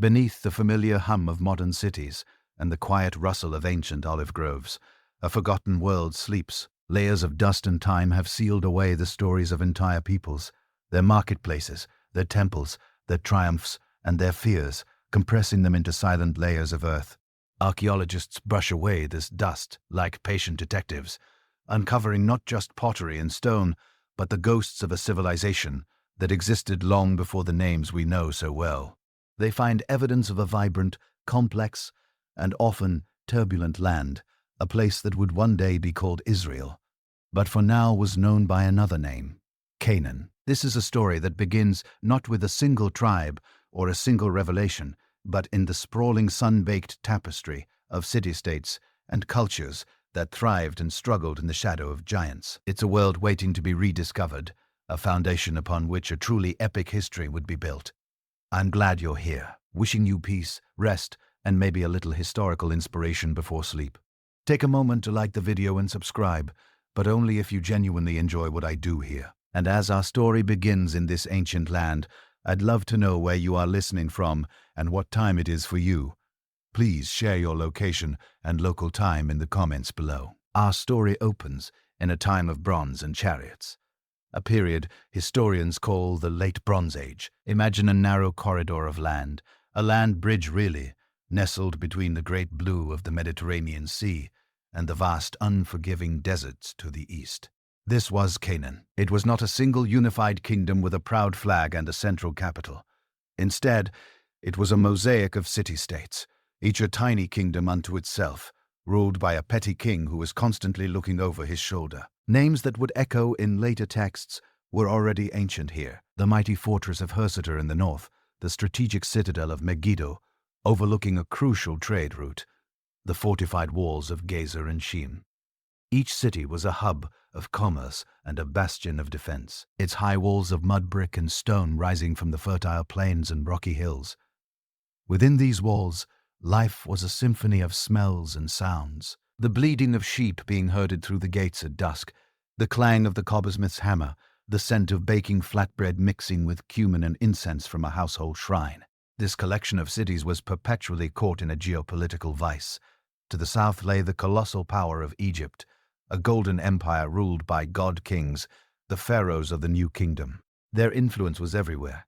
Beneath the familiar hum of modern cities and the quiet rustle of ancient olive groves, a forgotten world sleeps. Layers of dust and time have sealed away the stories of entire peoples, their marketplaces, their temples, their triumphs, and their fears, compressing them into silent layers of earth. Archaeologists brush away this dust like patient detectives, uncovering not just pottery and stone, but the ghosts of a civilization that existed long before the names we know so well. They find evidence of a vibrant, complex, and often turbulent land, a place that would one day be called Israel, but for now was known by another name, Canaan. This is a story that begins not with a single tribe or a single revelation, but in the sprawling sun-baked tapestry of city-states and cultures that thrived and struggled in the shadow of giants. It's a world waiting to be rediscovered, a foundation upon which a truly epic history would be built. I'm glad you're here, wishing you peace, rest, and maybe a little historical inspiration before sleep. Take a moment to like the video and subscribe, but only if you genuinely enjoy what I do here. And as our story begins in this ancient land, I'd love to know where you are listening from and what time it is for you. Please share your location and local time in the comments below. Our story opens in a time of bronze and chariots, a period historians call the Late Bronze Age. Imagine a narrow corridor of land, a land bridge really, nestled between the great blue of the Mediterranean Sea and the vast unforgiving deserts to the east. This was Canaan. It was not a single unified kingdom with a proud flag and a central capital. Instead, it was a mosaic of city-states, each a tiny kingdom unto itself, ruled by a petty king who was constantly looking over his shoulder. Names that would echo in later texts were already ancient here. The mighty fortress of Hursata in the north, the strategic citadel of Megiddo, overlooking a crucial trade route, the fortified walls of Gezer and Shem. Each city was a hub of commerce and a bastion of defense, its high walls of mud, brick, and stone rising from the fertile plains and rocky hills. Within these walls, life was a symphony of smells and sounds. The bleating of sheep being herded through the gates at dusk, the clang of the cobblesmith's hammer, the scent of baking flatbread mixing with cumin and incense from a household shrine. This collection of cities was perpetually caught in a geopolitical vice. To the south lay the colossal power of Egypt, a golden empire ruled by god-kings, the pharaohs of the new kingdom. Their influence was everywhere.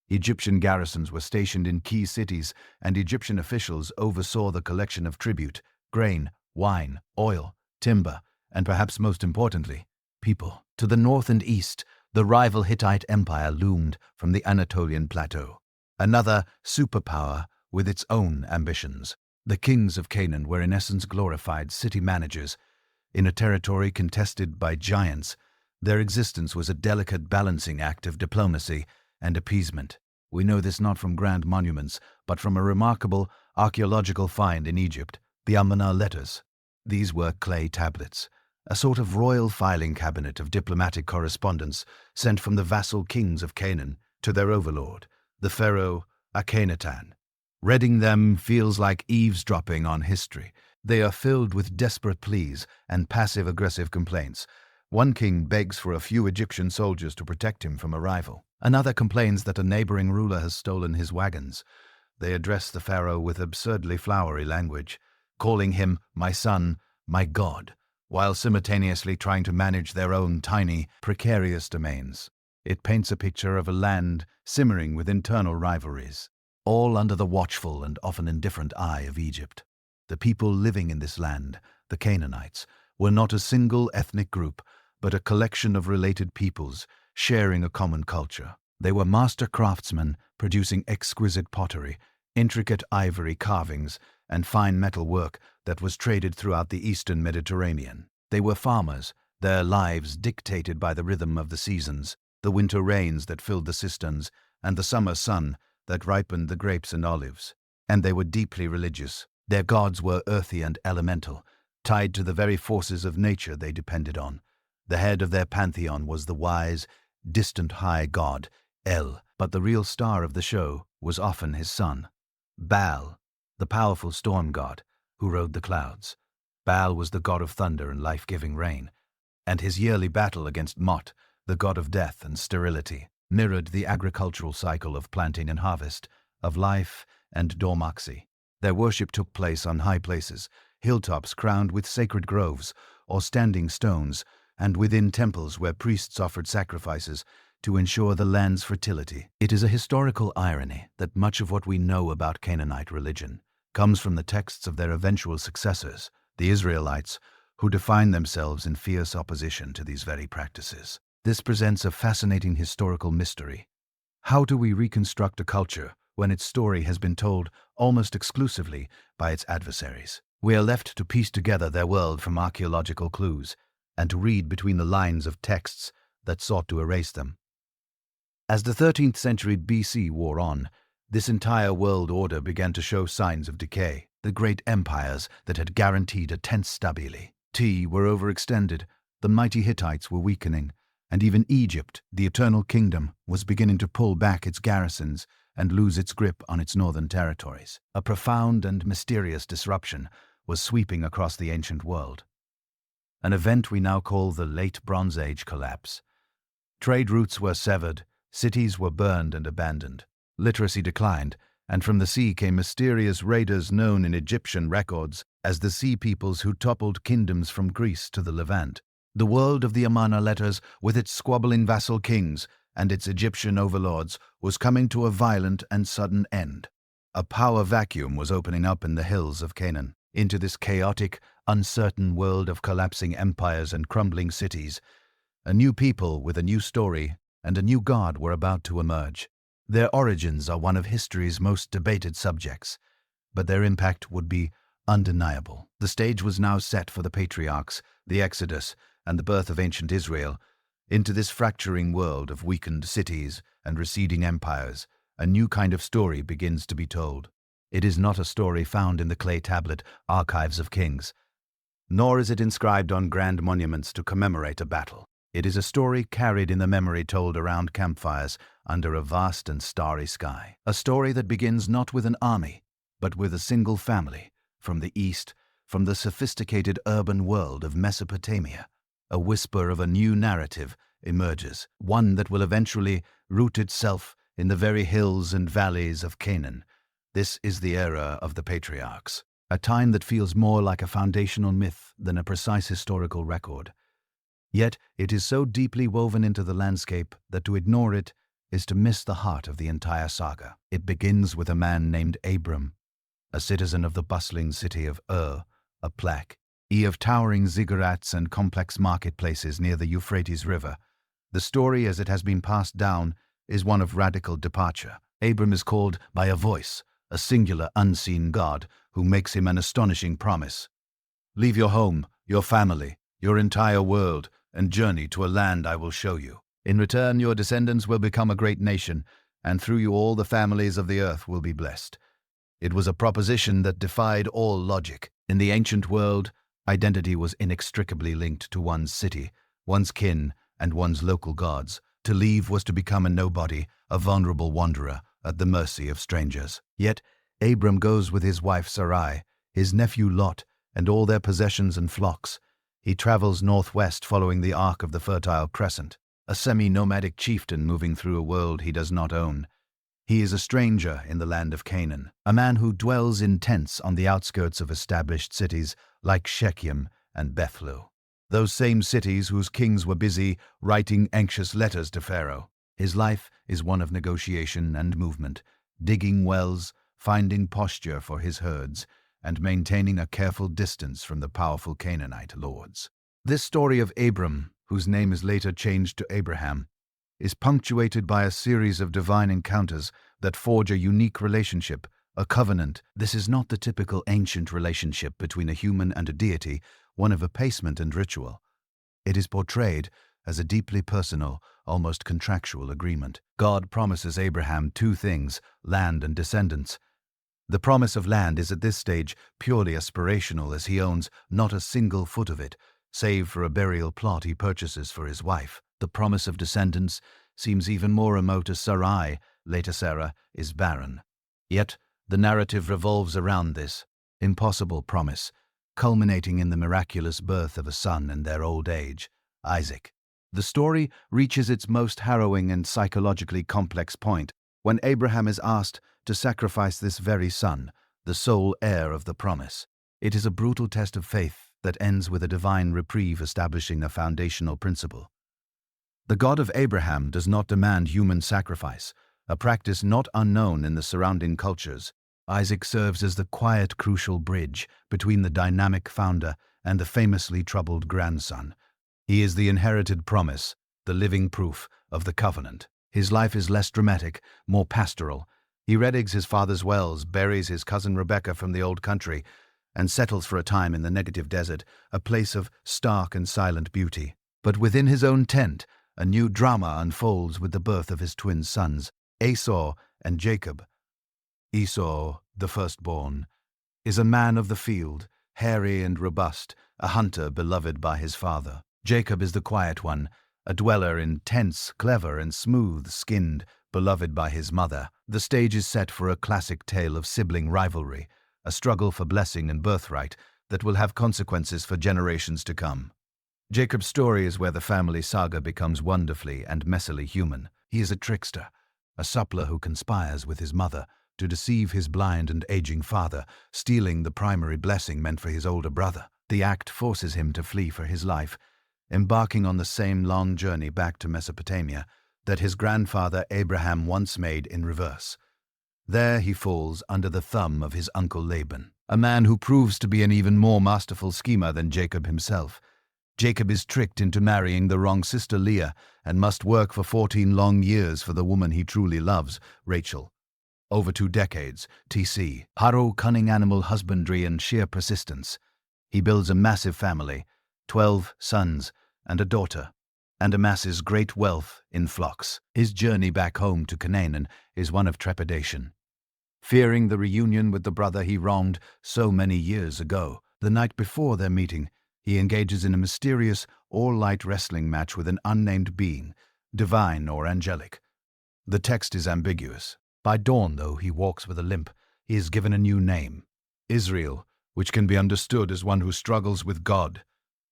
Egyptian garrisons were stationed in key cities, and Egyptian officials oversaw the collection of tribute, grain, wine, oil, timber, and perhaps most importantly, people. To the north and east, the rival Hittite empire loomed from the Anatolian plateau, another superpower with its own ambitions. The kings of Canaan were in essence glorified city managers. In a territory contested by giants, their existence was a delicate balancing act of diplomacy and appeasement. We know this not from grand monuments, but from a remarkable archaeological find in Egypt, the Amarna letters. These were clay tablets, a sort of royal filing cabinet of diplomatic correspondence sent from the vassal kings of Canaan to their overlord, the pharaoh Akhenaten. Reading them feels like eavesdropping on history. They are filled with desperate pleas and passive-aggressive complaints. One king begs for a few Egyptian soldiers to protect him from a rival. Another complains that a neighboring ruler has stolen his wagons. They address the pharaoh with absurdly flowery language, calling him "my son, my god," while simultaneously trying to manage their own tiny, precarious domains. It paints a picture of a land simmering with internal rivalries, all under the watchful and often indifferent eye of Egypt. The people living in this land, the Canaanites, were not a single ethnic group, but a collection of related peoples sharing a common culture. They were master craftsmen producing exquisite pottery, intricate ivory carvings, and fine metal work that was traded throughout the eastern Mediterranean. They were farmers, their lives dictated by the rhythm of the seasons, the winter rains that filled the cisterns, and the summer sun that ripened the grapes and olives. And they were deeply religious. Their gods were earthy and elemental, tied to the very forces of nature they depended on. The head of their pantheon was the wise, distant high god, El, but the real star of the show was often his son, Baal, the powerful storm god who rode the clouds. Baal was the god of thunder and life-giving rain, and his yearly battle against Mot, the god of death and sterility, mirrored the agricultural cycle of planting and harvest, of life and dormoxy. Their worship took place on high places, hilltops crowned with sacred groves or standing stones, and within temples where priests offered sacrifices to ensure the land's fertility. It is a historical irony that much of what we know about Canaanite religion comes from the texts of their eventual successors, the Israelites, who define themselves in fierce opposition to these very practices. This presents a fascinating historical mystery. How do we reconstruct a culture when its story has been told almost exclusively by its adversaries? We are left to piece together their world from archaeological clues and to read between the lines of texts that sought to erase them. As the 13th century BC wore on, this entire world order began to show signs of decay. The great empires that had guaranteed a tense stability were overextended, the mighty Hittites were weakening, and even Egypt, the Eternal Kingdom, was beginning to pull back its garrisons and lose its grip on its northern territories. A profound and mysterious disruption was sweeping across the ancient world. An event we now call the Late Bronze Age collapse. Trade routes were severed, cities were burned and abandoned, literacy declined, and from the sea came mysterious raiders known in Egyptian records as the Sea Peoples who toppled kingdoms from Greece to the Levant. The world of the Amarna letters, with its squabbling vassal kings and its Egyptian overlords, was coming to a violent and sudden end. A power vacuum was opening up in the hills of Canaan. Into this chaotic, uncertain world of collapsing empires and crumbling cities, a new people with a new story and a new god were about to emerge. Their origins are one of history's most debated subjects, but their impact would be undeniable. The stage was now set for the Patriarchs, the Exodus, and the birth of ancient Israel. Into this fracturing world of weakened cities and receding empires, a new kind of story begins to be told. It is not a story found in the clay tablet archives of kings, nor is it inscribed on grand monuments to commemorate a battle. It is a story carried in the memory told around campfires under a vast and starry sky. A story that begins not with an army, but with a single family, from the east, from the sophisticated urban world of Mesopotamia. A whisper of a new narrative emerges, one that will eventually root itself in the very hills and valleys of Canaan. This is the era of the Patriarchs, a time that feels more like a foundational myth than a precise historical record. Yet it is so deeply woven into the landscape that to ignore it is to miss the heart of the entire saga. It begins with a man named Abram, a citizen of the bustling city of Ur, a plak, of towering ziggurats and complex marketplaces near the Euphrates River. The story, as it has been passed down, is one of radical departure. Abram is called by a voice, a singular unseen God, who makes him an astonishing promise. Leave your home, your family, your entire world, and journey to a land I will show you. In return, your descendants will become a great nation, and through you all the families of the earth will be blessed. It was a proposition that defied all logic. In the ancient world, identity was inextricably linked to one's city, one's kin, and one's local gods. To leave was to become a nobody, a vulnerable wanderer, at the mercy of strangers. Yet Abram goes with his wife Sarai, his nephew Lot, and all their possessions and flocks. He travels northwest following the arc of the Fertile Crescent, a semi-nomadic chieftain moving through a world he does not own. He is a stranger in the land of Canaan, a man who dwells in tents on the outskirts of established cities like Shechem and Bethlu, those same cities whose kings were busy writing anxious letters to Pharaoh. His life is one of negotiation and movement, digging wells, finding pasture for his herds, and maintaining a careful distance from the powerful Canaanite lords. This story of Abram, whose name is later changed to Abraham, is punctuated by a series of divine encounters that forge a unique relationship, a covenant. This is not the typical ancient relationship between a human and a deity, one of appeasement and ritual. It is portrayed as a deeply personal, almost contractual agreement. God promises Abraham two things, land and descendants. The promise of land is at this stage purely aspirational, as he owns not a single foot of it, save for a burial plot he purchases for his wife. The promise of descendants seems even more remote as Sarai, later Sarah, is barren. Yet the narrative revolves around this impossible promise, culminating in the miraculous birth of a son in their old age, Isaac. The story reaches its most harrowing and psychologically complex point when Abraham is asked to sacrifice this very son, the sole heir of the promise. It is a brutal test of faith that ends with a divine reprieve establishing a foundational principle. The God of Abraham does not demand human sacrifice, a practice not unknown in the surrounding cultures. Isaac serves as the quiet, crucial bridge between the dynamic founder and the famously troubled grandson. He is the inherited promise, the living proof of the covenant. His life is less dramatic, more pastoral. He redigs his father's wells, buries his cousin Rebekah from the old country, and settles for a time in the Negev desert, a place of stark and silent beauty. But within his own tent, a new drama unfolds with the birth of his twin sons, Esau and Jacob. Esau, the firstborn, is a man of the field, hairy and robust, a hunter beloved by his father. Jacob is the quiet one, a dweller in tents, clever and smooth-skinned, beloved by his mother. The stage is set for a classic tale of sibling rivalry, a struggle for blessing and birthright that will have consequences for generations to come. Jacob's story is where the family saga becomes wonderfully and messily human. He is a trickster, a suppler who conspires with his mother to deceive his blind and aging father, stealing the primary blessing meant for his older brother. The act forces him to flee for his life, embarking on the same long journey back to Mesopotamia that his grandfather Abraham once made in reverse. There he falls under the thumb of his uncle Laban, a man who proves to be an even more masterful schemer than Jacob himself. Jacob is tricked into marrying the wrong sister Leah and must work for 14 long years for the woman he truly loves, Rachel. Over 2 decades, TC, harrow cunning animal husbandry and sheer persistence. He builds a massive family, 12 sons and a daughter, and amasses great wealth in flocks. His journey back home to Canaan is one of trepidation. Fearing the reunion with the brother he wronged so many years ago, the night before their meeting, he engages in a mysterious, all-light wrestling match with an unnamed being, divine or angelic. The text is ambiguous. By dawn, though, he walks with a limp. He is given a new name, Israel, which can be understood as one who struggles with God.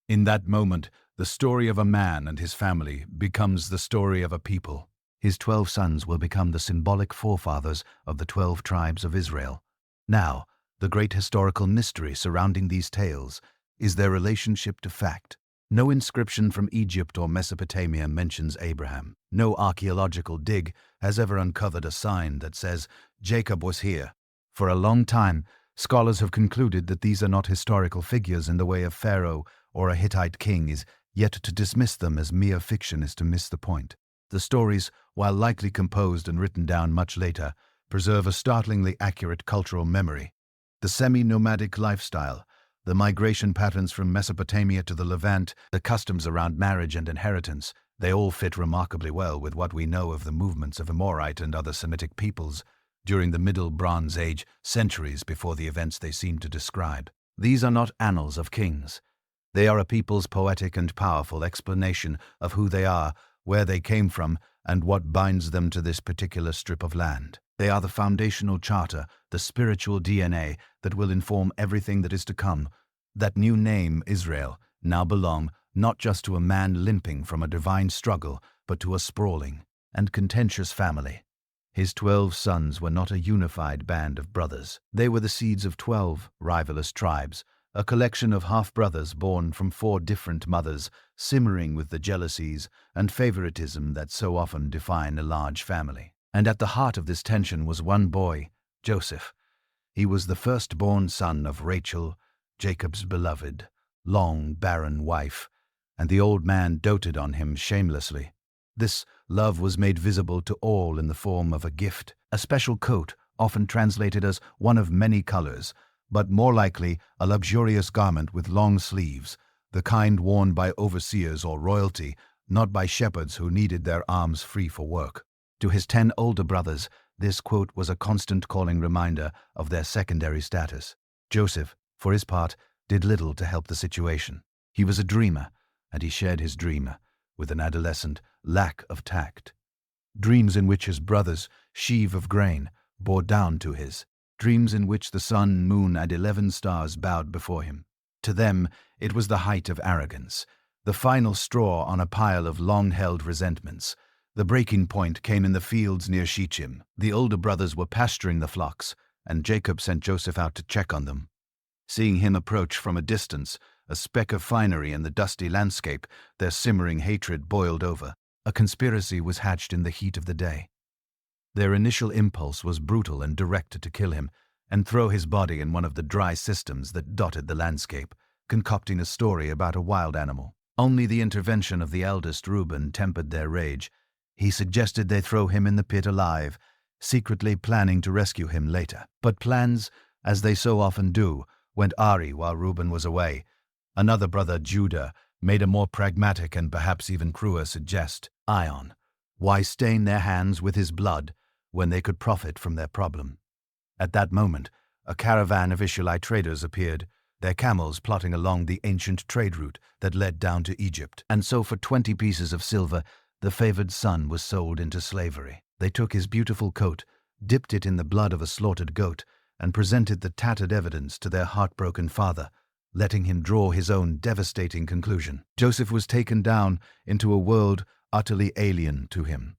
In that moment, the story of a man and his family becomes the story of a people. His 12 sons will become the symbolic forefathers of the 12 tribes of Israel. Now, the great historical mystery surrounding these tales is their relationship to fact. No inscription from Egypt or Mesopotamia mentions Abraham. No archaeological dig has ever uncovered a sign that says Jacob was here. For a long time, scholars have concluded that these are not historical figures in the way of Pharaoh or a Hittite king is, yet to dismiss them as mere fiction is to miss the point. The stories, while likely composed and written down much later, preserve a startlingly accurate cultural memory. The semi-nomadic lifestyle, the migration patterns from Mesopotamia to the Levant, the customs around marriage and inheritance, they all fit remarkably well with what we know of the movements of Amorite and other Semitic peoples during the Middle Bronze Age, centuries before the events they seem to describe. These are not annals of kings. They are a people's poetic and powerful explanation of who they are, where they came from, and what binds them to this particular strip of land. They are the foundational charter, the spiritual DNA that will inform everything that is to come. That new name, Israel, now belong not just to a man limping from a divine struggle, but to a sprawling and contentious family. His 12 sons were not a unified band of brothers. They were the seeds of 12 rivalous tribes, a collection of half-brothers born from 4 different mothers, simmering with the jealousies and favoritism that so often define a large family. And at the heart of this tension was one boy, Joseph. He was the firstborn son of Rachel, Jacob's beloved, long barren wife, and the old man doted on him shamelessly. This love was made visible to all in the form of a gift, a special coat, often translated as one of many colors, but more likely a luxurious garment with long sleeves, the kind worn by overseers or royalty, not by shepherds who needed their arms free for work. To his 10 older brothers, this quote was a constant calling reminder of their secondary status. Joseph, for his part, did little to help the situation. He was a dreamer, and he shared his dream with an adolescent lack of tact. Dreams in which his brothers, sheaf of grain, bore down to his. Dreams in which the sun, moon, and 11 stars bowed before him. To them, it was the height of arrogance, the final straw on a pile of long-held resentments. The breaking point came in the fields near Shechem. The older brothers were pasturing the flocks, and Jacob sent Joseph out to check on them. Seeing him approach from a distance, a speck of finery in the dusty landscape, their simmering hatred boiled over. A conspiracy was hatched in the heat of the day. Their initial impulse was brutal and direct to kill him and throw his body in one of the dry systems that dotted the landscape, concocting a story about a wild animal. Only the intervention of the eldest Reuben tempered their rage. He suggested they throw him in the pit alive, secretly planning to rescue him later. But plans, as they so often do, went awry while Reuben was away. Another brother, Judah, made a more pragmatic and perhaps even cruel suggestion. Why stain their hands with his blood when they could profit from their problem? At that moment, a caravan of Israelite traders appeared, their camels plodding along the ancient trade route that led down to Egypt. And so for 20 pieces of silver, the favored son was sold into slavery. They took his beautiful coat, dipped it in the blood of a slaughtered goat, and presented the tattered evidence to their heartbroken father, letting him draw his own devastating conclusion. Joseph was taken down into a world utterly alien to him.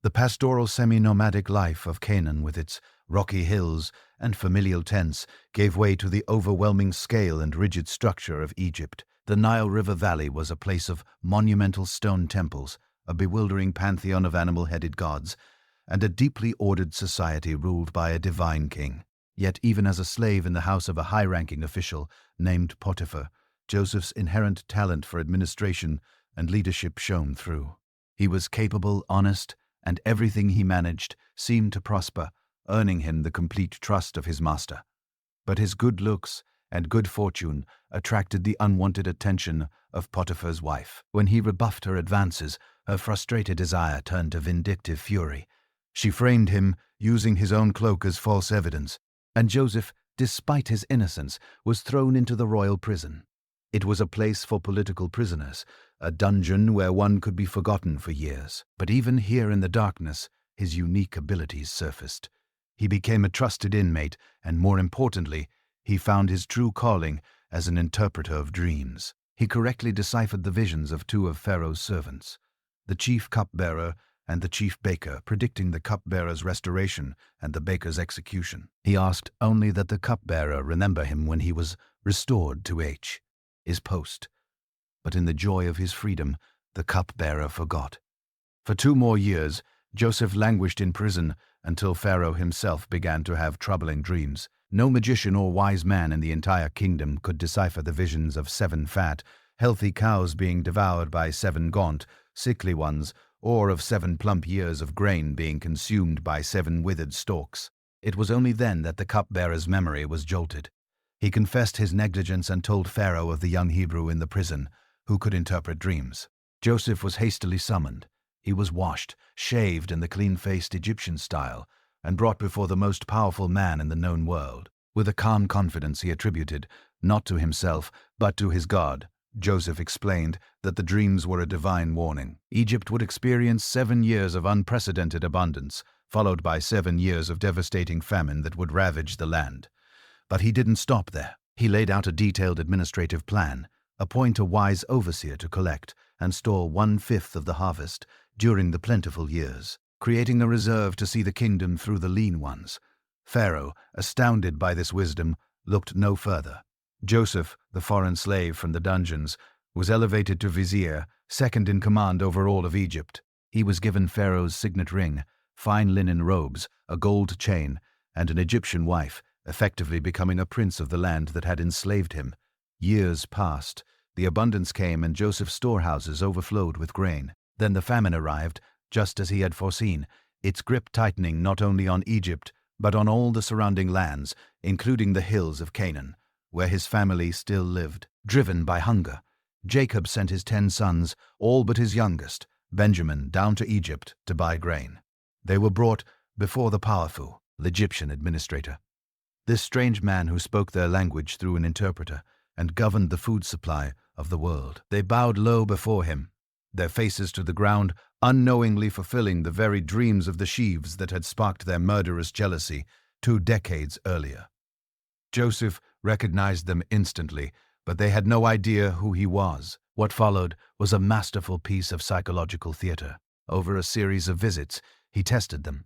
The pastoral semi-nomadic life of Canaan, with its rocky hills and familial tents, gave way to the overwhelming scale and rigid structure of Egypt. The Nile River Valley was a place of monumental stone temples, a bewildering pantheon of animal-headed gods, and a deeply ordered society ruled by a divine king. Yet even as a slave in the house of a high-ranking official named Potiphar, Joseph's inherent talent for administration and leadership shone through. He was capable, honest, and everything he managed seemed to prosper, earning him the complete trust of his master. But his good looks and good fortune attracted the unwanted attention of Potiphar's wife. When he rebuffed her advances, her frustrated desire turned to vindictive fury. She framed him, using his own cloak as false evidence, and Joseph, despite his innocence, was thrown into the royal prison. It was a place for political prisoners, a dungeon where one could be forgotten for years. But even here in the darkness, his unique abilities surfaced. He became a trusted inmate, and more importantly, he found his true calling as an interpreter of dreams. He correctly deciphered the visions of 2 of Pharaoh's servants, the chief cupbearer and the chief baker, predicting the cupbearer's restoration and the baker's execution. He asked only that the cupbearer remember him when he was restored to his post. But in the joy of his freedom, the cupbearer forgot. For 2 more years, Joseph languished in prison until Pharaoh himself began to have troubling dreams. No magician or wise man in the entire kingdom could decipher the visions of 7 fat, healthy cows being devoured by 7 gaunt, sickly ones, or of 7 plump ears of grain being consumed by 7 withered stalks. It was only then that the cupbearer's memory was jolted. He confessed his negligence and told Pharaoh of the young Hebrew in the prison, who could interpret dreams. Joseph was hastily summoned. He was washed, shaved in the clean-faced Egyptian style, and brought before the most powerful man in the known world. With a calm confidence he attributed, not to himself, but to his God, Joseph explained that the dreams were a divine warning. Egypt would experience 7 years of unprecedented abundance, followed by 7 years of devastating famine that would ravage the land. But he didn't stop there. He laid out a detailed administrative plan, appoint a wise overseer to collect and store 1/5 of the harvest during the plentiful years, creating a reserve to see the kingdom through the lean ones. Pharaoh, astounded by this wisdom, looked no further. Joseph, the foreign slave from the dungeons, was elevated to vizier, second in command over all of Egypt. He was given Pharaoh's signet ring, fine linen robes, a gold chain, and an Egyptian wife, effectively becoming a prince of the land that had enslaved him. Years passed. The abundance came and Joseph's storehouses overflowed with grain. Then the famine arrived, just as he had foreseen, its grip tightening not only on Egypt, but on all the surrounding lands, including the hills of Canaan, where his family still lived. Driven by hunger, Jacob sent his 10 sons, all but his youngest, Benjamin, down to Egypt to buy grain. They were brought before the powerful Egyptian administrator. This strange man who spoke their language through an interpreter and governed the food supply of the world. They bowed low before him, their faces to the ground, unknowingly fulfilling the very dreams of the sheaves that had sparked their murderous jealousy 2 decades earlier. Joseph recognized them instantly, but they had no idea who he was. What followed was a masterful piece of psychological theater. Over a series of visits, he tested them,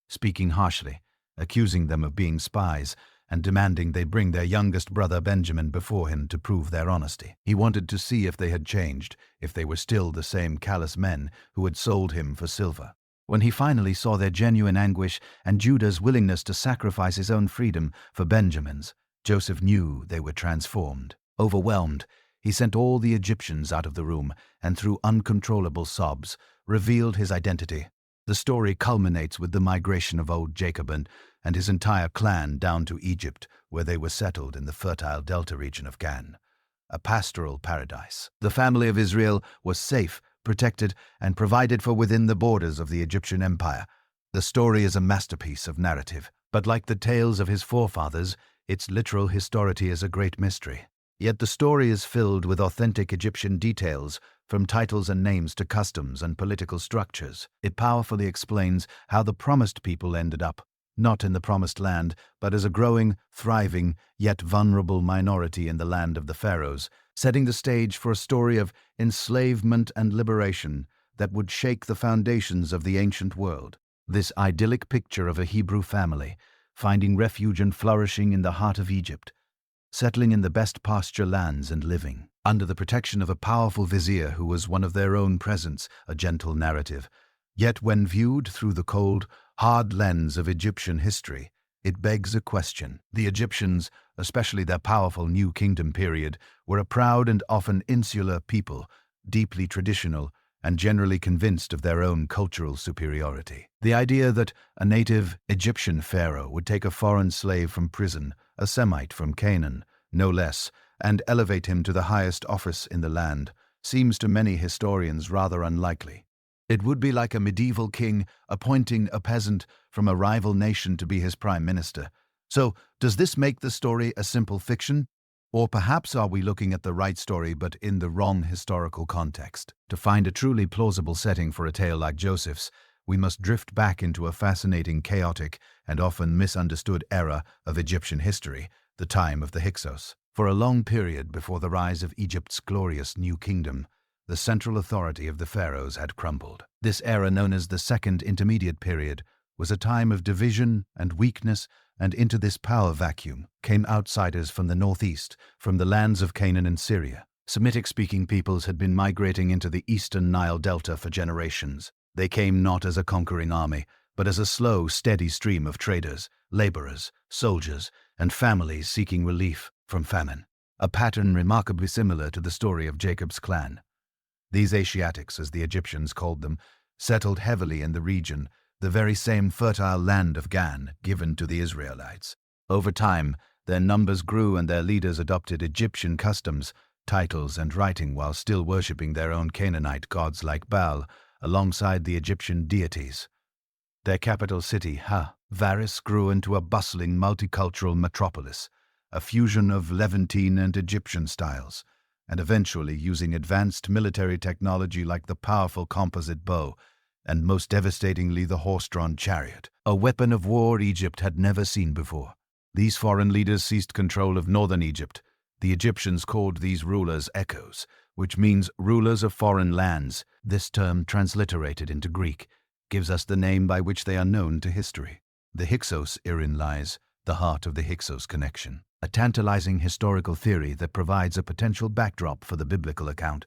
speaking harshly, accusing them of being spies, and demanding they bring their youngest brother Benjamin before him to prove their honesty. He wanted to see if they had changed, if they were still the same callous men who had sold him for silver. When he finally saw their genuine anguish and Judah's willingness to sacrifice his own freedom for Benjamin's, Joseph knew they were transformed. Overwhelmed, he sent all the Egyptians out of the room and, through uncontrollable sobs, revealed his identity. The story culminates with the migration of old Jacob and his entire clan down to Egypt, where they were settled in the fertile delta region of Canaan, a pastoral paradise. The family of Israel was safe, protected, and provided for within the borders of the Egyptian empire. The story is a masterpiece of narrative, but like the tales of his forefathers, its literal historicity is a great mystery. Yet the story is filled with authentic Egyptian details, from titles and names to customs and political structures. It powerfully explains how the promised people ended up, not in the promised land, but as a growing, thriving, yet vulnerable minority in the land of the pharaohs, setting the stage for a story of enslavement and liberation that would shake the foundations of the ancient world. This idyllic picture of a Hebrew family, finding refuge and flourishing in the heart of Egypt, settling in the best pasture lands and living under the protection of a powerful vizier who was one of their own presence, a gentle narrative. Yet when viewed through the cold, hard lens of Egyptian history, it begs a question. The Egyptians, especially their powerful New Kingdom period, were a proud and often insular people, deeply traditional and generally convinced of their own cultural superiority. The idea that a native Egyptian pharaoh would take a foreign slave from prison, a Semite from Canaan, no less, and elevate him to the highest office in the land, seems to many historians rather unlikely. It would be like a medieval king appointing a peasant from a rival nation to be his prime minister. So, does this make the story a simple fiction? Or perhaps are we looking at the right story but in the wrong historical context? To find a truly plausible setting for a tale like Joseph's, we must drift back into a fascinating, chaotic, and often misunderstood era of Egyptian history, the time of the Hyksos. For a long period before the rise of Egypt's glorious New Kingdom, the central authority of the pharaohs had crumbled. This era, known as the Second Intermediate Period, was a time of division and weakness, and into this power vacuum came outsiders from the northeast, from the lands of Canaan and Syria. Semitic-speaking peoples had been migrating into the eastern Nile Delta for generations. They came not as a conquering army, but as a slow, steady stream of traders, laborers, soldiers, and families seeking relief from famine, a pattern remarkably similar to the story of Jacob's clan. These Asiatics, as the Egyptians called them, settled heavily in the region, the very same fertile land of Gan given to the Israelites. Over time, their numbers grew and their leaders adopted Egyptian customs, titles, and writing while still worshipping their own Canaanite gods like Baal alongside the Egyptian deities. Their capital city, Varis, grew into a bustling multicultural metropolis, a fusion of Levantine and Egyptian styles, and eventually using advanced military technology like the powerful composite bow, and most devastatingly the horse-drawn chariot, a weapon of war Egypt had never seen before. These foreign leaders seized control of northern Egypt. The Egyptians called these rulers echoes, which means rulers of foreign lands. This term, transliterated into Greek, gives us the name by which they are known to history. The Hyksos herein lies, the heart of the Hyksos connection, a tantalizing historical theory that provides a potential backdrop for the biblical account.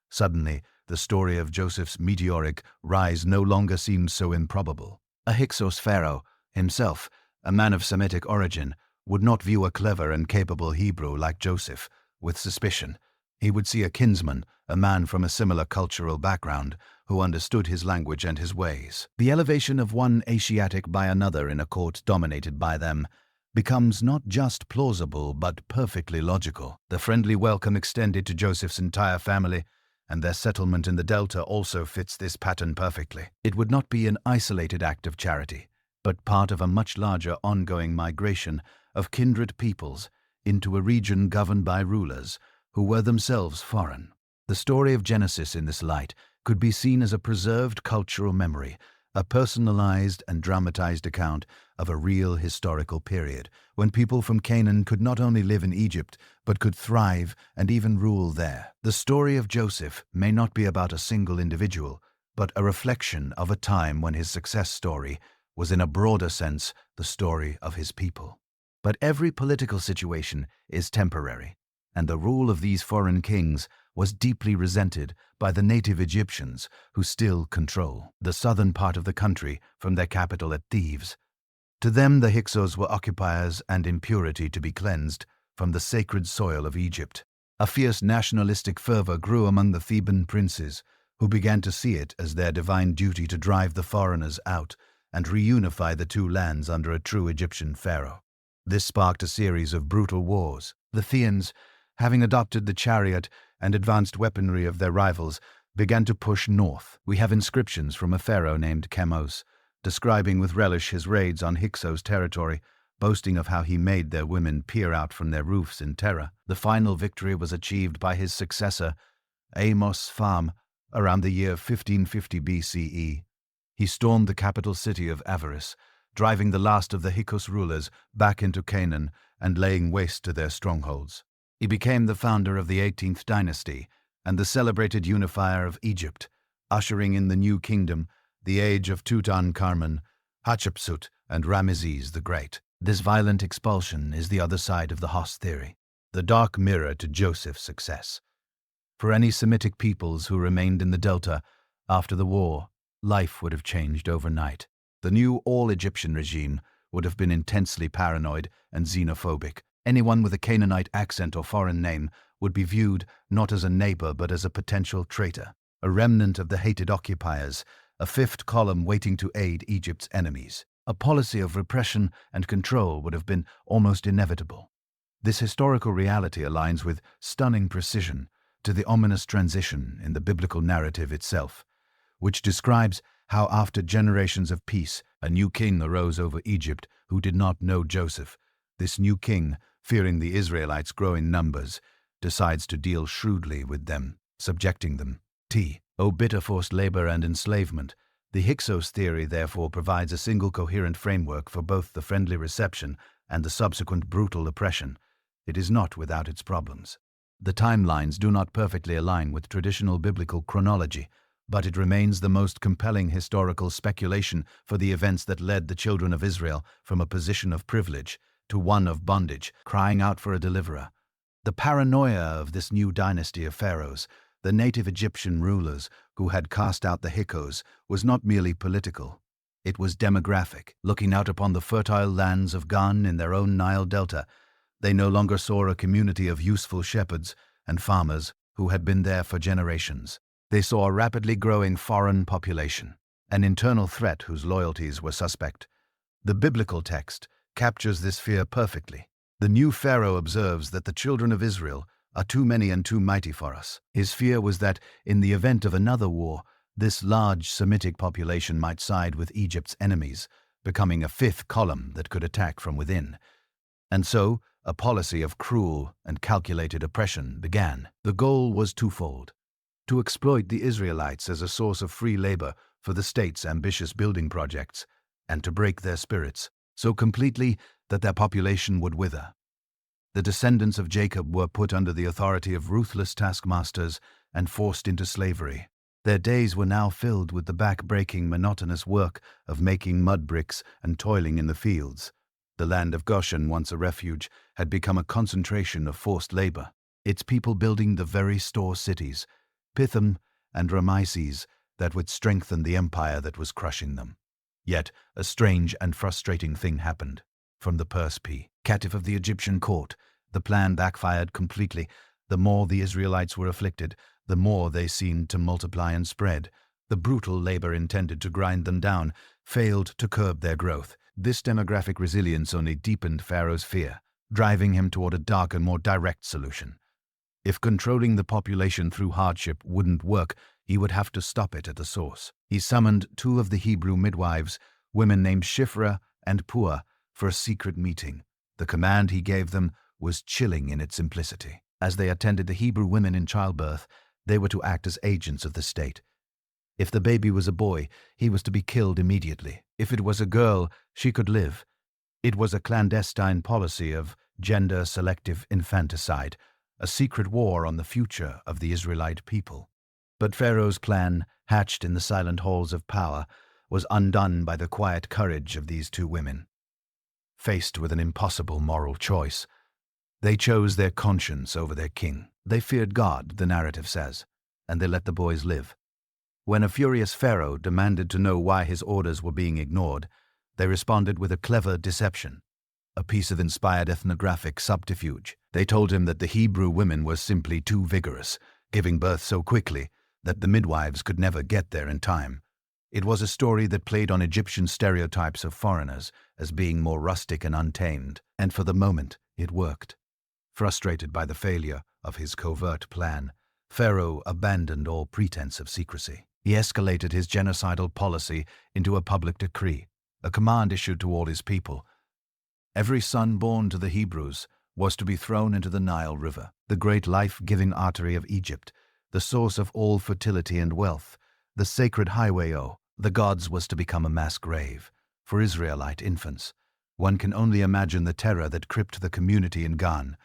Suddenly, the story of Joseph's meteoric rise no longer seems so improbable. A Hyksos pharaoh, himself, a man of Semitic origin, would not view a clever and capable Hebrew like Joseph with suspicion. He would see a kinsman, a man from a similar cultural background, who understood his language and his ways. The elevation of one Asiatic by another in a court dominated by them becomes not just plausible but perfectly logical. The friendly welcome extended to Joseph's entire family, and their settlement in the Delta also fits this pattern perfectly. It would not be an isolated act of charity, but part of a much larger ongoing migration of kindred peoples into a region governed by rulers who were themselves foreign. The story of Genesis in this light could be seen as a preserved cultural memory, a personalized and dramatized account of a real historical period when people from Canaan could not only live in Egypt but could thrive and even rule there. The story of Joseph may not be about a single individual, but a reflection of a time when his success story was, in a broader sense, the story of his people. But every political situation is temporary, and the rule of these foreign kings was deeply resented by the native Egyptians, who still control the southern part of the country from their capital at Thebes. To them the Hyksos were occupiers and impurity to be cleansed from the sacred soil of Egypt. A fierce nationalistic fervor grew among the Theban princes, who began to see it as their divine duty to drive the foreigners out and reunify the two lands under a true Egyptian pharaoh. This sparked a series of brutal wars. The Theans, having adopted the chariot and advanced weaponry of their rivals, began to push north. We have inscriptions from a pharaoh named Chemos, describing with relish his raids on Hyksos territory, boasting of how he made their women peer out from their roofs in terror. The final victory was achieved by his successor, Amos-Pham, around the year 1550 BCE. He stormed the capital city of Avaris, driving the last of the Hyksos rulers back into Canaan and laying waste to their strongholds. He became the founder of the 18th dynasty and the celebrated unifier of Egypt, ushering in the new kingdom, the age of Tutankhamun, Hatshepsut, and Ramesses the Great. This violent expulsion is the other side of the Hos theory, the dark mirror to Joseph's success. For any Semitic peoples who remained in the Delta after the war, life would have changed overnight. The new all-Egyptian regime would have been intensely paranoid and xenophobic. Anyone with a Canaanite accent or foreign name would be viewed not as a neighbor but as a potential traitor, a remnant of the hated occupiers, a fifth column waiting to aid Egypt's enemies. A policy of repression and control would have been almost inevitable. This historical reality aligns with stunning precision to the ominous transition in the biblical narrative itself, which describes how after generations of peace, a new king arose over Egypt who did not know Joseph. This new king, fearing the Israelites' growing numbers, decides to deal shrewdly with them, subjecting them. Bitter forced labor and enslavement. The Hyksos theory therefore provides a single coherent framework for both the friendly reception and the subsequent brutal oppression. It is not without its problems. The timelines do not perfectly align with traditional biblical chronology, but it remains the most compelling historical speculation for the events that led the children of Israel from a position of privilege to one of bondage, crying out for a deliverer. The paranoia of this new dynasty of pharaohs, the native Egyptian rulers who had cast out the Hyksos, was not merely political. It was demographic. Looking out upon the fertile lands of Gan in their own Nile Delta, they no longer saw a community of useful shepherds and farmers who had been there for generations. They saw a rapidly growing foreign population, an internal threat whose loyalties were suspect. The biblical text captures this fear perfectly. The new pharaoh observes that the children of Israel are too many and too mighty for us. His fear was that, in the event of another war, this large Semitic population might side with Egypt's enemies, becoming a fifth column that could attack from within. And so, a policy of cruel and calculated oppression began. The goal was twofold: to exploit the Israelites as a source of free labor for the state's ambitious building projects, and to break their spirits so completely that their population would wither. The descendants of Jacob were put under the authority of ruthless taskmasters and forced into slavery. Their days were now filled with the back-breaking, monotonous work of making mud bricks and toiling in the fields. The land of Goshen, once a refuge, had become a concentration of forced labor, its people building the very store cities, Pithom and Ramesses, that would strengthen the empire that was crushing them. Yet a strange and frustrating thing happened. From the Perspi, catif of the Egyptian court, the plan backfired completely. The more the Israelites were afflicted, the more they seemed to multiply and spread. The brutal labor intended to grind them down failed to curb their growth. This demographic resilience only deepened Pharaoh's fear, driving him toward a darker, more direct solution. If controlling the population through hardship wouldn't work, he would have to stop it at the source. He summoned two of the Hebrew midwives, women named Shiphrah and Puah, for a secret meeting. The command he gave them was chilling in its simplicity. As they attended the Hebrew women in childbirth, they were to act as agents of the state. If the baby was a boy, he was to be killed immediately. If it was a girl, she could live. It was a clandestine policy of gender-selective infanticide, a secret war on the future of the Israelite people. But Pharaoh's plan, hatched in the silent halls of power, was undone by the quiet courage of these two women. Faced with an impossible moral choice, they chose their conscience over their king. They feared God, the narrative says, and they let the boys live. When a furious Pharaoh demanded to know why his orders were being ignored, they responded with a clever deception, a piece of inspired ethnographic subterfuge. They told him that the Hebrew women were simply too vigorous, giving birth so quickly that the midwives could never get there in time. It was a story that played on Egyptian stereotypes of foreigners as being more rustic and untamed, and for the moment it worked. Frustrated by the failure of his covert plan, Pharaoh abandoned all pretense of secrecy. He escalated his genocidal policy into a public decree, a command issued to all his people. Every son born to the Hebrews was to be thrown into the Nile River, the great life-giving artery of Egypt, the source of all fertility and wealth, the sacred highway the gods was to become a mass grave for Israelite infants. One can only imagine the terror that gripped the community in Gan.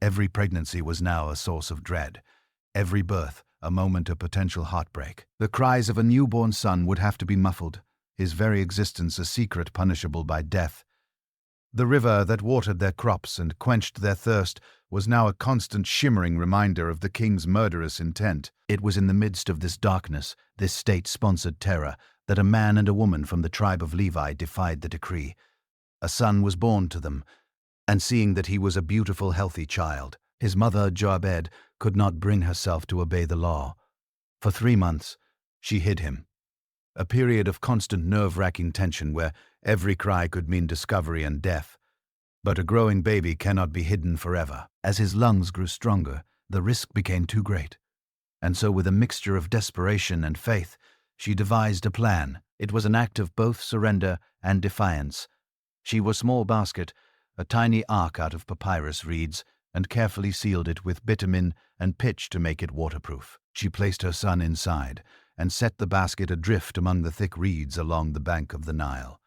Every pregnancy was now a source of dread, every birth a moment of potential heartbreak. The cries of a newborn son would have to be muffled, his very existence a secret punishable by death. The river that watered their crops and quenched their thirst was now a constant shimmering reminder of the king's murderous intent. It was in the midst of this darkness, this state-sponsored terror, that a man and a woman from the tribe of Levi defied the decree. A son was born to them, and seeing that he was a beautiful, healthy child, his mother, Jochebed, could not bring herself to obey the law. For 3 months, she hid him, a period of constant nerve-wracking tension where every cry could mean discovery and death. But a growing baby cannot be hidden forever. As his lungs grew stronger, the risk became too great. And so with a mixture of desperation and faith, she devised a plan. It was an act of both surrender and defiance. She wore a small basket, a tiny ark out of papyrus reeds, and carefully sealed it with bitumen and pitch to make it waterproof. She placed her son inside and set the basket adrift among the thick reeds along the bank of the Nile.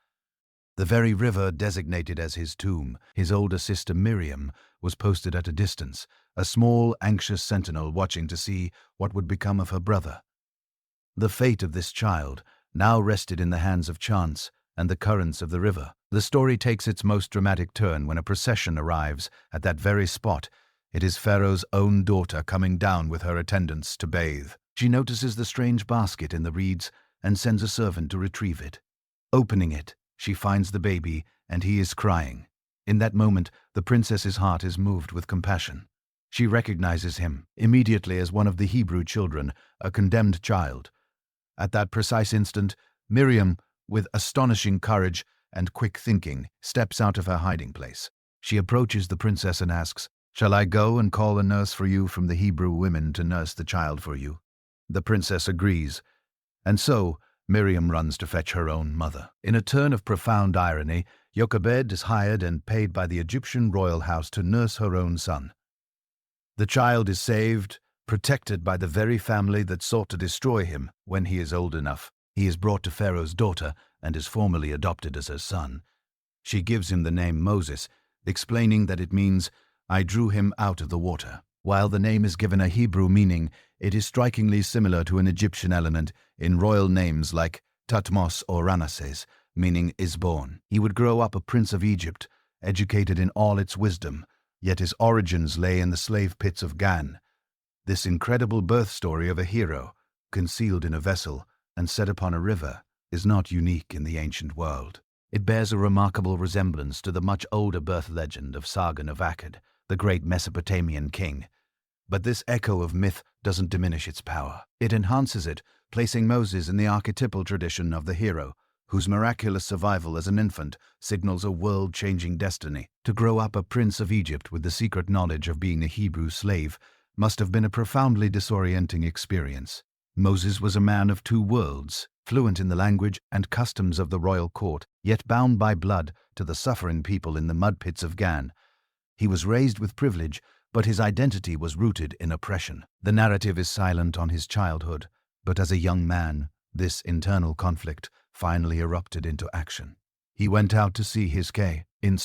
The very river designated as his tomb, his older sister Miriam, was posted at a distance, a small, anxious sentinel watching to see what would become of her brother. The fate of this child now rested in the hands of chance and the currents of the river. The story takes its most dramatic turn when a procession arrives at that very spot. It is Pharaoh's own daughter coming down with her attendants to bathe. She notices the strange basket in the reeds and sends a servant to retrieve it. Opening it, she finds the baby, and he is crying. In that moment, the princess's heart is moved with compassion. She recognizes him immediately as one of the Hebrew children, a condemned child. At that precise instant, Miriam, with astonishing courage and quick thinking, steps out of her hiding place. She approaches the princess and asks, "Shall I go and call a nurse for you from the Hebrew women to nurse the child for you?" The princess agrees, and so Miriam runs to fetch her own mother. In a turn of profound irony, Jochebed is hired and paid by the Egyptian royal house to nurse her own son. The child is saved, protected by the very family that sought to destroy him. When he is old enough, he is brought to Pharaoh's daughter and is formally adopted as her son. She gives him the name Moses, explaining that it means, "I drew him out of the water." While the name is given a Hebrew meaning, it is strikingly similar to an Egyptian element in royal names like Thutmose or Ramesses, meaning is born. He would grow up a prince of Egypt, educated in all its wisdom, yet his origins lay in the slave pits of Gan. This incredible birth story of a hero, concealed in a vessel and set upon a river, is not unique in the ancient world. It bears a remarkable resemblance to the much older birth legend of Sargon of Akkad, the great Mesopotamian king. But this echo of myth doesn't diminish its power. It enhances it, placing Moses in the archetypal tradition of the hero, whose miraculous survival as an infant signals a world-changing destiny. To grow up a prince of Egypt with the secret knowledge of being a Hebrew slave must have been a profoundly disorienting experience. Moses was a man of two worlds, fluent in the language and customs of the royal court, yet bound by blood to the suffering people in the mud pits of Gan. He was raised with privilege, but his identity was rooted in oppression. The narrative is silent on his childhood, but as a young man, this internal conflict finally erupted into action. He went out to see his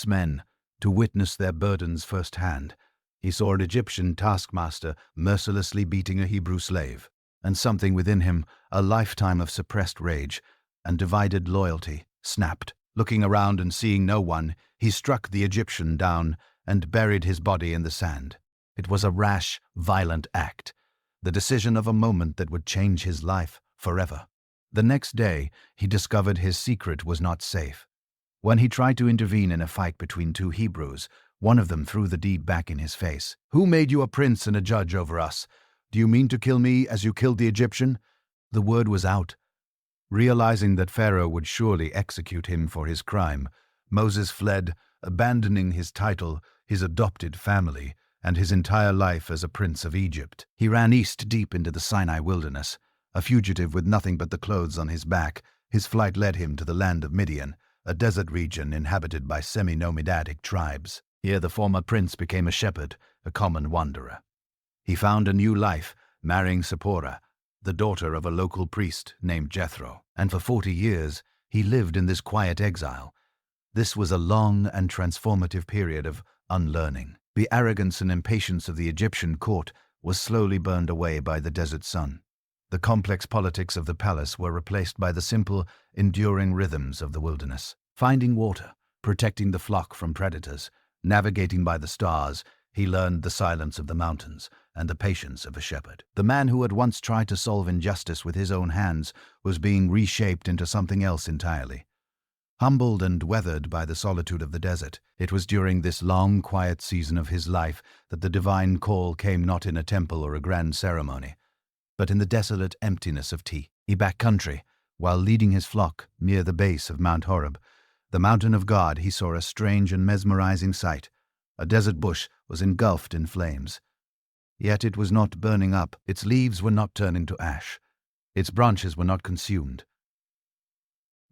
men, to witness their burdens firsthand. He saw an Egyptian taskmaster mercilessly beating a Hebrew slave. and something within him, a lifetime of suppressed rage and divided loyalty, snapped. Looking around and seeing no one, he struck the Egyptian down and buried his body in the sand. It was a rash, violent act, the decision of a moment that would change his life forever. The next day, he discovered his secret was not safe. When he tried to intervene in a fight between two Hebrews, one of them threw the deed back in his face. "Who made you a prince and a judge over us? Do you mean to kill me as you killed the Egyptian?" The word was out. Realizing that Pharaoh would surely execute him for his crime, Moses fled, abandoning his title, his adopted family, and his entire life as a prince of Egypt. He ran east deep into the Sinai wilderness. A fugitive with nothing but the clothes on his back, his flight led him to the land of Midian, a desert region inhabited by semi-nomadic tribes. Here the former prince became a shepherd, a common wanderer. He found a new life, marrying Zipporah, the daughter of a local priest named Jethro, and for 40 years he lived in this quiet exile. This was a long and transformative period of unlearning. The arrogance and impatience of the Egyptian court was slowly burned away by the desert sun. The complex politics of the palace were replaced by the simple, enduring rhythms of the wilderness. Finding water, protecting the flock from predators, navigating by the stars, he learned the silence of the mountains and the patience of a shepherd. The man who had once tried to solve injustice with his own hands was being reshaped into something else entirely. Humbled and weathered by the solitude of the desert, it was during this long, quiet season of his life that the divine call came not in a temple or a grand ceremony, but in the desolate emptiness of back country. While leading his flock near the base of Mount Horeb, the mountain of God, he saw a strange and mesmerizing sight. A desert bush was engulfed in flames. Yet it was not burning up, its leaves were not turning to ash, its branches were not consumed.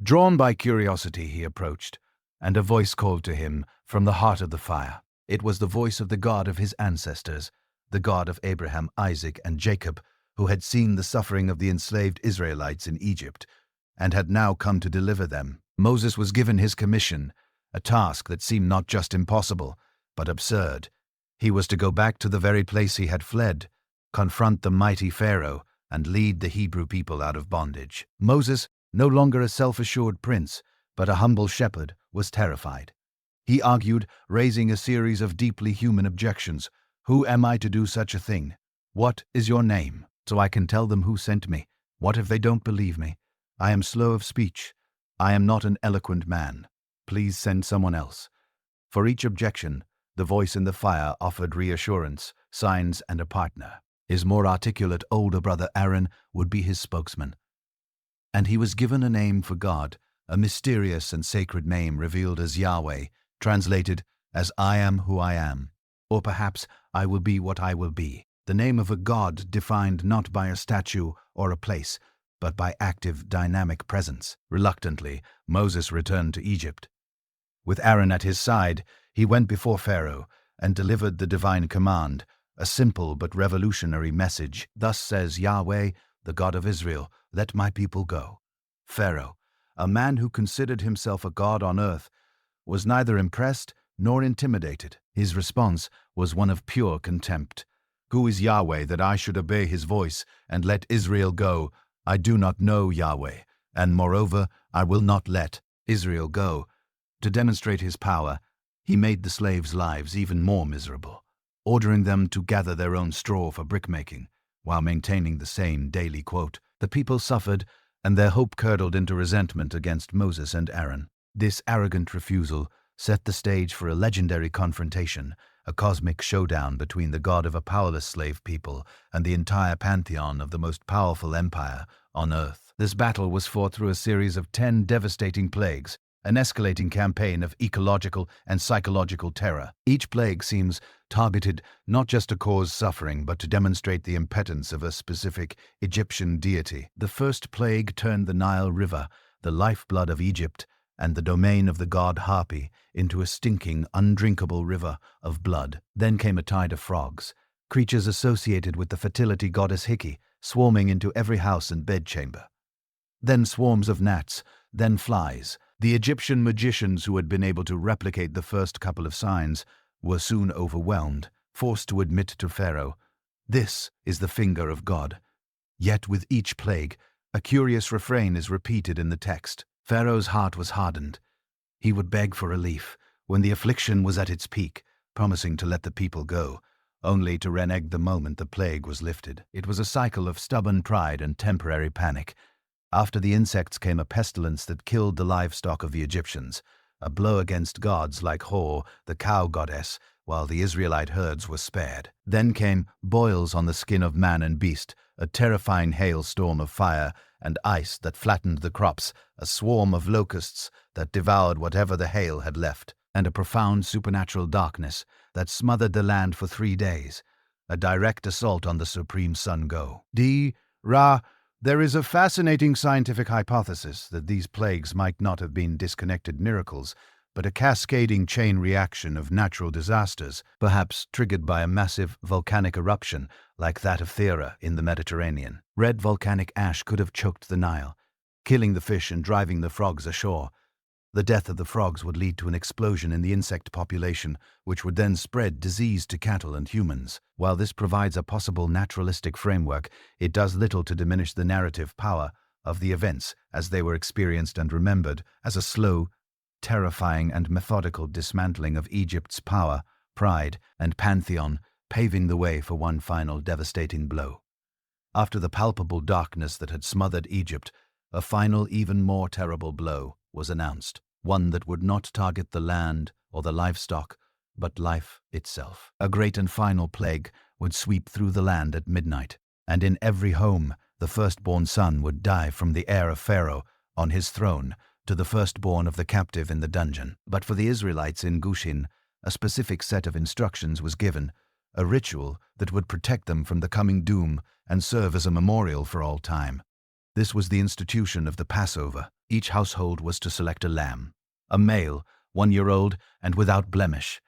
Drawn by curiosity, he approached, and a voice called to him from the heart of the fire. It was the voice of the God of his ancestors, the God of Abraham, Isaac, and Jacob, who had seen the suffering of the enslaved Israelites in Egypt, and had now come to deliver them. Moses was given his commission, a task that seemed not just impossible, but absurd. He was to go back to the very place he had fled, confront the mighty Pharaoh, and lead the Hebrew people out of bondage. Moses, no longer a self-assured prince, but a humble shepherd, was terrified. He argued, raising a series of deeply human objections. "Who am I to do such a thing? What is your name? So I can tell them who sent me. What if they don't believe me? I am slow of speech. I am not an eloquent man. Please send someone else." For each objection, the voice in the fire offered reassurance, signs, and a partner. His more articulate older brother Aaron would be his spokesman. And he was given a name for God, a mysterious and sacred name revealed as Yahweh, translated as "I am who I am," or perhaps "I will be what I will be." The name of a God defined not by a statue or a place, but by active, dynamic presence. Reluctantly, Moses returned to Egypt. With Aaron at his side, he went before Pharaoh and delivered the divine command, a simple but revolutionary message. "Thus says Yahweh, the God of Israel, let my people go." Pharaoh, a man who considered himself a god on earth, was neither impressed nor intimidated. His response was one of pure contempt. "Who is Yahweh that I should obey his voice and let Israel go? I do not know Yahweh, and moreover, I will not let Israel go." To demonstrate his power, he made the slaves' lives even more miserable, ordering them to gather their own straw for brickmaking, while maintaining the same daily quota. The people suffered, and their hope curdled into resentment against Moses and Aaron. This arrogant refusal set the stage for a legendary confrontation, a cosmic showdown between the god of a powerless slave people and the entire pantheon of the most powerful empire on earth. This battle was fought through a series of 10 devastating plagues, an escalating campaign of ecological and psychological terror. Each plague seems targeted not just to cause suffering, but to demonstrate the impotence of a specific Egyptian deity. The first plague turned the Nile River, the lifeblood of Egypt, and the domain of the god Harpy, into a stinking, undrinkable river of blood. Then came a tide of frogs, creatures associated with the fertility goddess Hiki, swarming into every house and bedchamber. Then swarms of gnats, then flies. The Egyptian magicians who had been able to replicate the first couple of signs were soon overwhelmed, forced to admit to Pharaoh, "This is the finger of God." Yet with each plague, a curious refrain is repeated in the text. Pharaoh's heart was hardened. He would beg for relief when the affliction was at its peak, promising to let the people go, only to renege the moment the plague was lifted. It was a cycle of stubborn pride and temporary panic. After the insects came a pestilence that killed the livestock of the Egyptians, a blow against gods like Hor, the cow goddess, while the Israelite herds were spared. Then came boils on the skin of man and beast, a terrifying hailstorm of fire and ice that flattened the crops, a swarm of locusts that devoured whatever the hail had left, and a profound supernatural darkness that smothered the land for 3 days, a direct assault on the supreme sun god. There is a fascinating scientific hypothesis that these plagues might not have been disconnected miracles, but a cascading chain reaction of natural disasters, perhaps triggered by a massive volcanic eruption like that of Thera in the Mediterranean. Red volcanic ash could have choked the Nile, killing the fish and driving the frogs ashore. The death of the frogs would lead to an explosion in the insect population, which would then spread disease to cattle and humans. While this provides a possible naturalistic framework, it does little to diminish the narrative power of the events as they were experienced and remembered as a slow, terrifying and methodical dismantling of Egypt's power, pride, and pantheon, paving the way for one final devastating blow. After the palpable darkness that had smothered Egypt, a final, even more terrible blow was announced, one that would not target the land or the livestock, but life itself. A great and final plague would sweep through the land at midnight, and in every home the firstborn son would die, from the heir of Pharaoh on his throne to the firstborn of the captive in the dungeon. But for the Israelites in Gushin, a specific set of instructions was given, a ritual that would protect them from the coming doom and serve as a memorial for all time. This was the institution of the Passover. Each household was to select a lamb, a male, 1-year-old, and without blemish.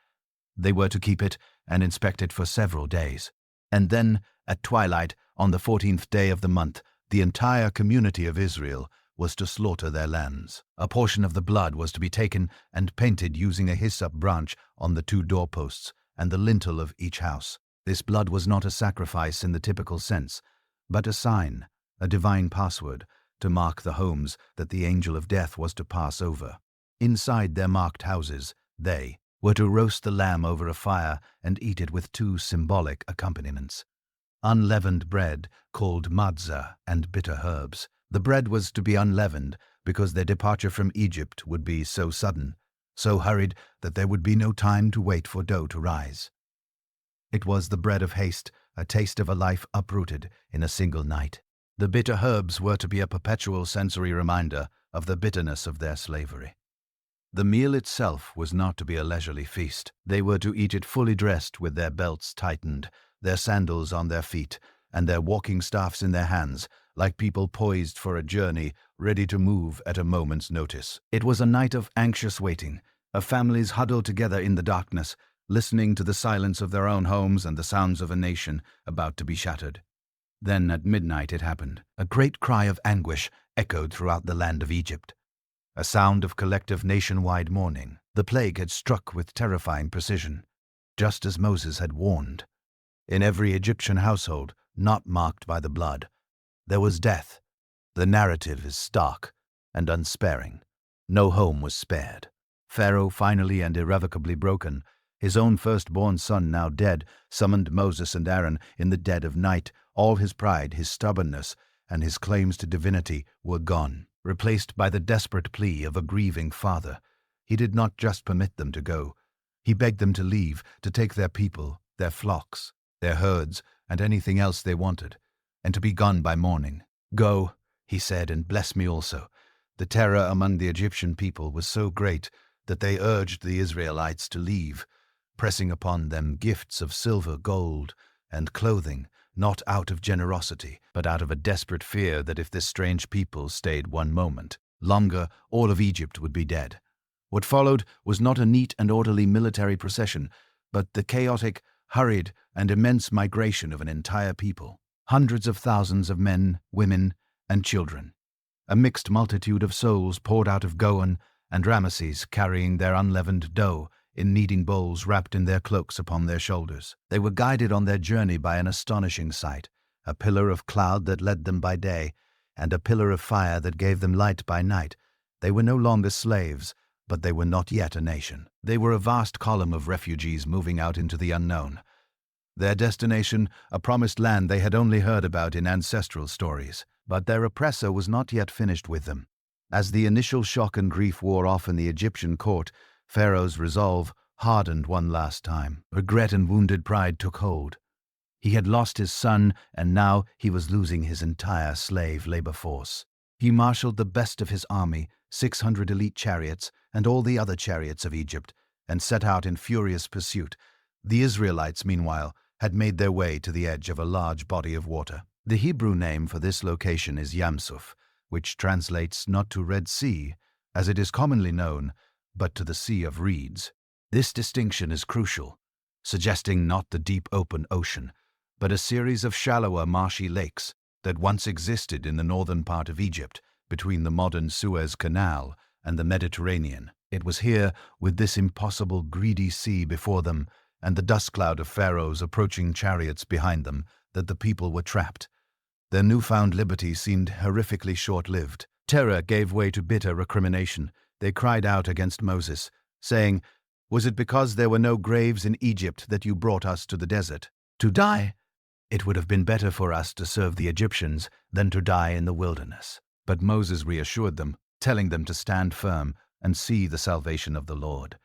They were to keep it and inspect it for several days. And then, at twilight, on the 14th day of the month, the entire community of Israel was to slaughter their lambs. A portion of the blood was to be taken and painted using a hyssop branch on the 2 doorposts and the lintel of each house. This blood was not a sacrifice in the typical sense, but a sign, a divine password, to mark the homes that the angel of death was to pass over. Inside their marked houses, they were to roast the lamb over a fire and eat it with 2 symbolic accompaniments: unleavened bread called matzah and bitter herbs. The bread was to be unleavened because their departure from Egypt would be so sudden, so hurried that there would be no time to wait for dough to rise. It was the bread of haste, a taste of a life uprooted in a single night. The bitter herbs were to be a perpetual sensory reminder of the bitterness of their slavery. The meal itself was not to be a leisurely feast. They were to eat it fully dressed, with their belts tightened, their sandals on their feet, and their walking staffs in their hands, like people poised for a journey, ready to move at a moment's notice. It was a night of anxious waiting, of families huddled together in the darkness, listening to the silence of their own homes and the sounds of a nation about to be shattered. Then at midnight it happened. A great cry of anguish echoed throughout the land of Egypt, a sound of collective nationwide mourning. The plague had struck with terrifying precision, just as Moses had warned. In every Egyptian household, not marked by the blood, there was death. The narrative is stark and unsparing. No home was spared. Pharaoh, finally and irrevocably broken, his own firstborn son now dead, summoned Moses and Aaron in the dead of night. All his pride, his stubbornness, and his claims to divinity were gone, replaced by the desperate plea of a grieving father. He did not just permit them to go. He begged them to leave, to take their people, their flocks, their herds, and anything else they wanted, and to be gone by morning. "Go," he said, "and bless me also." The terror among the Egyptian people was so great that they urged the Israelites to leave, pressing upon them gifts of silver, gold, and clothing, not out of generosity, but out of a desperate fear that if this strange people stayed one moment longer, all of Egypt would be dead. What followed was not a neat and orderly military procession, but the chaotic, hurried, and immense migration of an entire people. Hundreds of thousands of men, women, and children. A mixed multitude of souls poured out of Goan and Ramesses, carrying their unleavened dough in kneading bowls wrapped in their cloaks upon their shoulders. They were guided on their journey by an astonishing sight, a pillar of cloud that led them by day, and a pillar of fire that gave them light by night. They were no longer slaves, but they were not yet a nation. They were a vast column of refugees moving out into the unknown. Their destination, a promised land they had only heard about in ancestral stories. But their oppressor was not yet finished with them. As the initial shock and grief wore off in the Egyptian court, Pharaoh's resolve hardened one last time. Regret and wounded pride took hold. He had lost his son, and now he was losing his entire slave labor force. He marshaled the best of his army, 600 elite chariots, and all the other chariots of Egypt, and set out in furious pursuit. The Israelites, meanwhile, had made their way to the edge of a large body of water. The Hebrew name for this location is Yamsuf, which translates not to Red Sea, as it is commonly known, but to the Sea of Reeds. This distinction is crucial, suggesting not the deep open ocean, but a series of shallower marshy lakes that once existed in the northern part of Egypt, between the modern Suez Canal and the Mediterranean. It was here, with this impossible greedy sea before them, and the dust cloud of Pharaoh's approaching chariots behind them, that the people were trapped. Their newfound liberty seemed horrifically short-lived. Terror gave way to bitter recrimination. They cried out against Moses, saying, "Was it because there were no graves in Egypt that you brought us to the desert? To die? It would have been better for us to serve the Egyptians than to die in the wilderness." But Moses reassured them, telling them to stand firm and see the salvation of the Lord.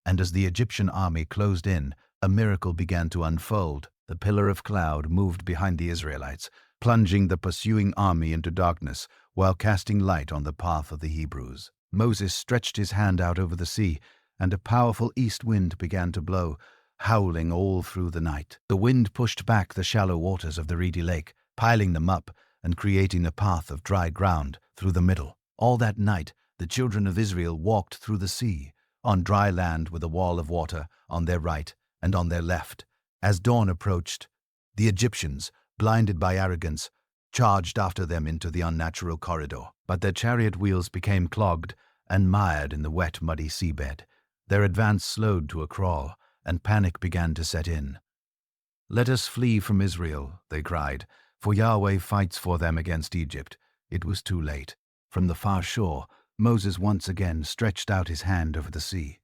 And as the Egyptian army closed in, a miracle began to unfold. The pillar of cloud moved behind the Israelites, plunging the pursuing army into darkness while casting light on the path of the Hebrews. Moses stretched his hand out over the sea, and a powerful east wind began to blow, howling all through the night. The wind pushed back the shallow waters of the reedy lake, piling them up and creating a path of dry ground through the middle. All that night, the children of Israel walked through the sea, on dry land with a wall of water on their right and on their left. As dawn approached, the Egyptians, blinded by arrogance, charged after them into the unnatural corridor. But their chariot wheels became clogged and mired in the wet, muddy seabed. Their advance slowed to a crawl, and panic began to set in. "Let us flee from Israel," they cried, "for Yahweh fights for them against Egypt." It was too late. From the far shore, Moses once again stretched out his hand over the sea.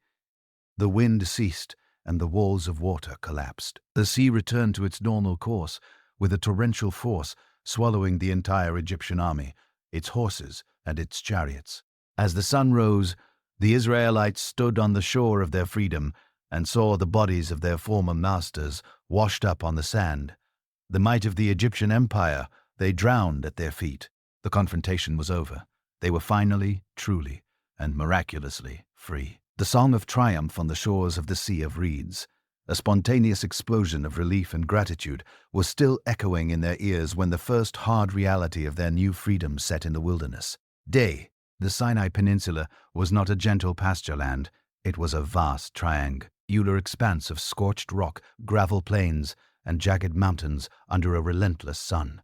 The wind ceased, and the walls of water collapsed. The sea returned to its normal course, with a torrential force swallowing the entire Egyptian army, its horses and its chariots. As the sun rose, the Israelites stood on the shore of their freedom and saw the bodies of their former masters washed up on the sand. The might of the Egyptian empire they drowned at their feet. The confrontation was over. They were finally, truly, and miraculously free. The song of triumph on the shores of the Sea of Reeds, a spontaneous explosion of relief and gratitude, was still echoing in their ears when the first hard reality of their new freedom set in the wilderness. Day. The Sinai Peninsula was not a gentle pasture land. It was a vast triangular expanse of scorched rock, gravel plains, and jagged mountains under a relentless sun.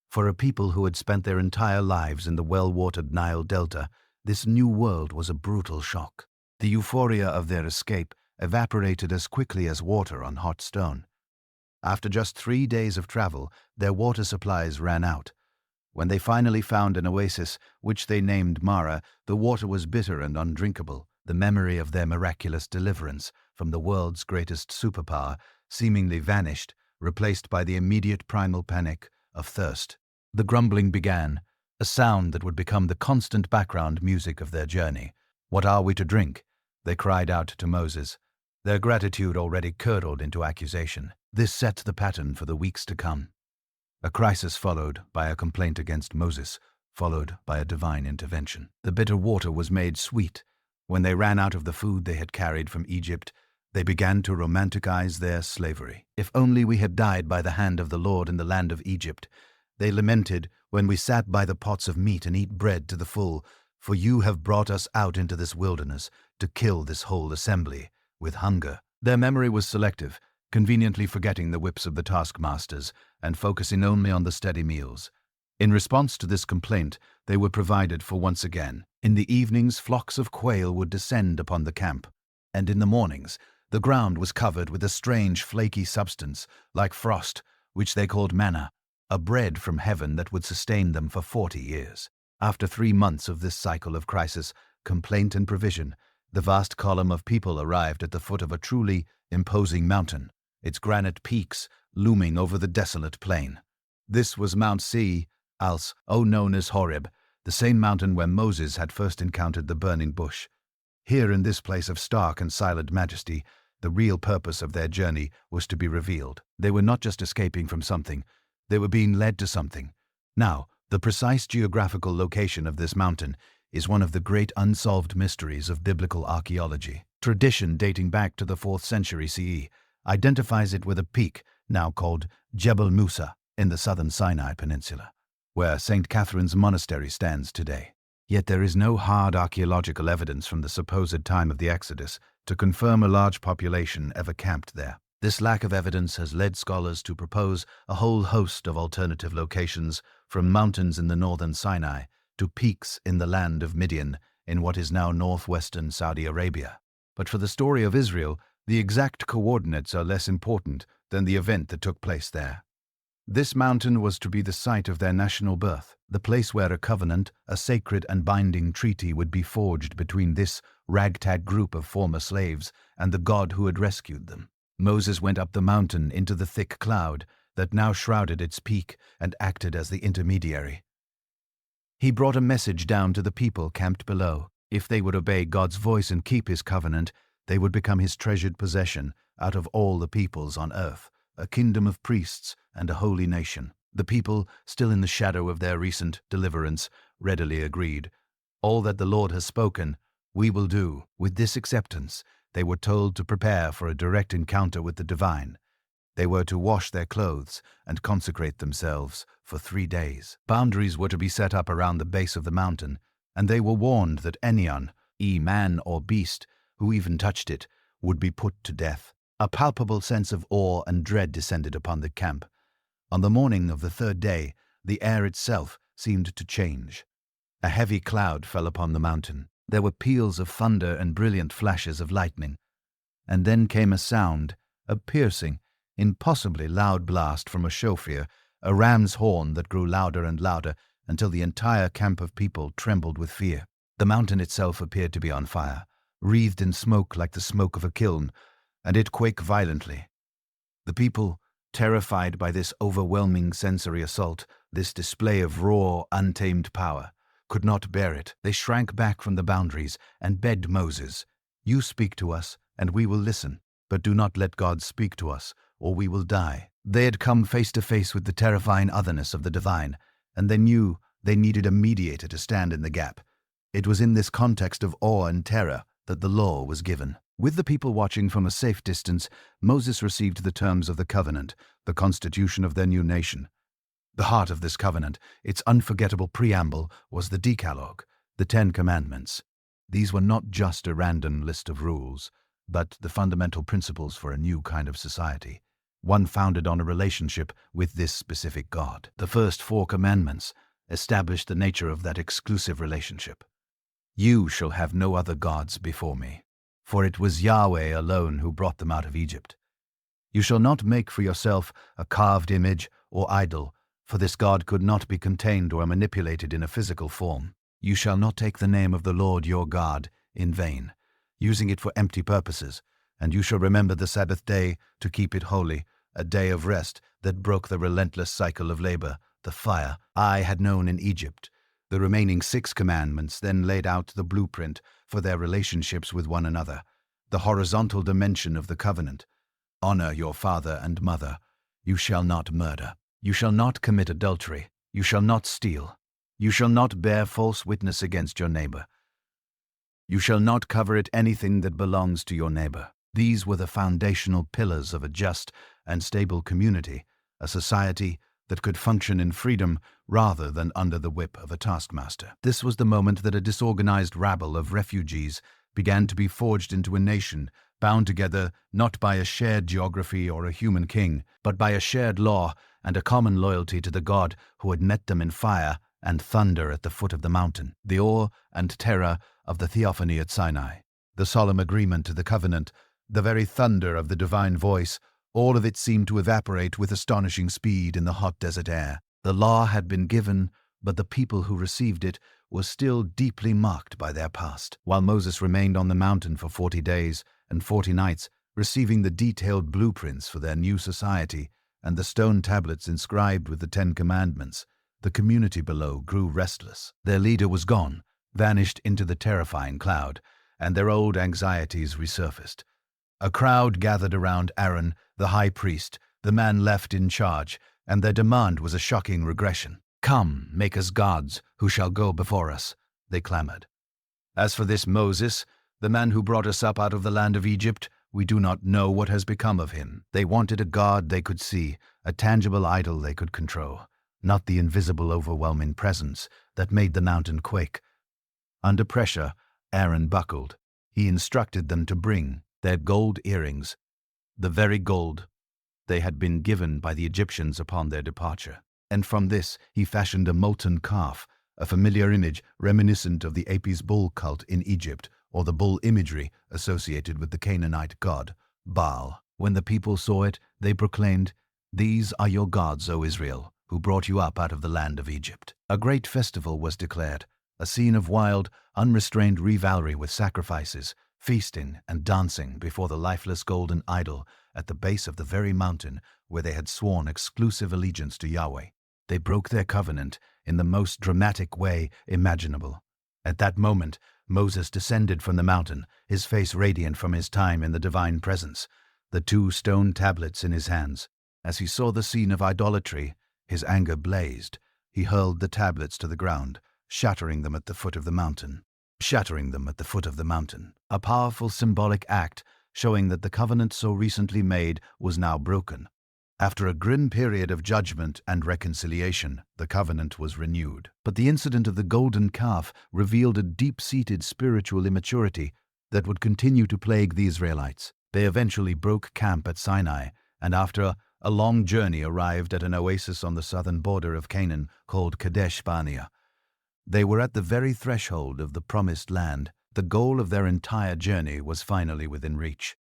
For a people who had spent their entire lives in the well-watered Nile Delta, this new world was a brutal shock. The euphoria of their escape evaporated as quickly as water on hot stone. After just 3 days of travel, their water supplies ran out. When they finally found an oasis, which they named Mara, the water was bitter and undrinkable. The memory of their miraculous deliverance from the world's greatest superpower seemingly vanished, replaced by the immediate primal panic of thirst. The grumbling began, a sound that would become the constant background music of their journey. "What are we to drink?" they cried out to Moses. Their gratitude already curdled into accusation. This set the pattern for the weeks to come. A crisis followed by a complaint against Moses, followed by a divine intervention. The bitter water was made sweet. When they ran out of the food they had carried from Egypt, they began to romanticize their slavery. "If only we had died by the hand of the Lord in the land of Egypt," they lamented, "when we sat by the pots of meat and eat bread to the full, for you have brought us out into this wilderness to kill this whole assembly with hunger." Their memory was selective, conveniently forgetting the whips of the taskmasters and focusing only on the steady meals. In response to this complaint, they were provided for once again. In the evenings, flocks of quail would descend upon the camp, and in the mornings, the ground was covered with a strange flaky substance, like frost, which they called manna. a bread from heaven that would sustain them for 40 years. After 3 months of this cycle of crisis, complaint and provision, the vast column of people arrived at the foot of a truly imposing mountain, its granite peaks looming over the desolate plain. This was Mount C, also known as Horeb, the same mountain where Moses had first encountered the burning bush. Here in this place of stark and silent majesty, the real purpose of their journey was to be revealed. They were not just escaping from something, they were being led to something. Now, the precise geographical location of this mountain is one of the great unsolved mysteries of biblical archaeology. Tradition dating back to the 4th century CE identifies it with a peak now called Jebel Musa in the southern Sinai Peninsula, where St. Catherine's Monastery stands today. Yet there is no hard archaeological evidence from the supposed time of the Exodus to confirm a large population ever camped there. This lack of evidence has led scholars to propose a whole host of alternative locations, from mountains in the northern Sinai to peaks in the land of Midian in what is now northwestern Saudi Arabia. But for the story of Israel, the exact coordinates are less important than the event that took place there. This mountain was to be the site of their national birth, the place where a covenant, a sacred and binding treaty would be forged between this ragtag group of former slaves and the God who had rescued them. Moses went up the mountain into the thick cloud that now shrouded its peak and acted as the intermediary. He brought a message down to the people camped below. If they would obey God's voice and keep his covenant, they would become his treasured possession out of all the peoples on earth, a kingdom of priests and a holy nation. The people, still in the shadow of their recent deliverance, readily agreed. All that the Lord has spoken, we will do. With this acceptance, they were told to prepare for a direct encounter with the divine. They were to wash their clothes and consecrate themselves for 3 days. Boundaries were to be set up around the base of the mountain, and they were warned that anyone, man or beast, who even touched it, would be put to death. A palpable sense of awe and dread descended upon the camp. On the morning of the 3rd day, the air itself seemed to change. A heavy cloud fell upon the mountain. There were peals of thunder and brilliant flashes of lightning. And then came a sound, a piercing, impossibly loud blast from a shofar, a ram's horn that grew louder and louder until the entire camp of people trembled with fear. The mountain itself appeared to be on fire, wreathed in smoke like the smoke of a kiln, and it quaked violently. The people, terrified by this overwhelming sensory assault, this display of raw, untamed power, could not bear it. They shrank back from the boundaries and begged Moses, "You speak to us, and we will listen, but do not let God speak to us, or we will die." They had come face to face with the terrifying otherness of the divine, and they knew they needed a mediator to stand in the gap. It was in this context of awe and terror that the law was given. With the people watching from a safe distance, Moses received the terms of the covenant, the constitution of their new nation. The heart of this covenant, its unforgettable preamble, was the Decalogue, the 10 Commandments. These were not just a random list of rules, but the fundamental principles for a new kind of society, one founded on a relationship with this specific God. The first 4 commandments established the nature of that exclusive relationship. "You shall have no other gods before me, for it was Yahweh alone who brought them out of Egypt. You shall not make for yourself a carved image or idol, for this God could not be contained or manipulated in a physical form. You shall not take the name of the Lord your God in vain, using it for empty purposes, and you shall remember the Sabbath day to keep it holy, a day of rest that broke the relentless cycle of labor, the fire I had known in Egypt." The remaining 6 commandments then laid out the blueprint for their relationships with one another, the horizontal dimension of the covenant. "Honor your father and mother. You shall not murder. You shall not commit adultery. You shall not steal. You shall not bear false witness against your neighbor. You shall not covet anything that belongs to your neighbor." These were the foundational pillars of a just and stable community, a society that could function in freedom rather than under the whip of a taskmaster. This was the moment that a disorganized rabble of refugees began to be forged into a nation, bound together not by a shared geography or a human king, but by a shared law and a common loyalty to the God who had met them in fire and thunder at the foot of the mountain. The awe and terror of the theophany at Sinai, the solemn agreement to the covenant, the very thunder of the divine voice, All of it seemed to evaporate with astonishing speed in the hot desert air. The law had been given, but the people who received it were still deeply marked by their past. While Moses remained on the mountain for 40 days and 40 nights, receiving the detailed blueprints for their new society and the stone tablets inscribed with the 10 Commandments, the community below grew restless. Their leader was gone, vanished into the terrifying cloud, and their old anxieties resurfaced. A crowd gathered around Aaron, the high priest, the man left in charge, and their demand was a shocking regression. "Come, make us gods who shall go before us," they clamored. "As for this Moses, the man who brought us up out of the land of Egypt, we do not know what has become of him." They wanted a god they could see, a tangible idol they could control, not the invisible overwhelming presence that made the mountain quake. Under pressure, Aaron buckled. He instructed them to bring their gold earrings, the very gold they had been given by the Egyptians upon their departure. And from this he fashioned a molten calf, a familiar image reminiscent of the Apis bull cult in Egypt, or the bull imagery associated with the Canaanite god, Baal. When the people saw it, they proclaimed, "These are your gods, O Israel, who brought you up out of the land of Egypt." A great festival was declared, a scene of wild, unrestrained revelry with sacrifices, feasting and dancing before the lifeless golden idol at the base of the very mountain where they had sworn exclusive allegiance to Yahweh. They broke their covenant in the most dramatic way imaginable. At that moment, Moses descended from the mountain, his face radiant from his time in the divine presence, the 2 stone tablets in his hands. As he saw the scene of idolatry, his anger blazed. He hurled the tablets to the ground, shattering them at the foot of the mountain. A powerful symbolic act showing that the covenant so recently made was now broken. After a grim period of judgment and reconciliation, the covenant was renewed. But the incident of the golden calf revealed a deep-seated spiritual immaturity that would continue to plague the Israelites. They eventually broke camp at Sinai, and after a long journey arrived at an oasis on the southern border of Canaan called Kadesh Barnea. They were at the very threshold of the promised land. The goal of their entire journey was finally within reach.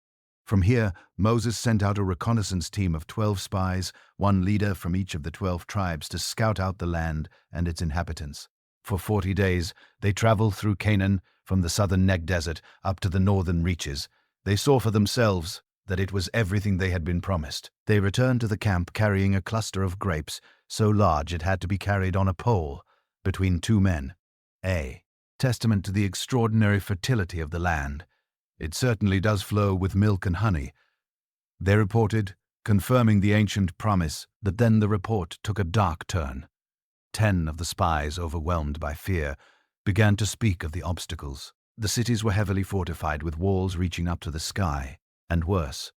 From here, Moses sent out a reconnaissance team of 12 spies, one leader from each of the 12 tribes, to scout out the land and its inhabitants. For 40 days, they traveled through Canaan, from the southern Neg Desert up to the northern reaches. They saw for themselves that it was everything they had been promised. They returned to the camp carrying a cluster of grapes, so large it had to be carried on a pole, between 2 men. A testament to the extraordinary fertility of the land. "It certainly does flow with milk and honey," they reported, confirming the ancient promise. But then the report took a dark turn. 10 of the spies, overwhelmed by fear, began to speak of the obstacles. The cities were heavily fortified with walls reaching up to the sky, and worse,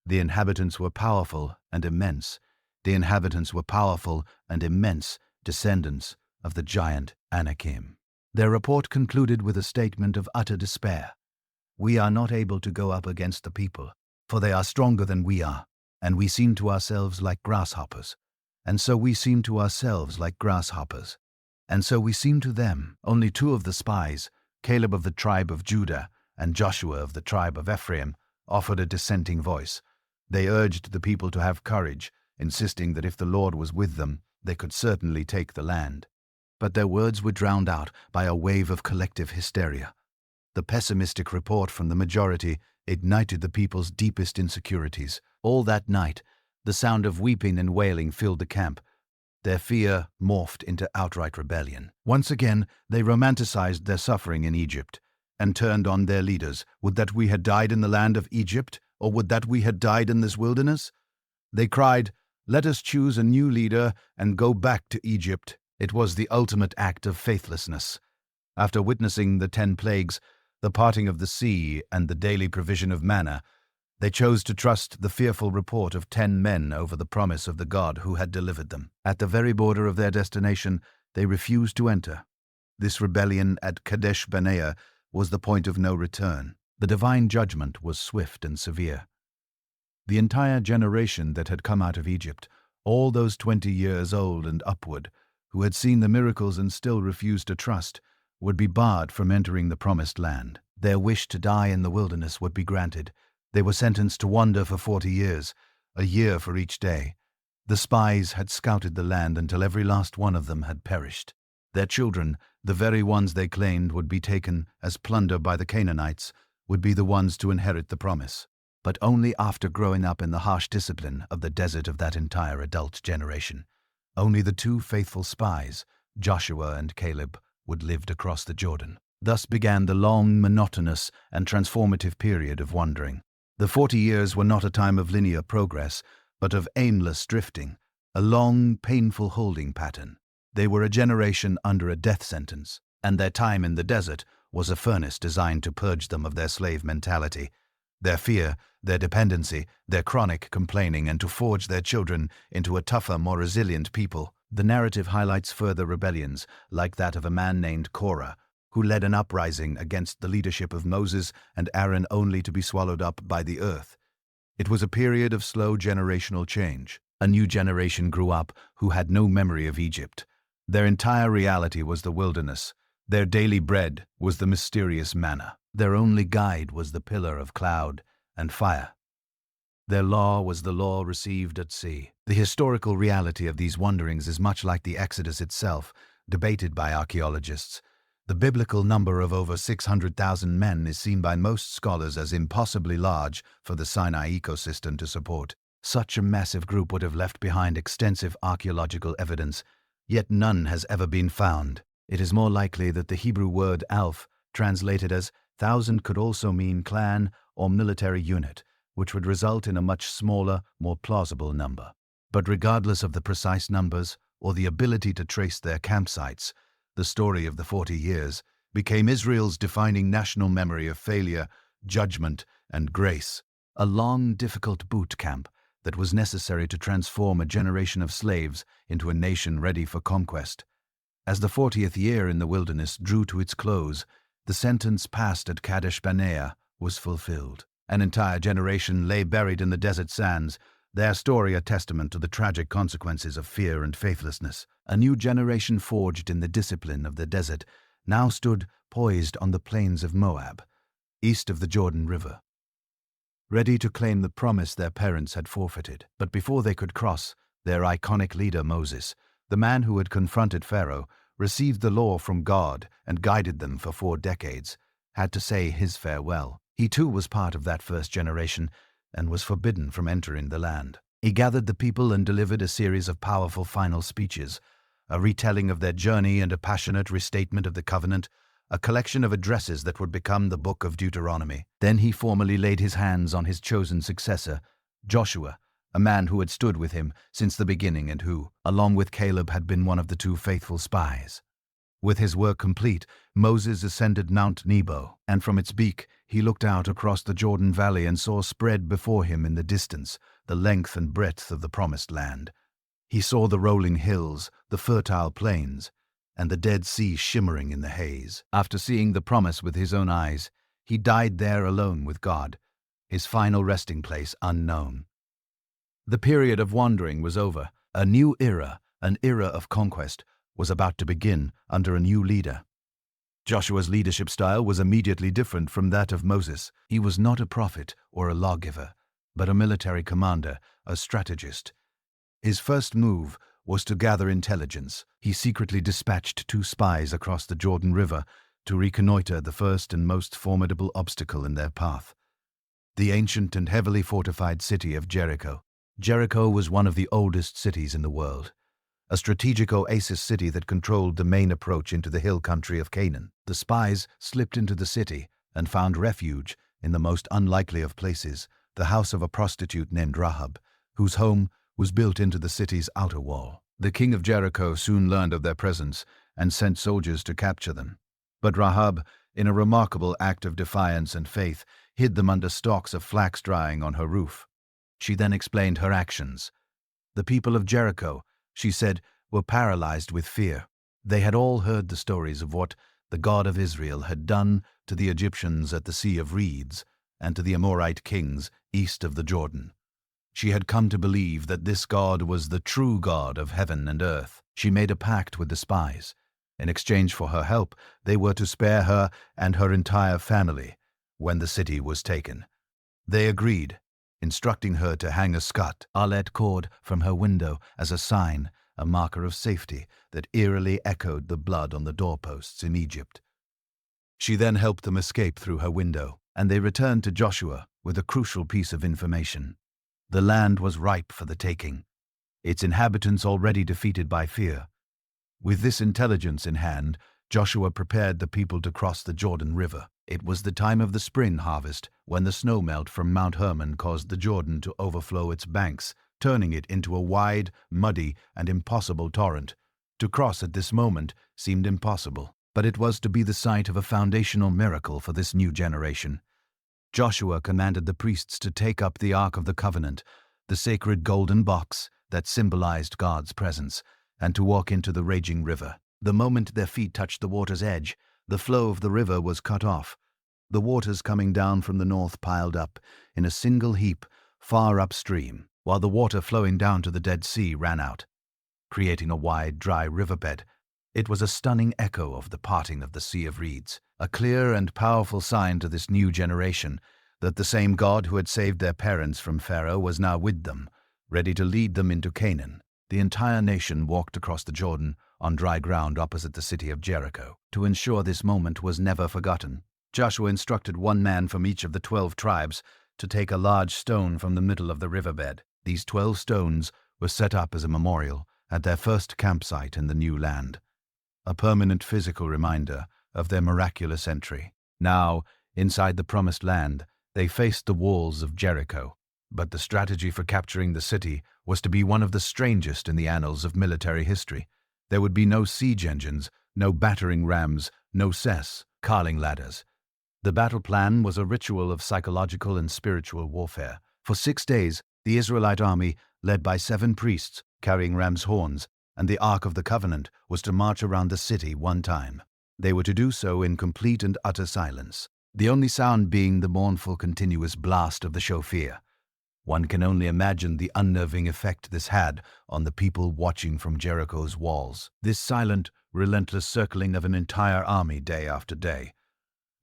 the inhabitants were powerful and immense. Descendants of the giant Anakim. Their report concluded with a statement of utter despair. "We are not able to go up against the people, for they are stronger than we are, and we seem to ourselves like grasshoppers. And so we seem to them." Only 2 of the spies, Caleb of the tribe of Judah and Joshua of the tribe of Ephraim, offered a dissenting voice. They urged the people to have courage, insisting that if the Lord was with them, they could certainly take the land. But their words were drowned out by a wave of collective hysteria. The pessimistic report from the majority ignited the people's deepest insecurities. All that night, the sound of weeping and wailing filled the camp. Their fear morphed into outright rebellion. Once again, they romanticized their suffering in Egypt and turned on their leaders. Would that we had died in the land of Egypt, or would that we had died in this wilderness? They cried, "Let us choose a new leader and go back to Egypt." It was the ultimate act of faithlessness. After witnessing the 10 plagues, the parting of the sea, and the daily provision of manna, they chose to trust the fearful report of 10 men over the promise of the God who had delivered them. At the very border of their destination, they refused to enter. This rebellion at Kadesh Barnea was the point of no return. The divine judgment was swift and severe. The entire generation that had come out of Egypt, all those 20 years old and upward, who had seen the miracles and still refused to trust, would be barred from entering the promised land. Their wish to die in the wilderness would be granted. They were sentenced to wander for 40 years, a year for each day. The spies had scouted the land until every last one of them had perished. Their children, the very ones they claimed would be taken as plunder by the Canaanites, would be the ones to inherit the promise. But only after growing up in the harsh discipline of the desert of that entire adult generation. Only the two faithful spies, Joshua and Caleb, would live across the Jordan. Thus began the long, monotonous, and transformative period of wandering. The 40 years were not a time of linear progress, but of aimless drifting, a long, painful holding pattern. They were a generation under a death sentence, and their time in the desert was a furnace designed to purge them of their slave mentality, their fear, their dependency, their chronic complaining, and to forge their children into a tougher, more resilient people. The narrative highlights further rebellions, like that of a man named Korah, who led an uprising against the leadership of Moses and Aaron only to be swallowed up by the earth. It was a period of slow generational change. A new generation grew up who had no memory of Egypt. Their entire reality was the wilderness. Their daily bread was the mysterious manna. Their only guide was the pillar of cloud and fire. Their law was the law received at sea. The historical reality of these wanderings is much like the Exodus itself, debated by archaeologists. The biblical number of over 600,000 men is seen by most scholars as impossibly large for the Sinai ecosystem to support. Such a massive group would have left behind extensive archaeological evidence, yet none has ever been found. It is more likely that the Hebrew word alf, translated as thousand, could also mean clan or military unit, which would result in a much smaller, more plausible number. But regardless of the precise numbers or the ability to trace their campsites, the story of the 40 years became Israel's defining national memory of failure, judgment, and grace. A long, difficult boot camp that was necessary to transform a generation of slaves into a nation ready for conquest. As the 40th year in the wilderness drew to its close, the sentence passed at Kadesh Barnea was fulfilled. An entire generation lay buried in the desert sands, their story a testament to the tragic consequences of fear and faithlessness. A new generation forged in the discipline of the desert now stood poised on the plains of Moab, east of the Jordan River, ready to claim the promise their parents had forfeited. But before they could cross, their iconic leader Moses, the man who had confronted Pharaoh, received the law from God and guided them for 4 decades, had to say his farewell. He too was part of that first generation and was forbidden from entering the land. He gathered the people and delivered a series of powerful final speeches, a retelling of their journey and a passionate restatement of the covenant, a collection of addresses that would become the book of Deuteronomy. Then he formally laid his hands on his chosen successor, Joshua, a man who had stood with him since the beginning and who, along with Caleb, had been one of the 2 faithful spies. With his work complete, Moses ascended Mount Nebo, and from its peak he looked out across the Jordan Valley and saw spread before him in the distance the length and breadth of the Promised Land. He saw the rolling hills, the fertile plains, and the Dead Sea shimmering in the haze. After seeing the promise with his own eyes, he died there alone with God, his final resting place unknown. The period of wandering was over. A new era, an era of conquest, was about to begin under a new leader. Joshua's leadership style was immediately different from that of Moses. He was not a prophet or a lawgiver, but a military commander, a strategist. His first move was to gather intelligence. He secretly dispatched 2 spies across the Jordan River to reconnoiter the first and most formidable obstacle in their path, the ancient and heavily fortified city of Jericho. Jericho was one of the oldest cities in the world, a strategic oasis city that controlled the main approach into the hill country of Canaan. The spies slipped into the city and found refuge in the most unlikely of places, the house of a prostitute named Rahab, whose home was built into the city's outer wall. The king of Jericho soon learned of their presence and sent soldiers to capture them. But Rahab, in a remarkable act of defiance and faith, hid them under stalks of flax drying on her roof. She then explained her actions. The people of Jericho, she said, were paralyzed with fear. They had all heard the stories of what the God of Israel had done to the Egyptians at the Sea of Reeds and to the Amorite kings east of the Jordan. She had come to believe that this God was the true God of heaven and earth. She made a pact with the spies. In exchange for her help, they were to spare her and her entire family when the city was taken. They agreed, instructing her to hang a scarlet cord from her window as a sign, a marker of safety that eerily echoed the blood on the doorposts in Egypt. She then helped them escape through her window, and they returned to Joshua with a crucial piece of information. The land was ripe for the taking, its inhabitants already defeated by fear. With this intelligence in hand, Joshua prepared the people to cross the Jordan River. It was the time of the spring harvest, when the snowmelt from Mount Hermon caused the Jordan to overflow its banks, turning it into a wide, muddy, and impossible torrent. To cross at this moment seemed impossible, but it was to be the site of a foundational miracle for this new generation. Joshua commanded the priests to take up the Ark of the Covenant, the sacred golden box that symbolized God's presence, and to walk into the raging river. The moment their feet touched the water's edge, the flow of the river was cut off. The waters coming down from the north piled up in a single heap far upstream, while the water flowing down to the Dead Sea ran out, creating a wide, dry riverbed. It was a stunning echo of the parting of the Sea of Reeds, a clear and powerful sign to this new generation that the same God who had saved their parents from Pharaoh was now with them, ready to lead them into Canaan. The entire nation walked across the Jordan on dry ground opposite the city of Jericho. To ensure this moment was never forgotten, Joshua instructed one man from each of the 12 tribes to take a large stone from the middle of the riverbed. These 12 stones were set up as a memorial at their first campsite in the new land, a permanent physical reminder of their miraculous entry. Now, inside the promised land, they faced the walls of Jericho, but the strategy for capturing the city was to be one of the strangest in the annals of military history. There would be no siege engines, no battering rams, no carling ladders. The battle plan was a ritual of psychological and spiritual warfare. For 6 days, the Israelite army, led by 7 priests carrying ram's horns, and the Ark of the Covenant, was to march around the city one time. They were to do so in complete and utter silence, the only sound being the mournful continuous blast of the shofar. One can only imagine the unnerving effect this had on the people watching from Jericho's walls, this silent, relentless circling of an entire army day after day.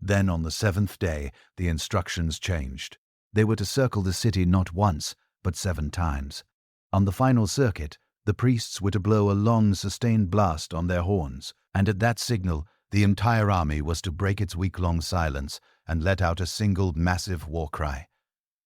Then on the 7th day, the instructions changed. They were to circle the city not once, but 7 times. On the final circuit, the priests were to blow a long, sustained blast on their horns, and at that signal, the entire army was to break its week-long silence and let out a single massive war cry.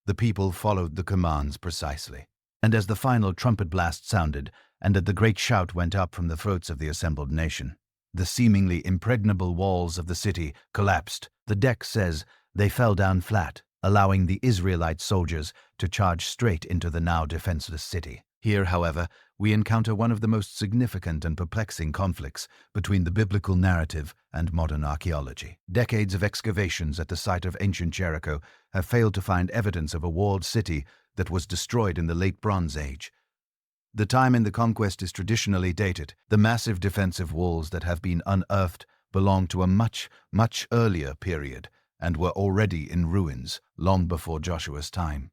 The people followed the commands precisely, and as the final trumpet blast sounded, and as the great shout went up from the throats of the assembled nation, the seemingly impregnable walls of the city collapsed. The text says they fell down flat, allowing the Israelite soldiers to charge straight into the now defenseless city. Here, however, we encounter one of the most significant and perplexing conflicts between the biblical narrative and modern archaeology. Decades of excavations at the site of ancient Jericho have failed to find evidence of a walled city that was destroyed in the late Bronze Age. The time in the conquest is traditionally dated. The massive defensive walls that have been unearthed belong to a much, much earlier period and were already in ruins long before Joshua's time.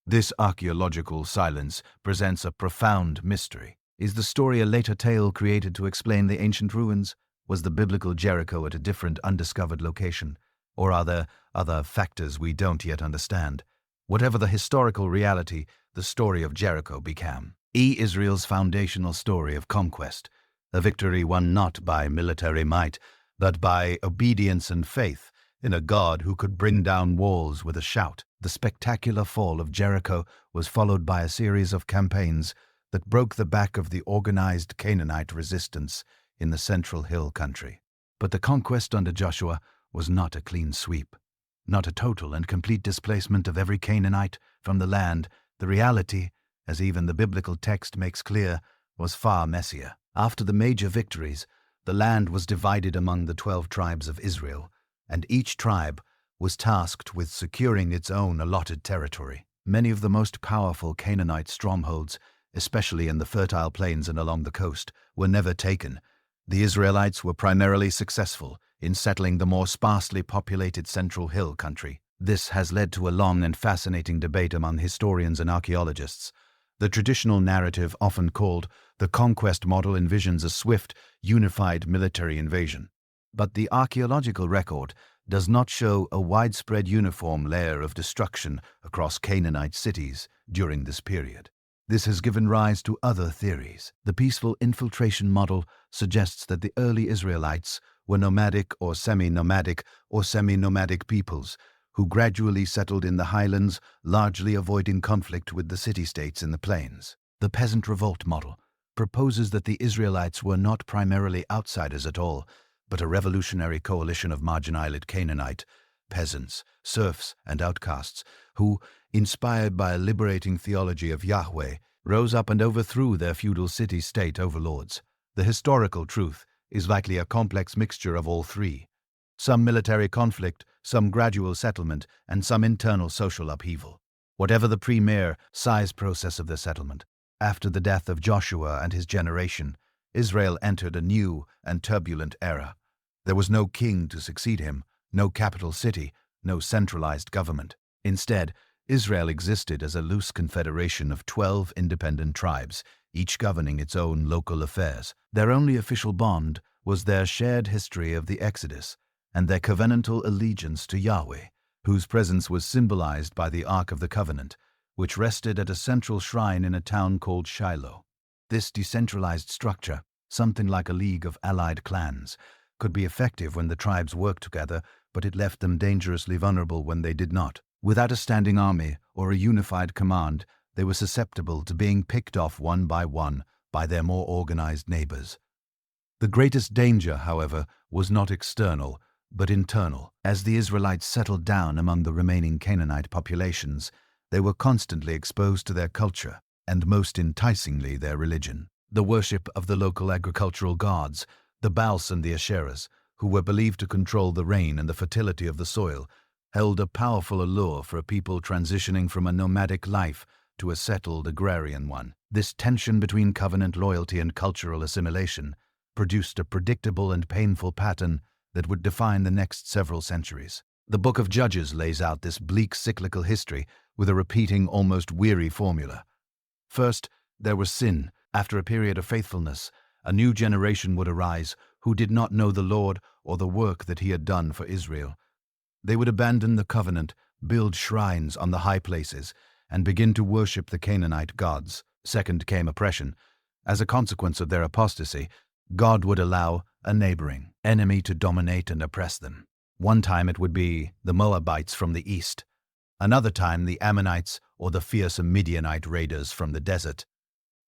This archaeological silence presents a profound mystery. Is the story a later tale created to explain the ancient ruins? Was the biblical Jericho at a different, undiscovered location? Or are there other factors we don't yet understand? Whatever the historical reality, the story of Jericho became Israel's foundational story of conquest, a victory won not by military might, but by obedience and faith in a God who could bring down walls with a shout. The spectacular fall of Jericho was followed by a series of campaigns that broke the back of the organized Canaanite resistance in the central hill country. But the conquest under Joshua was not a clean sweep, not a total and complete displacement of every Canaanite from the land. The reality, as even the biblical text makes clear, was far messier. After the major victories, the land was divided among the 12 tribes of Israel, and each tribe was tasked with securing its own allotted territory. Many of the most powerful Canaanite strongholds, especially in the fertile plains and along the coast, were never taken. The Israelites were primarily successful in settling the more sparsely populated central hill country. This has led to a long and fascinating debate among historians and archaeologists. The traditional narrative, often called the conquest model, envisions a swift, unified military invasion. But the archaeological record, does not show a widespread uniform layer of destruction across Canaanite cities during this period. This has given rise to other theories. The peaceful infiltration model suggests that the early Israelites were nomadic or semi-nomadic peoples who gradually settled in the highlands, largely avoiding conflict with the city-states in the plains. The peasant revolt model proposes that the Israelites were not primarily outsiders at all, but a revolutionary coalition of marginalized Canaanite peasants, serfs, and outcasts who, inspired by a liberating theology of Yahweh, rose up and overthrew their feudal city-state overlords. The historical truth is likely a complex mixture of all three: some military conflict, some gradual settlement, and some internal social upheaval. Whatever the premier size process of the settlement, after the death of Joshua and his generation, Israel entered a new and turbulent era. There was no king to succeed him, no capital city, no centralized government. Instead, Israel existed as a loose confederation of 12 independent tribes, each governing its own local affairs. Their only official bond was their shared history of the Exodus and their covenantal allegiance to Yahweh, whose presence was symbolized by the Ark of the Covenant, which rested at a central shrine in a town called Shiloh. This decentralized structure, something like a league of allied clans, could be effective when the tribes worked together, but it left them dangerously vulnerable when they did not. Without a standing army or a unified command, they were susceptible to being picked off one by their more organized neighbors. The greatest danger, however, was not external, but internal. As the Israelites settled down among the remaining Canaanite populations, they were constantly exposed to their culture, and most enticingly their religion. The worship of the local agricultural gods, the Baals and the Asherahs, who were believed to control the rain and the fertility of the soil, held a powerful allure for a people transitioning from a nomadic life to a settled agrarian one. This tension between covenant loyalty and cultural assimilation produced a predictable and painful pattern that would define the next several centuries. The Book of Judges lays out this bleak cyclical history with a repeating, almost weary formula. First, there was sin. After a period of faithfulness, a new generation would arise who did not know the Lord or the work that he had done for Israel. They would abandon the covenant, build shrines on the high places, and begin to worship the Canaanite gods. Second came oppression. As a consequence of their apostasy, God would allow a neighboring enemy to dominate and oppress them. One time it would be the Moabites from the east, another time the Ammonites or the fearsome Midianite raiders from the desert.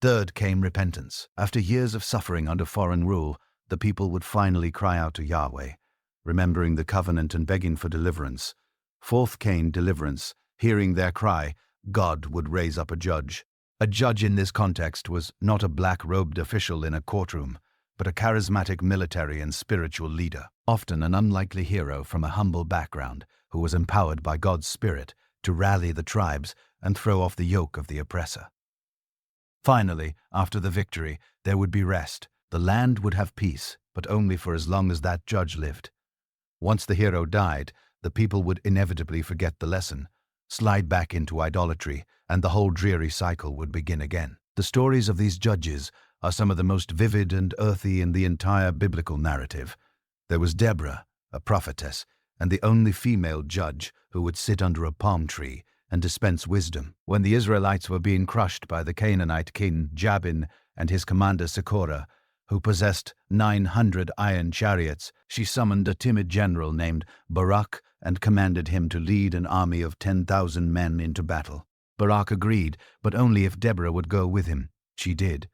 Third came repentance. After years of suffering under foreign rule, the people would finally cry out to Yahweh, remembering the covenant and begging for deliverance. Fourth came deliverance. Hearing their cry, God would raise up a judge. A judge in this context was not a black-robed official in a courtroom, but a charismatic military and spiritual leader, often an unlikely hero from a humble background who was empowered by God's Spirit to rally the tribes and throw off the yoke of the oppressor. Finally, after the victory, there would be rest. The land would have peace, but only for as long as that judge lived. Once the hero died, the people would inevitably forget the lesson, slide back into idolatry, and the whole dreary cycle would begin again. The stories of these judges are some of the most vivid and earthy in the entire biblical narrative. There was Deborah, a prophetess, and the only female judge who would sit under a palm tree and dispense wisdom. When the Israelites were being crushed by the Canaanite king Jabin and his commander Sisera, who possessed 900 iron chariots, she summoned a timid general named Barak and commanded him to lead an army of 10,000 men into battle. Barak agreed, but only if Deborah would go with him. She did.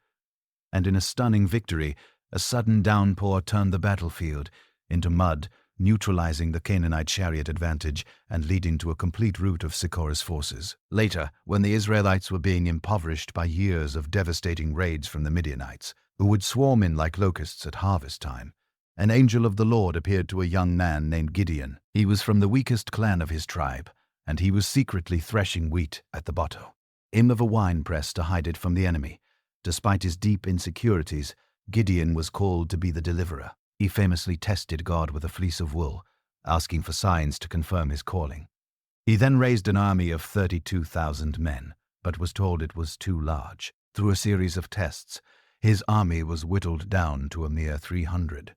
And in a stunning victory, a sudden downpour turned the battlefield into mud, neutralizing the Canaanite chariot advantage and leading to a complete rout of Sisera's forces. Later, when the Israelites were being impoverished by years of devastating raids from the Midianites, who would swarm in like locusts at harvest time, an angel of the Lord appeared to a young man named Gideon. He was from the weakest clan of his tribe, and he was secretly threshing wheat at the bottom of a wine press to hide it from the enemy. Despite his deep insecurities, Gideon was called to be the deliverer. He famously tested God with a fleece of wool, asking for signs to confirm his calling. He then raised an army of 32,000 men, but was told it was too large. Through a series of tests, his army was whittled down to a mere 300.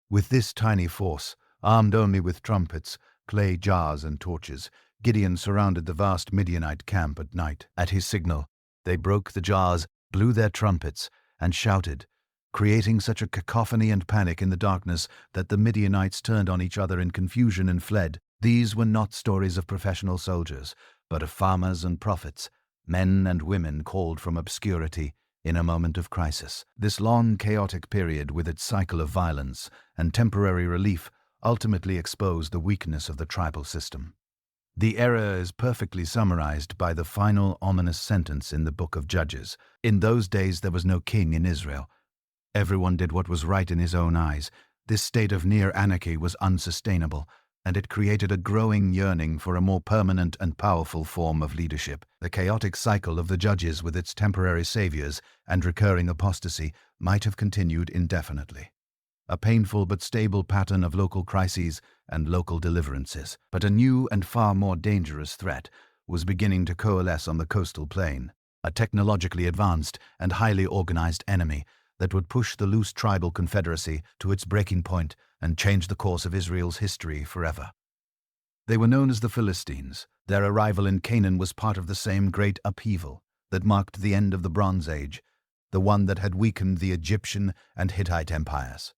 With this tiny force, Armed only with trumpets, clay jars, and torches, Gideon surrounded the vast Midianite camp at night. At his signal, they broke the jars, blew their trumpets, and shouted, creating such a cacophony and panic in the darkness that the Midianites turned on each other in confusion and fled. These were not stories of professional soldiers, but of farmers and prophets, men and women called from obscurity in a moment of crisis. This long, chaotic period, with its cycle of violence and temporary relief, ultimately exposed the weakness of the tribal system. The era is perfectly summarized by the final ominous sentence in the book of Judges. In those days there was no king in Israel. Everyone did what was right in his own eyes. This state of near anarchy was unsustainable, and it created a growing yearning for a more permanent and powerful form of leadership. The chaotic cycle of the Judges, with its temporary saviors and recurring apostasy, might have continued indefinitely. A painful but stable pattern of local crises and local deliverances. But a new and far more dangerous threat was beginning to coalesce on the coastal plain, a technologically advanced and highly organized enemy that would push the loose tribal confederacy to its breaking point and change the course of Israel's history forever. They were known as the Philistines. Their arrival in Canaan was part of the same great upheaval that marked the end of the Bronze Age, the one that had weakened the Egyptian and Hittite empires.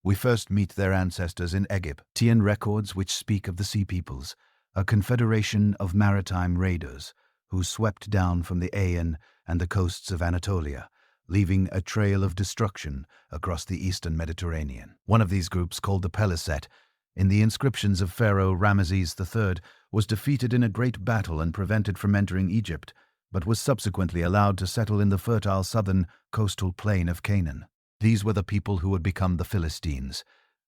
We first meet their ancestors in Egyptian records, which speak of the Sea Peoples, a confederation of maritime raiders who swept down from the Aegean and the coasts of Anatolia, leaving a trail of destruction across the eastern Mediterranean. One of these groups, called the Peliset, in the inscriptions of Pharaoh Ramesses III, was defeated in a great battle and prevented from entering Egypt, but was subsequently allowed to settle in the fertile southern coastal plain of Canaan. These were the people who would become the Philistines.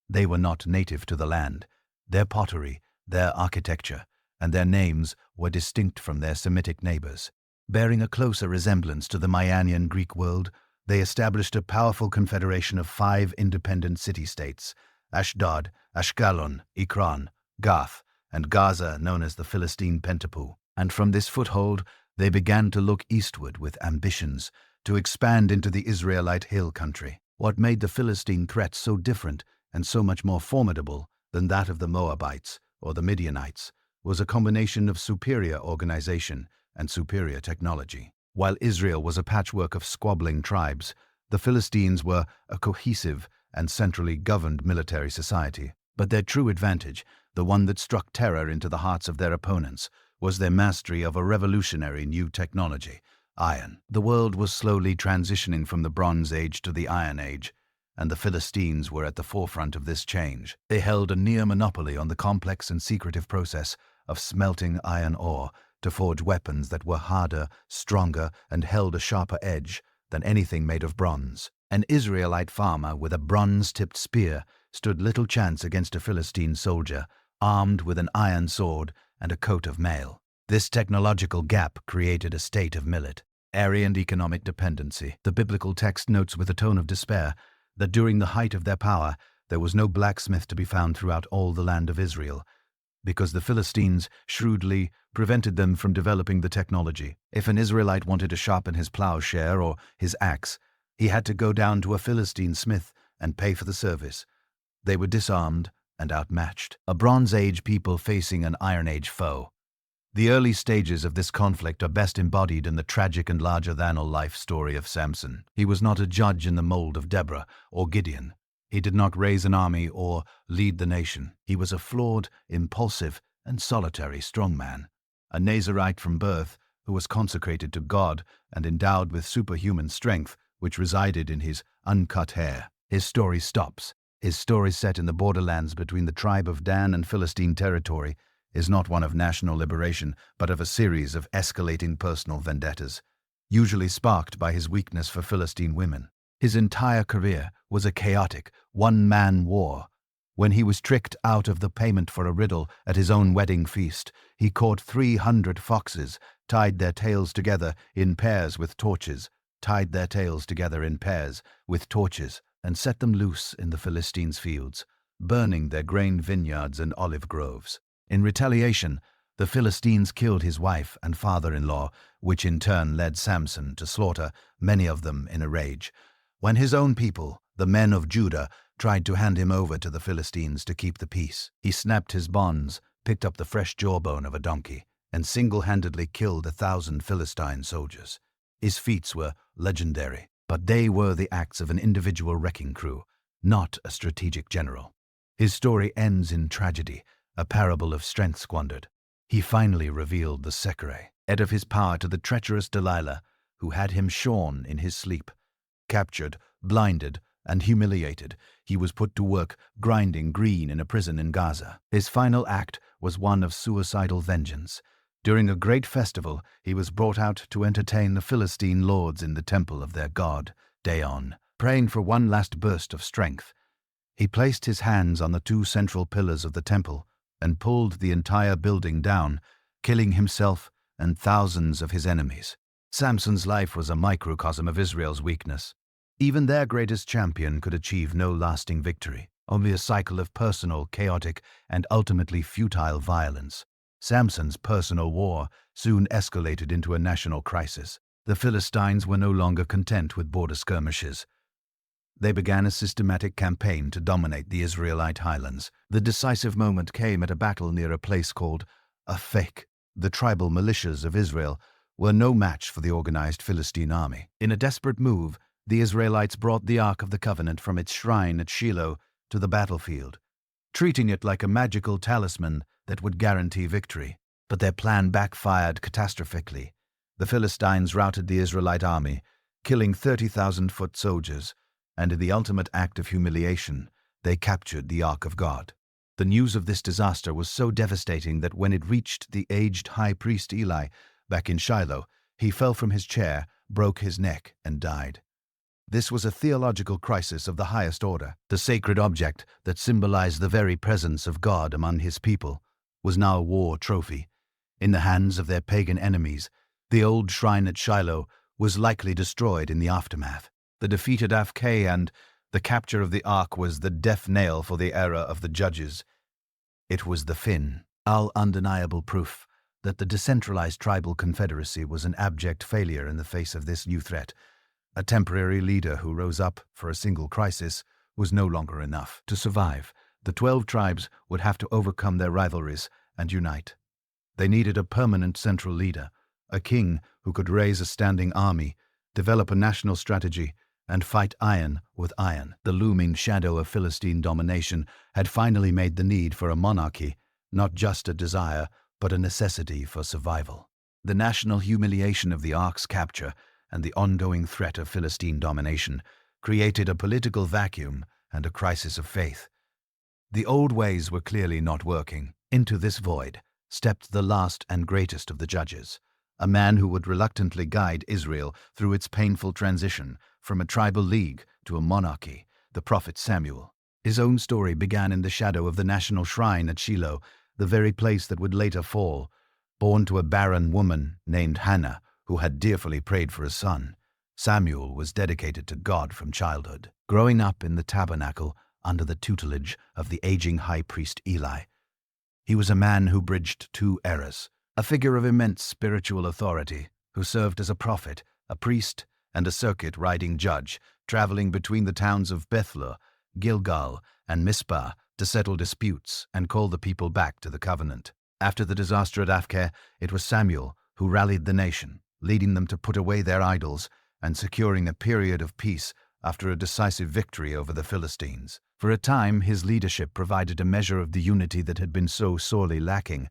They were not native to the land. Their pottery, their architecture, and their names were distinct from their Semitic neighbors. Bearing a closer resemblance to the Mayanean Greek world, they established a powerful confederation of 5 independent city-states: Ashdod, Ashkelon, Ekron, Gath, and Gaza, known as the Philistine Pentapool. And from this foothold, they began to look eastward with ambitions to expand into the Israelite hill country. What made the Philistine threat so different and so much more formidable than that of the Moabites or the Midianites was a combination of superior organization and superior technology. While Israel was a patchwork of squabbling tribes, the Philistines were a cohesive and centrally governed military society. But their true advantage, the one that struck terror into the hearts of their opponents, was their mastery of a revolutionary new technology: iron. The world was slowly transitioning from the Bronze Age to the Iron Age, and the Philistines were at the forefront of this change. They held a near monopoly on the complex and secretive process of smelting iron ore to forge weapons that were harder, stronger, and held a sharper edge than anything made of bronze. An Israelite farmer with a bronze-tipped spear stood little chance against a Philistine soldier armed with an iron sword and a coat of mail. This technological gap created a state of military and economic dependency. The biblical text notes with a tone of despair that during the height of their power, there was no blacksmith to be found throughout all the land of Israel, because the Philistines shrewdly prevented them from developing the technology. If an Israelite wanted to sharpen his plowshare or his axe, he had to go down to a Philistine smith and pay for the service. They were disarmed and outmatched, a Bronze Age people facing an Iron Age foe. The early stages of this conflict are best embodied in the tragic and larger-than-life story of Samson. He was not a judge in the mold of Deborah or Gideon. He did not raise an army or lead the nation. He was a flawed, impulsive, and solitary strongman, a Nazarite from birth who was consecrated to God and endowed with superhuman strength, which resided in his uncut hair. His story stops. His story, set in the borderlands between the tribe of Dan and Philistine territory, is not one of national liberation, but of a series of escalating personal vendettas, usually sparked by his weakness for Philistine women. His entire career was a chaotic, one-man war. When he was tricked out of the payment for a riddle at his own wedding feast, he caught 300 foxes, tied their tails together in pairs with torches, and set them loose in the Philistines' fields, burning their grain vineyards and olive groves. In retaliation, the Philistines killed his wife and father-in-law, which in turn led Samson to slaughter many of them in a rage. When his own people, the men of Judah, tried to hand him over to the Philistines to keep the peace. He snapped his bonds, picked up the fresh jawbone of a donkey, and single-handedly killed 1,000 Philistine soldiers. His feats were legendary, but they were the acts of an individual wrecking crew, not a strategic general. His story ends in tragedy, a parable of strength squandered. He finally revealed the secret of his power to the treacherous Delilah, who had him shorn in his sleep. Captured, blinded, and humiliated, he was put to work grinding green in a prison in Gaza. His final act was one of suicidal vengeance. During a great festival, he was brought out to entertain the Philistine lords in the temple of their god, Dagon, praying for one last burst of strength. He placed his hands on the 2 central pillars of the temple and pulled the entire building down, killing himself and thousands of his enemies. Samson's life was a microcosm of Israel's weakness. Even their greatest champion could achieve no lasting victory, only a cycle of personal, chaotic, and ultimately futile violence. Samson's personal war soon escalated into a national crisis. The Philistines were no longer content with border skirmishes. They began a systematic campaign to dominate the Israelite highlands. The decisive moment came at a battle near a place called Aphek. The tribal militias of Israel were no match for the organized Philistine army. In a desperate move, the Israelites brought the Ark of the Covenant from its shrine at Shiloh to the battlefield, treating it like a magical talisman that would guarantee victory. But their plan backfired catastrophically. The Philistines routed the Israelite army, killing 30,000 foot soldiers, and in the ultimate act of humiliation, they captured the Ark of God. The news of this disaster was so devastating that when it reached the aged high priest Eli back in Shiloh, he fell from his chair, broke his neck, and died. This was a theological crisis of the highest order. The sacred object that symbolized the very presence of God among his people was now a war trophy. In the hands of their pagan enemies, the old shrine at Shiloh was likely destroyed in the aftermath. The defeat at Aphek and the capture of the Ark was the death knell for the era of the judges. It was the undeniable proof that the decentralized tribal confederacy was an abject failure in the face of this new threat. A temporary leader who rose up for a single crisis was no longer enough. To survive, the 12 tribes would have to overcome their rivalries and unite. They needed a permanent central leader, a king who could raise a standing army, develop a national strategy, and fight iron with iron. The looming shadow of Philistine domination had finally made the need for a monarchy not just a desire, but a necessity for survival. The national humiliation of the Ark's capture and the ongoing threat of Philistine domination created a political vacuum and a crisis of faith. The old ways were clearly not working. Into this void stepped the last and greatest of the judges, a man who would reluctantly guide Israel through its painful transition from a tribal league to a monarchy, the prophet Samuel. His own story began in the shadow of the national shrine at Shiloh, the very place that would later fall. Born to a barren woman named Hannah, who had tearfully prayed for a son, Samuel was dedicated to God from childhood. Growing up in the tabernacle under the tutelage of the aging high priest Eli, he was a man who bridged 2 eras, a figure of immense spiritual authority who served as a prophet, a priest, and a circuit-riding judge, traveling between the towns of Bethlehem, Gilgal, and Mizpah to settle disputes and call the people back to the covenant. After the disaster at Aphek, it was Samuel who rallied the nation, leading them to put away their idols and securing a period of peace after a decisive victory over the Philistines. For a time, his leadership provided a measure of the unity that had been so sorely lacking.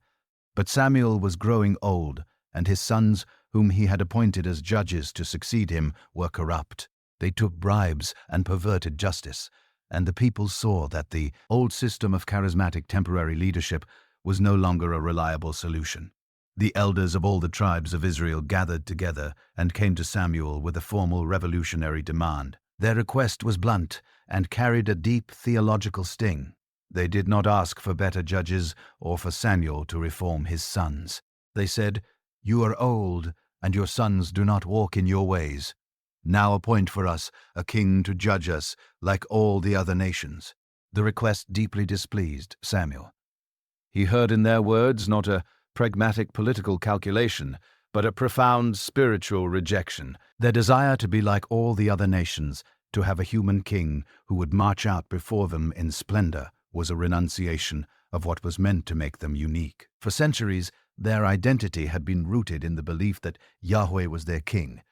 But Samuel was growing old, and his sons, whom he had appointed as judges to succeed him, were corrupt. They took bribes and perverted justice, and the people saw that the old system of charismatic temporary leadership was no longer a reliable solution. The elders of all the tribes of Israel gathered together and came to Samuel with a formal revolutionary demand. Their request was blunt and carried a deep theological sting. They did not ask for better judges or for Samuel to reform his sons. They said, "You are old, and your sons do not walk in your ways. Now appoint for us a king to judge us like all the other nations." The request deeply displeased Samuel. He heard in their words not a pragmatic political calculation, but a profound spiritual rejection. Their desire to be like all the other nations To have a human king who would march out before them in splendor was a renunciation of what was meant to make them unique. For centuries, their identity had been rooted in the belief that Yahweh was their king,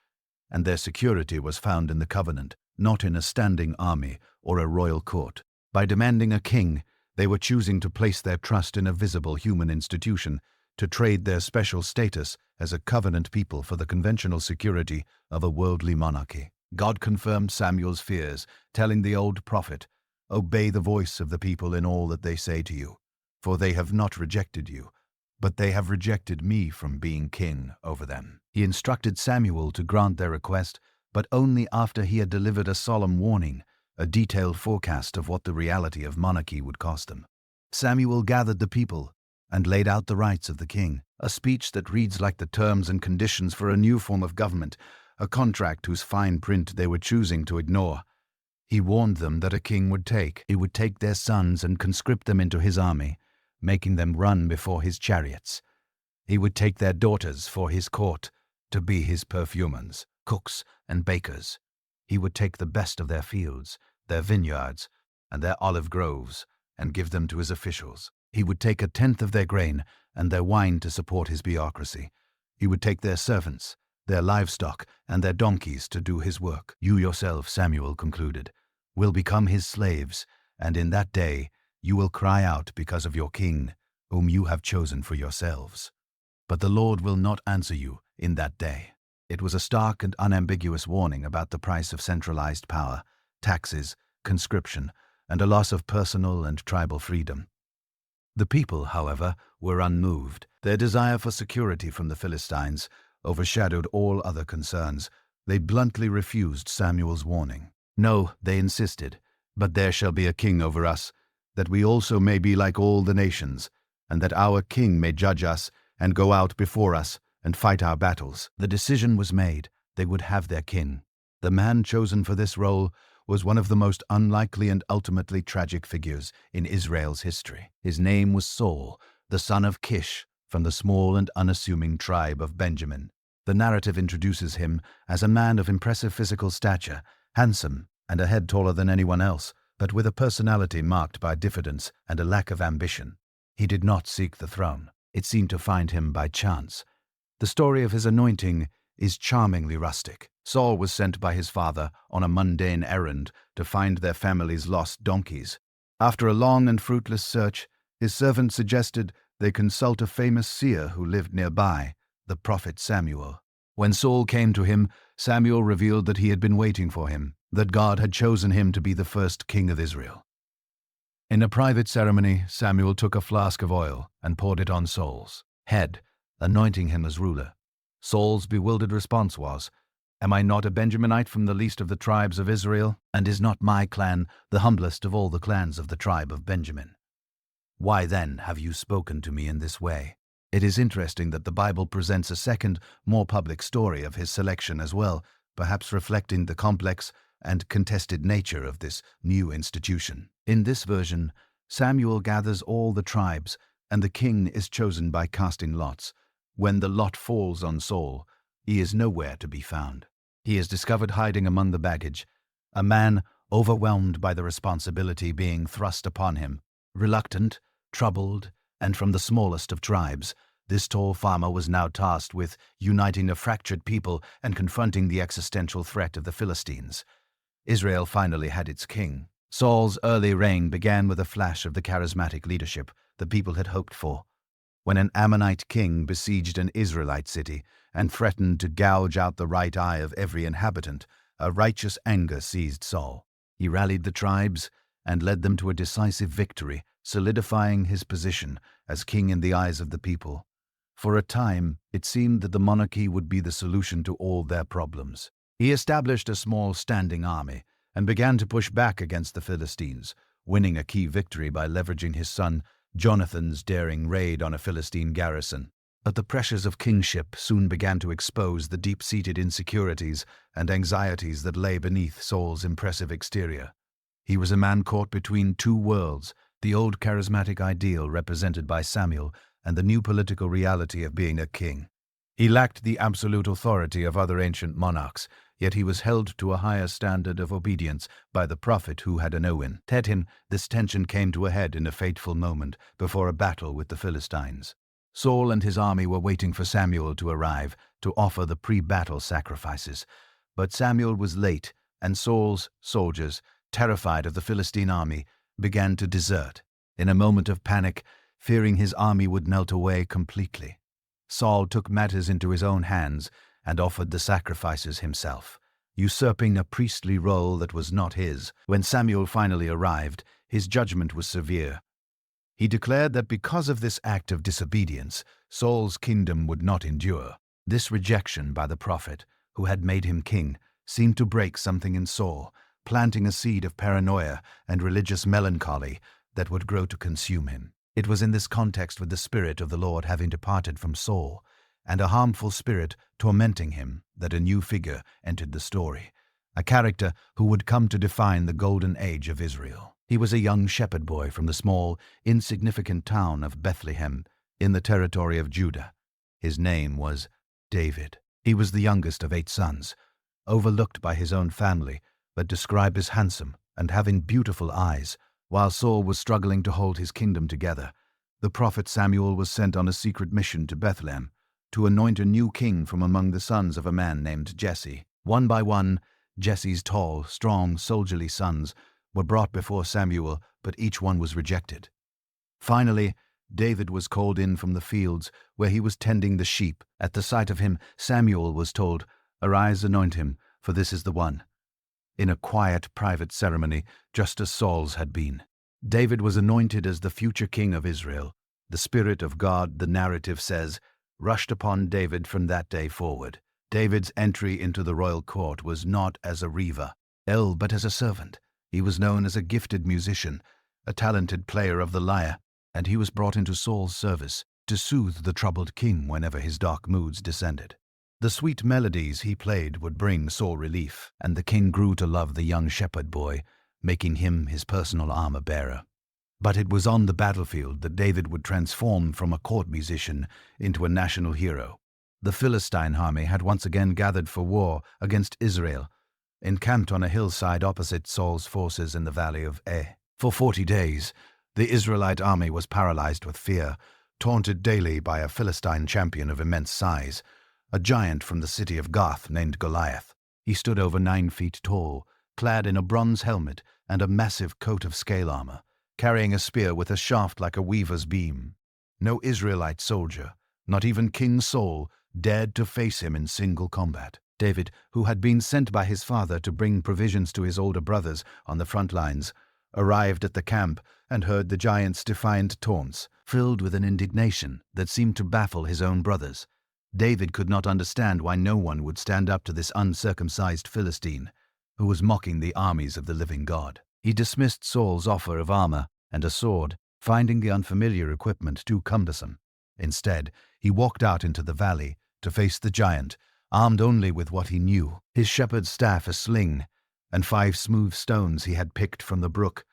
and their security was found in the covenant, not in a standing army or a royal court. By demanding a king, they were choosing to place their trust in a visible human institution, to trade their special status as a covenant people for the conventional security of a worldly monarchy. God confirmed Samuel's fears, telling the old prophet, "Obey the voice of the people in all that they say to you, for they have not rejected you, but they have rejected me from being king over them." He instructed Samuel to grant their request, but only after he had delivered a solemn warning, a detailed forecast of what the reality of monarchy would cost them. Samuel gathered the people and laid out the rights of the king, a speech that reads like the terms and conditions for a new form of government, a contract whose fine print they were choosing to ignore. He warned them that a king would take. He would take their sons and conscript them into his army, making them run before his chariots. He would take their daughters for his court to be his perfumers, cooks, and bakers. He would take the best of their fields, their vineyards, and their olive groves, and give them to his officials. He would take 1/10 of their grain and their wine to support his bureaucracy. He would take their servants, their livestock, and their donkeys to do his work. You yourself, Samuel concluded, will become his slaves, and in that day you will cry out because of your king, whom you have chosen for yourselves. But the Lord will not answer you in that day. It was a stark and unambiguous warning about the price of centralized power, taxes, conscription, and a loss of personal and tribal freedom. The people, however, were unmoved. Their desire for security from the Philistines overshadowed all other concerns. They bluntly refused Samuel's warning. "No," they insisted, "but there shall be a king over us, that we also may be like all the nations, and that our king may judge us and go out before us and fight our battles." The decision was made. They would have their king. The man chosen for this role was one of the most unlikely and ultimately tragic figures in Israel's history. His name was Saul, the son of Kish, from the small and unassuming tribe of Benjamin. The narrative introduces him as a man of impressive physical stature, handsome and a head taller than anyone else, but with a personality marked by diffidence and a lack of ambition. He did not seek the throne. It seemed to find him by chance. The story of his anointing is charmingly rustic. Saul was sent by his father on a mundane errand to find their family's lost donkeys. After a long and fruitless search, his servant suggested they consult a famous seer who lived nearby, the prophet Samuel. When Saul came to him, Samuel revealed that he had been waiting for him, that God had chosen him to be the first king of Israel. In a private ceremony, Samuel took a flask of oil and poured it on Saul's head, anointing him as ruler. Saul's bewildered response was, "Am I not a Benjaminite from the least of the tribes of Israel? And is not my clan the humblest of all the clans of the tribe of Benjamin? Why then have you spoken to me in this way?" It is interesting that the Bible presents a second, more public story of his selection as well, perhaps reflecting the complex and contested nature of this new institution. In this version, Samuel gathers all the tribes, and the king is chosen by casting lots. When the lot falls on Saul, he is nowhere to be found. He is discovered hiding among the baggage, a man overwhelmed by the responsibility being thrust upon him. Reluctant, troubled, and from the smallest of tribes, this tall farmer was now tasked with uniting a fractured people and confronting the existential threat of the Philistines. Israel finally had its king. Saul's early reign began with a flash of the charismatic leadership the people had hoped for. When an Ammonite king besieged an Israelite city and threatened to gouge out the right eye of every inhabitant, a righteous anger seized Saul. He rallied the tribes and led them to a decisive victory, solidifying his position as king in the eyes of the people. For a time, it seemed that the monarchy would be the solution to all their problems. He established a small standing army and began to push back against the Philistines, winning a key victory by leveraging his son Jonathan's daring raid on a Philistine garrison. But the pressures of kingship soon began to expose the deep-seated insecurities and anxieties that lay beneath Saul's impressive exterior. He was a man caught between two worlds, the old charismatic ideal represented by Samuel and the new political reality of being a king. He lacked the absolute authority of other ancient monarchs, yet he was held to a higher standard of obedience by the prophet who had known him. This tension came to a head in a fateful moment before a battle with the Philistines. Saul and his army were waiting for Samuel to arrive to offer the pre-battle sacrifices. But Samuel was late, and Saul's soldiers, terrified of the Philistine army, began to desert. In a moment of panic, fearing his army would melt away completely, Saul took matters into his own hands and offered the sacrifices himself, usurping a priestly role that was not his. When Samuel finally arrived, his judgment was severe. He declared that because of this act of disobedience, Saul's kingdom would not endure. This rejection by the prophet, who had made him king, seemed to break something in Saul, planting a seed of paranoia and religious melancholy that would grow to consume him. It was in this context, with the Spirit of the Lord having departed from Saul, and a harmful spirit tormenting him, that a new figure entered the story, a character who would come to define the golden age of Israel. He was a young shepherd boy from the small, insignificant town of Bethlehem in the territory of Judah. His name was David. He was the youngest of 8 sons, overlooked by his own family, but described as handsome and having beautiful eyes. While Saul was struggling to hold his kingdom together, the prophet Samuel was sent on a secret mission to Bethlehem to anoint a new king from among the sons of a man named Jesse. One by one, Jesse's tall, strong, soldierly sons were brought before Samuel, but each one was rejected. Finally, David was called in from the fields where he was tending the sheep. At the sight of him, Samuel was told, "Arise, anoint him, for this is the one," in a quiet, private ceremony, just as Saul's had been. David was anointed as the future king of Israel. The Spirit of God, the narrative says, rushed upon David from that day forward. David's entry into the royal court was not as a reiver, but as a servant. He was known as a gifted musician, a talented player of the lyre, and he was brought into Saul's service to soothe the troubled king whenever his dark moods descended. The sweet melodies he played would bring Saul relief, and the king grew to love the young shepherd boy, making him his personal armor-bearer. But it was on the battlefield that David would transform from a court musician into a national hero. The Philistine army had once again gathered for war against Israel, encamped on a hillside opposite Saul's forces in the valley of For 40 days, the Israelite army was paralyzed with fear, taunted daily by a Philistine champion of immense size, a giant from the city of Gath named Goliath. He stood over 9 feet tall, clad in a bronze helmet and a massive coat of scale armor, carrying a spear with a shaft like a weaver's beam. No Israelite soldier, not even King Saul, dared to face him in single combat. David, who had been sent by his father to bring provisions to his older brothers on the front lines, arrived at the camp and heard the giant's defiant taunts, filled with an indignation that seemed to baffle his own brothers. David could not understand why no one would stand up to this uncircumcised Philistine, who was mocking the armies of the living God. He dismissed Saul's offer of armor and a sword, finding the unfamiliar equipment too cumbersome. Instead, he walked out into the valley to face the giant, armed only with what he knew, his shepherd's staff, a sling, and 5 smooth stones he had picked from the brook.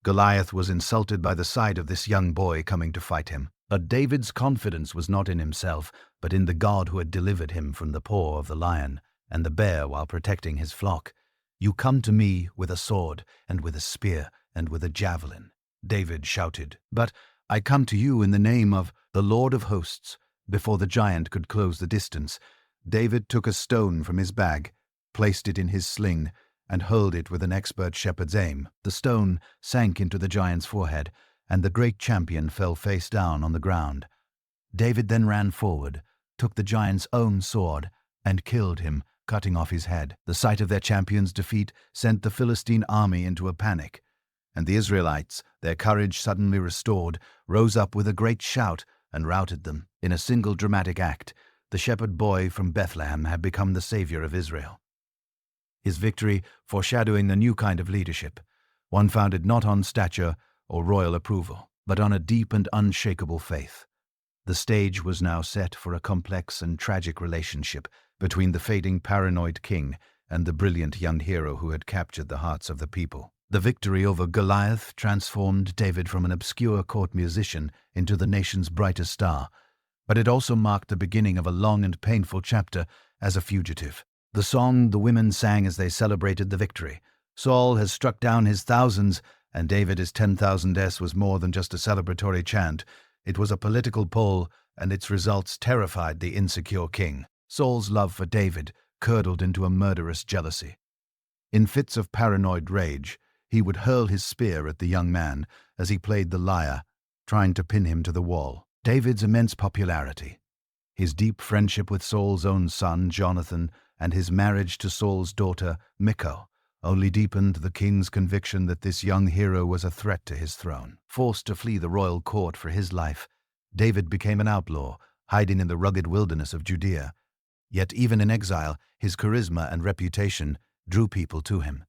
Goliath was insulted by the sight of this young boy coming to fight him. But David's confidence was not in himself, but in the God who had delivered him from the paw of the lion and the bear while protecting his flock. "You come to me with a sword and with a spear and with a javelin," David shouted. "But I come to you in the name of the Lord of hosts." Before the giant could close the distance, David took a stone from his bag, placed it in his sling, and hurled it with an expert shepherd's aim. The stone sank into the giant's forehead, and the great champion fell face down on the ground. David then ran forward, took the giant's own sword, and killed him, cutting off his head. The sight of their champion's defeat sent the Philistine army into a panic, and the Israelites, their courage suddenly restored, rose up with a great shout and routed them. In a single dramatic act, the shepherd boy from Bethlehem had become the savior of Israel. His victory foreshadowing a new kind of leadership, one founded not on stature or royal approval, but on a deep and unshakable faith. The stage was now set for a complex and tragic relationship between the fading paranoid king and the brilliant young hero who had captured the hearts of the people. The victory over Goliath transformed David from an obscure court musician into the nation's brightest star, but it also marked the beginning of a long and painful chapter as a fugitive. The song the women sang as they celebrated the victory. Saul has struck down his thousands, and David his 10,000 was more than just a celebratory chant. It was a political poll, and its results terrified the insecure king. Saul's love for David curdled into a murderous jealousy. In fits of paranoid rage, he would hurl his spear at the young man as he played the lyre, trying to pin him to the wall. David's immense popularity, his deep friendship with Saul's own son, Jonathan, and his marriage to Saul's daughter, Michal, only deepened the king's conviction that this young hero was a threat to his throne. Forced to flee the royal court for his life, David became an outlaw, hiding in the rugged wilderness of Judea. Yet even in exile, his charisma and reputation drew people to him.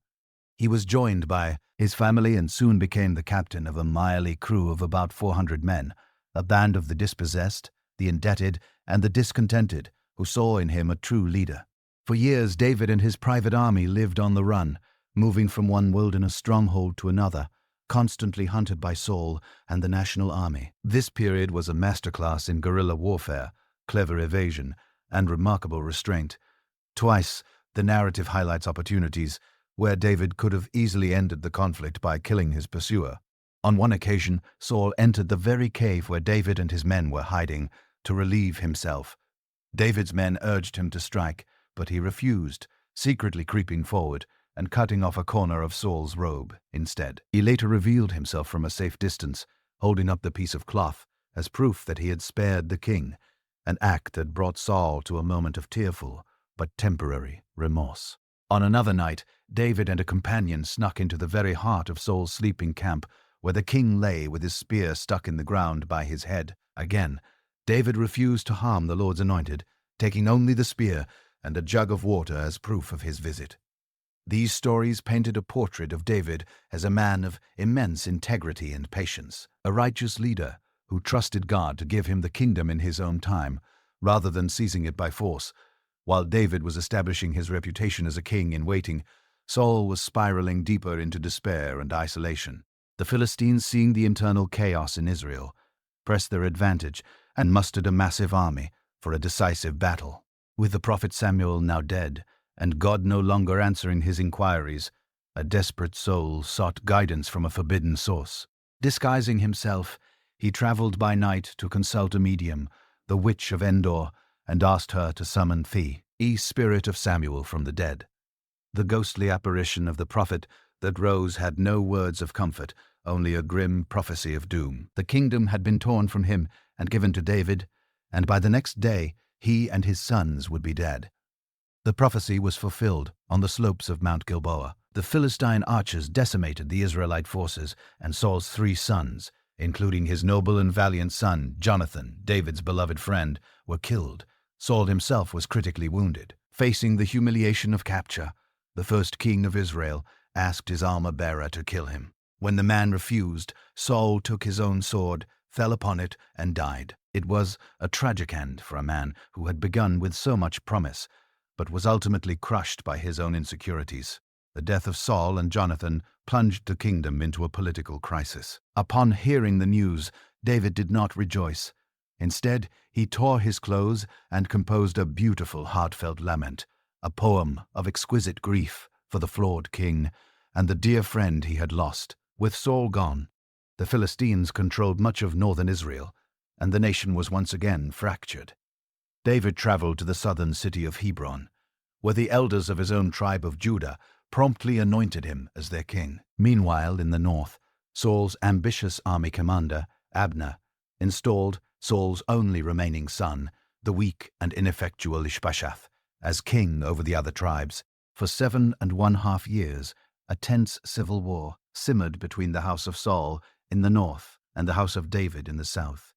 He was joined by his family and soon became the captain of a mighty crew of about 400 men, a band of the dispossessed, the indebted, and the discontented, who saw in him a true leader. For years, David and his private army lived on the run, moving from one wilderness stronghold to another, constantly hunted by Saul and the national army. This period was a masterclass in guerrilla warfare, clever evasion, and remarkable restraint. Twice, the narrative highlights opportunities where David could have easily ended the conflict by killing his pursuer. On one occasion, Saul entered the very cave where David and his men were hiding to relieve himself. David's men urged him to strike, but he refused, secretly creeping forward and cutting off a corner of Saul's robe instead. He later revealed himself from a safe distance, holding up the piece of cloth as proof that he had spared the king, an act that brought Saul to a moment of tearful but temporary remorse. On another night, David and a companion snuck into the very heart of Saul's sleeping camp, where the king lay with his spear stuck in the ground by his head. Again, David refused to harm the Lord's anointed, taking only the spear and a jug of water as proof of his visit. These stories painted a portrait of David as a man of immense integrity and patience, a righteous leader who trusted God to give him the kingdom in his own time, rather than seizing it by force. While David was establishing his reputation as a king in waiting, Saul was spiraling deeper into despair and isolation. The Philistines, seeing the internal chaos in Israel, pressed their advantage and mustered a massive army for a decisive battle. With the prophet Samuel now dead, and God no longer answering his inquiries, a desperate soul sought guidance from a forbidden source. Disguising himself, he traveled by night to consult a medium, the witch of Endor, and asked her to summon the spirit of Samuel from the dead. The ghostly apparition of the prophet that rose had no words of comfort, only a grim prophecy of doom. The kingdom had been torn from him and given to David, and by the next day he and his sons would be dead. The prophecy was fulfilled on the slopes of Mount Gilboa. The Philistine archers decimated the Israelite forces, and Saul's 3 sons, including his noble and valiant son, Jonathan, David's beloved friend, were killed. Saul himself was critically wounded. Facing the humiliation of capture, the first king of Israel asked his armor-bearer to kill him. When the man refused, Saul took his own sword, fell upon it, and died. It was a tragic end for a man who had begun with so much promise, but was ultimately crushed by his own insecurities. The death of Saul and Jonathan plunged the kingdom into a political crisis. Upon hearing the news, David did not rejoice. Instead, he tore his clothes and composed a beautiful, heartfelt lament, a poem of exquisite grief for the flawed king and the dear friend he had lost. With Saul gone, the Philistines controlled much of northern Israel, and the nation was once again fractured. David traveled to the southern city of Hebron, where the elders of his own tribe of Judah promptly anointed him as their king. Meanwhile, in the north, Saul's ambitious army commander, Abner, installed Saul's only remaining son, the weak and ineffectual Ishbosheth, as king over the other tribes. For 7½ years, a tense civil war simmered between the house of Saul in the north and the house of David in the south.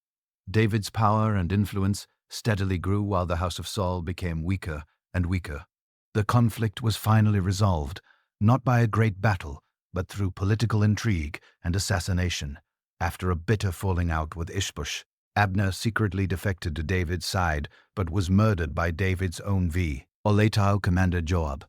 David's power and influence steadily grew while the house of Saul became weaker and weaker. The conflict was finally resolved, not by a great battle, but through political intrigue and assassination. After a bitter falling out with Ishbosheth, Abner secretly defected to David's side, but was murdered by David's own Olatau commander Joab.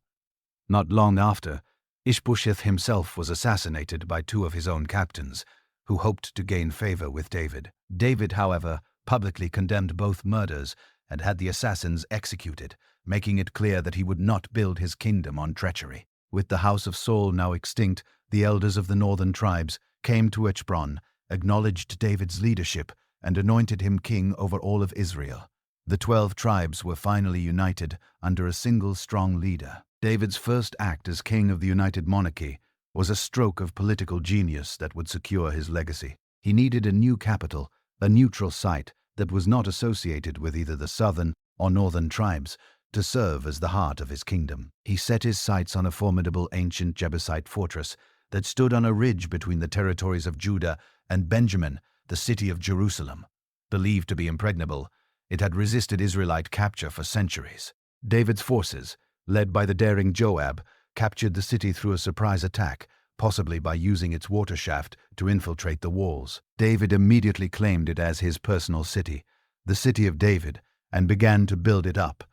Not long after, Ishbosheth himself was assassinated by 2 of his own captains, who hoped to gain favor with David. David, however, publicly condemned both murders and had the assassins executed, making it clear that he would not build his kingdom on treachery. With the house of Saul now extinct, the elders of the northern tribes came to Echbron, acknowledged David's leadership, and anointed him king over all of Israel. The 12 tribes were finally united under a single strong leader. David's first act as king of the united monarchy was a stroke of political genius that would secure his legacy. He needed a new capital, a neutral site that was not associated with either the southern or northern tribes, to serve as the heart of his kingdom. He set his sights on a formidable ancient Jebusite fortress that stood on a ridge between the territories of Judah and Benjamin, the city of Jerusalem. Believed to be impregnable, it had resisted Israelite capture for centuries. David's forces, led by the daring Joab, captured the city through a surprise attack, possibly by using its water shaft to infiltrate the walls. David immediately claimed it as his personal city, the city of David, and began to build it up.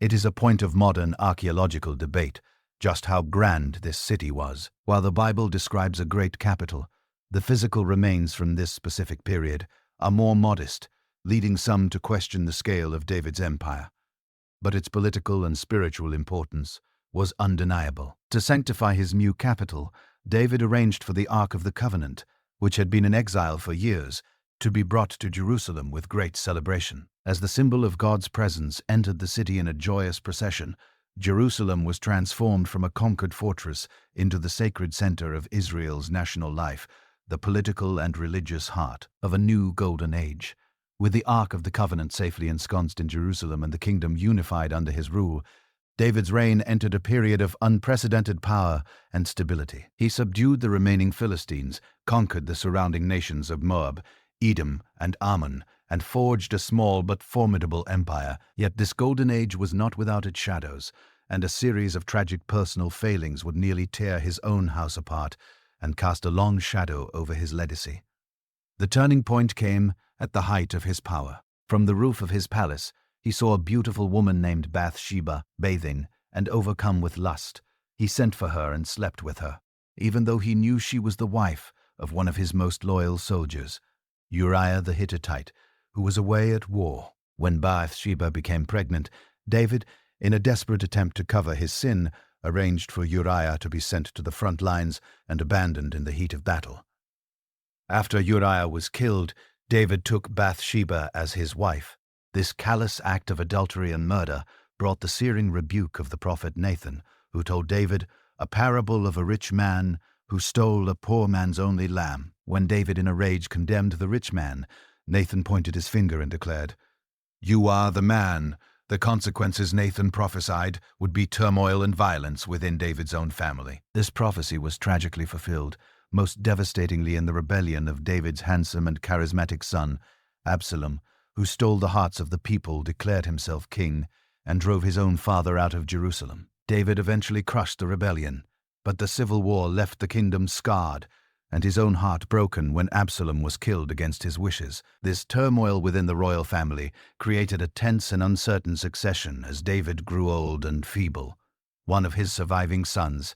It is a point of modern archaeological debate just how grand this city was. While the Bible describes a great capital, the physical remains from this specific period are more modest, leading some to question the scale of David's empire. But its political and spiritual importance was undeniable. To sanctify his new capital, David arranged for the Ark of the Covenant, which had been in exile for years, to be brought to Jerusalem with great celebration. As the symbol of God's presence entered the city in a joyous procession, Jerusalem was transformed from a conquered fortress into the sacred center of Israel's national life, the political and religious heart of a new golden age. With the Ark of the Covenant safely ensconced in Jerusalem and the kingdom unified under his rule, David's reign entered a period of unprecedented power and stability. He subdued the remaining Philistines, conquered the surrounding nations of Moab, Edom, and Ammon, and forged a small but formidable empire. Yet this golden age was not without its shadows, and a series of tragic personal failings would nearly tear his own house apart and cast a long shadow over his legacy. The turning point came at the height of his power. From the roof of his palace, he saw a beautiful woman named Bathsheba bathing and overcome with lust. He sent for her and slept with her, even though he knew she was the wife of one of his most loyal soldiers, Uriah the Hittite, who was away at war. When Bathsheba became pregnant, David, in a desperate attempt to cover his sin, arranged for Uriah to be sent to the front lines and abandoned in the heat of battle. After Uriah was killed, David took Bathsheba as his wife. This callous act of adultery and murder brought the searing rebuke of the prophet Nathan, who told David a parable of a rich man who stole a poor man's only lamb. When David in a rage condemned the rich man, Nathan pointed his finger and declared, "You are the man." The consequences, Nathan prophesied, would be turmoil and violence within David's own family. This prophecy was tragically fulfilled, most devastatingly in the rebellion of David's handsome and charismatic son, Absalom, who stole the hearts of the people, declared himself king, and drove his own father out of Jerusalem. David eventually crushed the rebellion, but the civil war left the kingdom scarred, and his own heart broken when Absalom was killed against his wishes. This turmoil within the royal family created a tense and uncertain succession as David grew old and feeble. One of his surviving sons,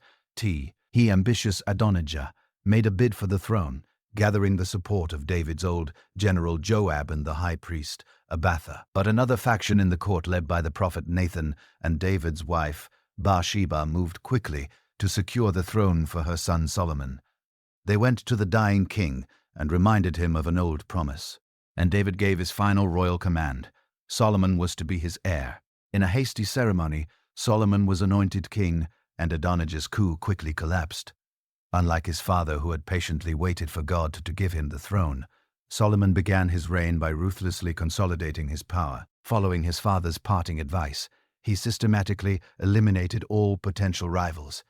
ambitious Adonijah, made a bid for the throne, gathering the support of David's old general Joab and the high priest Abiathar. But another faction in the court, led by the prophet Nathan and David's wife Bathsheba, moved quickly to secure the throne for her son Solomon. They went to the dying king and reminded him of an old promise, and David gave his final royal command. Solomon was to be his heir. In a hasty ceremony, Solomon was anointed king, and Adonijah's coup quickly collapsed. Unlike his father, who had patiently waited for God to give him the throne, Solomon began his reign by ruthlessly consolidating his power. Following his father's parting advice, he systematically eliminated all potential rivals.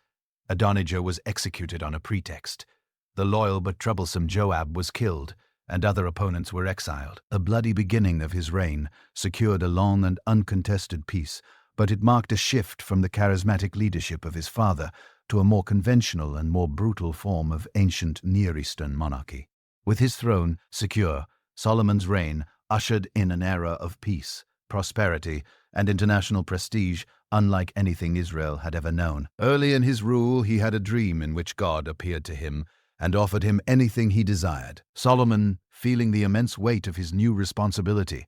Adonijah was executed on a pretext. The loyal but troublesome Joab was killed, and other opponents were exiled. A bloody beginning of his reign secured a long and uncontested peace, but it marked a shift from the charismatic leadership of his father to a more conventional and more brutal form of ancient Near Eastern monarchy. With his throne secure, Solomon's reign ushered in an era of peace, prosperity, and international prestige unlike anything Israel had ever known. Early in his rule, he had a dream in which God appeared to him and offered him anything he desired. Solomon, feeling the immense weight of his new responsibility,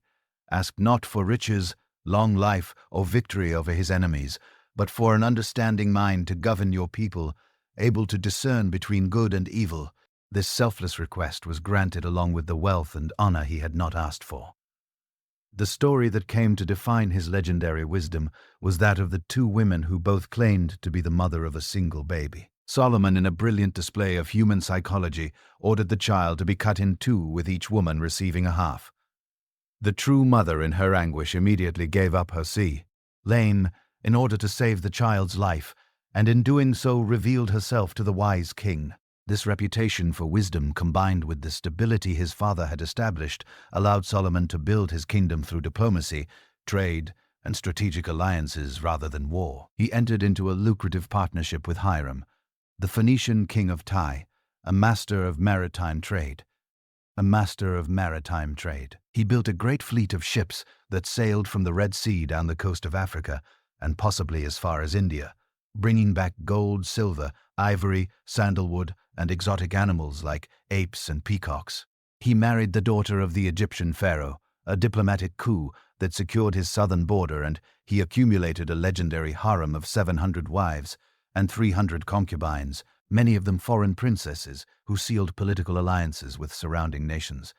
asked not for riches, long life, or victory over his enemies, but for an understanding mind to govern your people, able to discern between good and evil. This selfless request was granted along with the wealth and honor he had not asked for. The story that came to define his legendary wisdom was that of the two women who both claimed to be the mother of a single baby. Solomon, in a brilliant display of human psychology, ordered the child to be cut in two, with each woman receiving a half. The true mother, in her anguish, immediately gave up her lame, in order to save the child's life, and in doing so revealed herself to the wise king. This reputation for wisdom, combined with the stability his father had established, allowed Solomon to build his kingdom through diplomacy, trade, and strategic alliances rather than war. He entered into a lucrative partnership with Hiram, the Phoenician king of Tyre, a master of maritime trade. He built a great fleet of ships that sailed from the Red Sea down the coast of Africa and possibly as far as India, bringing back gold, silver, ivory, sandalwood, and exotic animals like apes and peacocks. He married the daughter of the Egyptian pharaoh, a diplomatic coup that secured his southern border, and he accumulated a legendary harem of 700 wives and 300 concubines, many of them foreign princesses who sealed political alliances with surrounding nations.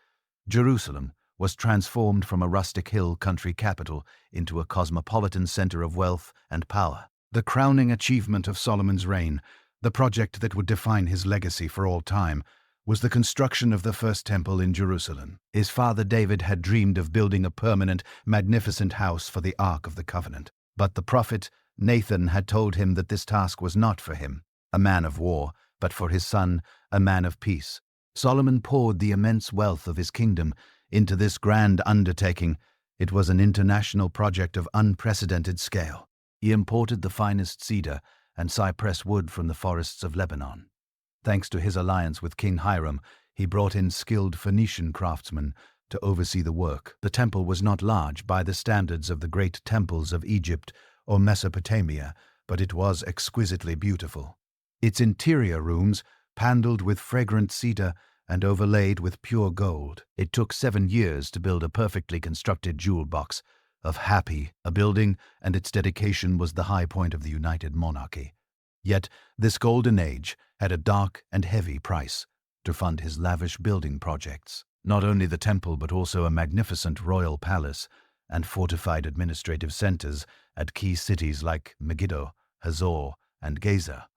Jerusalem was transformed from a rustic hill country capital into a cosmopolitan center of wealth and power. The crowning achievement of Solomon's reign, the project that would define his legacy for all time, was the construction of the first temple in Jerusalem. His father David had dreamed of building a permanent, magnificent house for the Ark of the Covenant. But the prophet Nathan had told him that this task was not for him, a man of war, but for his son, a man of peace. Solomon poured the immense wealth of his kingdom into this grand undertaking. It was an international project of unprecedented scale. He imported the finest cedar and cypress wood from the forests of Lebanon. Thanks to his alliance with King Hiram, he brought in skilled Phoenician craftsmen to oversee the work. The temple was not large by the standards of the great temples of Egypt or Mesopotamia, but it was exquisitely beautiful. Its interior rooms, paneled with fragrant cedar and overlaid with pure gold. It took 7 years to build a perfectly constructed jewel box of a building, and its dedication was the high point of the United Monarchy. Yet this golden age had a dark and heavy price to fund his lavish building projects. Not only the temple, but also a magnificent royal palace and fortified administrative centers at key cities like Megiddo, Hazor, and Gaza.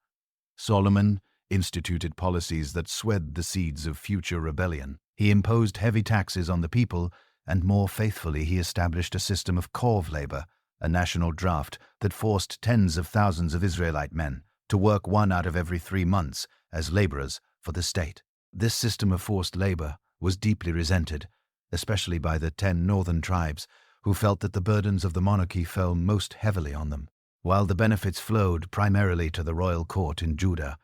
Solomon instituted policies that swayed the seeds of future rebellion. He imposed heavy taxes on the people, and more faithfully he established a system of corv labor, a national draft that forced tens of thousands of Israelite men to work 1 out of every 3 months as laborers for the state. This system of forced labor was deeply resented, especially by the 10 northern tribes, who felt that the burdens of the monarchy fell most heavily on them, while the benefits flowed primarily to the royal court in Judah.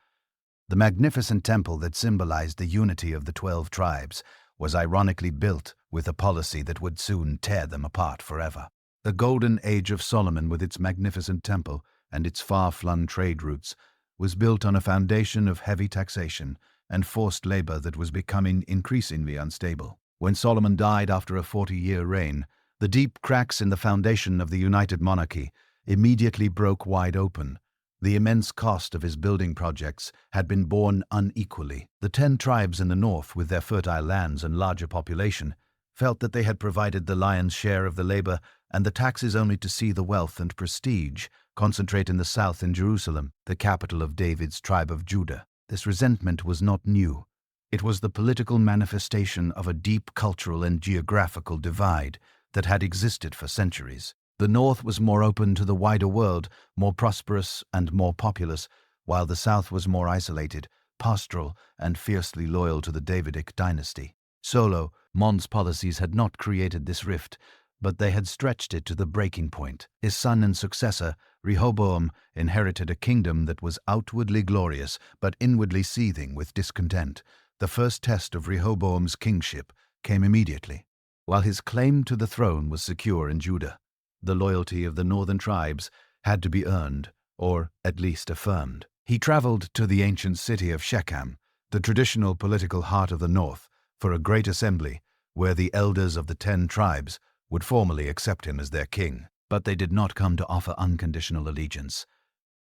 The magnificent temple that symbolized the unity of the 12 tribes was ironically built with a policy that would soon tear them apart forever. The golden age of Solomon, with its magnificent temple and its far-flung trade routes, was built on a foundation of heavy taxation and forced labor that was becoming increasingly unstable. When Solomon died after a 40-year reign, the deep cracks in the foundation of the United Monarchy immediately broke wide open. The immense cost of his building projects had been borne unequally. The 10 tribes in the north, with their fertile lands and larger population, felt that they had provided the lion's share of the labor and the taxes, only to see the wealth and prestige concentrate in the south in Jerusalem, the capital of David's tribe of Judah. This resentment was not new. It was the political manifestation of a deep cultural and geographical divide that had existed for centuries. The north was more open to the wider world, more prosperous and more populous, while the south was more isolated, pastoral, and fiercely loyal to the Davidic dynasty. Solomon's policies had not created this rift, but they had stretched it to the breaking point. His son and successor, Rehoboam, inherited a kingdom that was outwardly glorious, but inwardly seething with discontent. The first test of Rehoboam's kingship came immediately. While his claim to the throne was secure in Judah, the loyalty of the northern tribes had to be earned, or at least affirmed. He traveled to the ancient city of Shechem, the traditional political heart of the north, for a great assembly where the elders of the 10 tribes would formally accept him as their king. But they did not come to offer unconditional allegiance.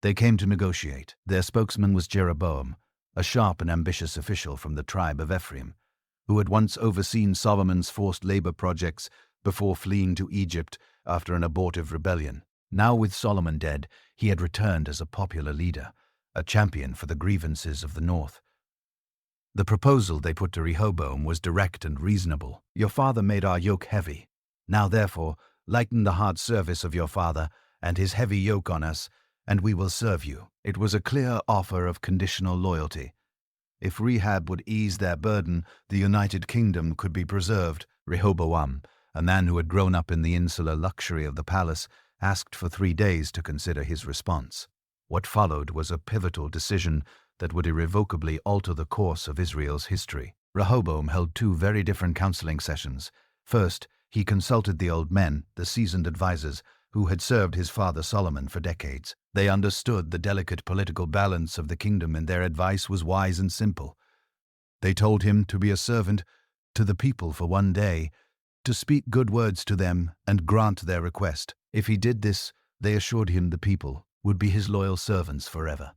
They came to negotiate. Their spokesman was Jeroboam, a sharp and ambitious official from the tribe of Ephraim, who had once overseen Solomon's forced labor projects before fleeing to Egypt after an abortive rebellion. Now, with Solomon dead, he had returned as a popular leader, a champion for the grievances of the north. The proposal they put to Rehoboam was direct and reasonable. "Your father made our yoke heavy. Now, therefore, lighten the hard service of your father and his heavy yoke on us, and we will serve you." It was a clear offer of conditional loyalty. If Rehab would ease their burden, the United Kingdom could be preserved. Rehoboam, a man who had grown up in the insular luxury of the palace, asked for 3 days to consider his response. What followed was a pivotal decision that would irrevocably alter the course of Israel's history. Rehoboam held 2 very different counseling sessions. First, he consulted the old men, the seasoned advisors, who had served his father Solomon for decades. They understood the delicate political balance of the kingdom, and their advice was wise and simple. They told him to be a servant to the people for 1 day, to speak good words to them and grant their request. If he did this, they assured him the people would be his loyal servants forever.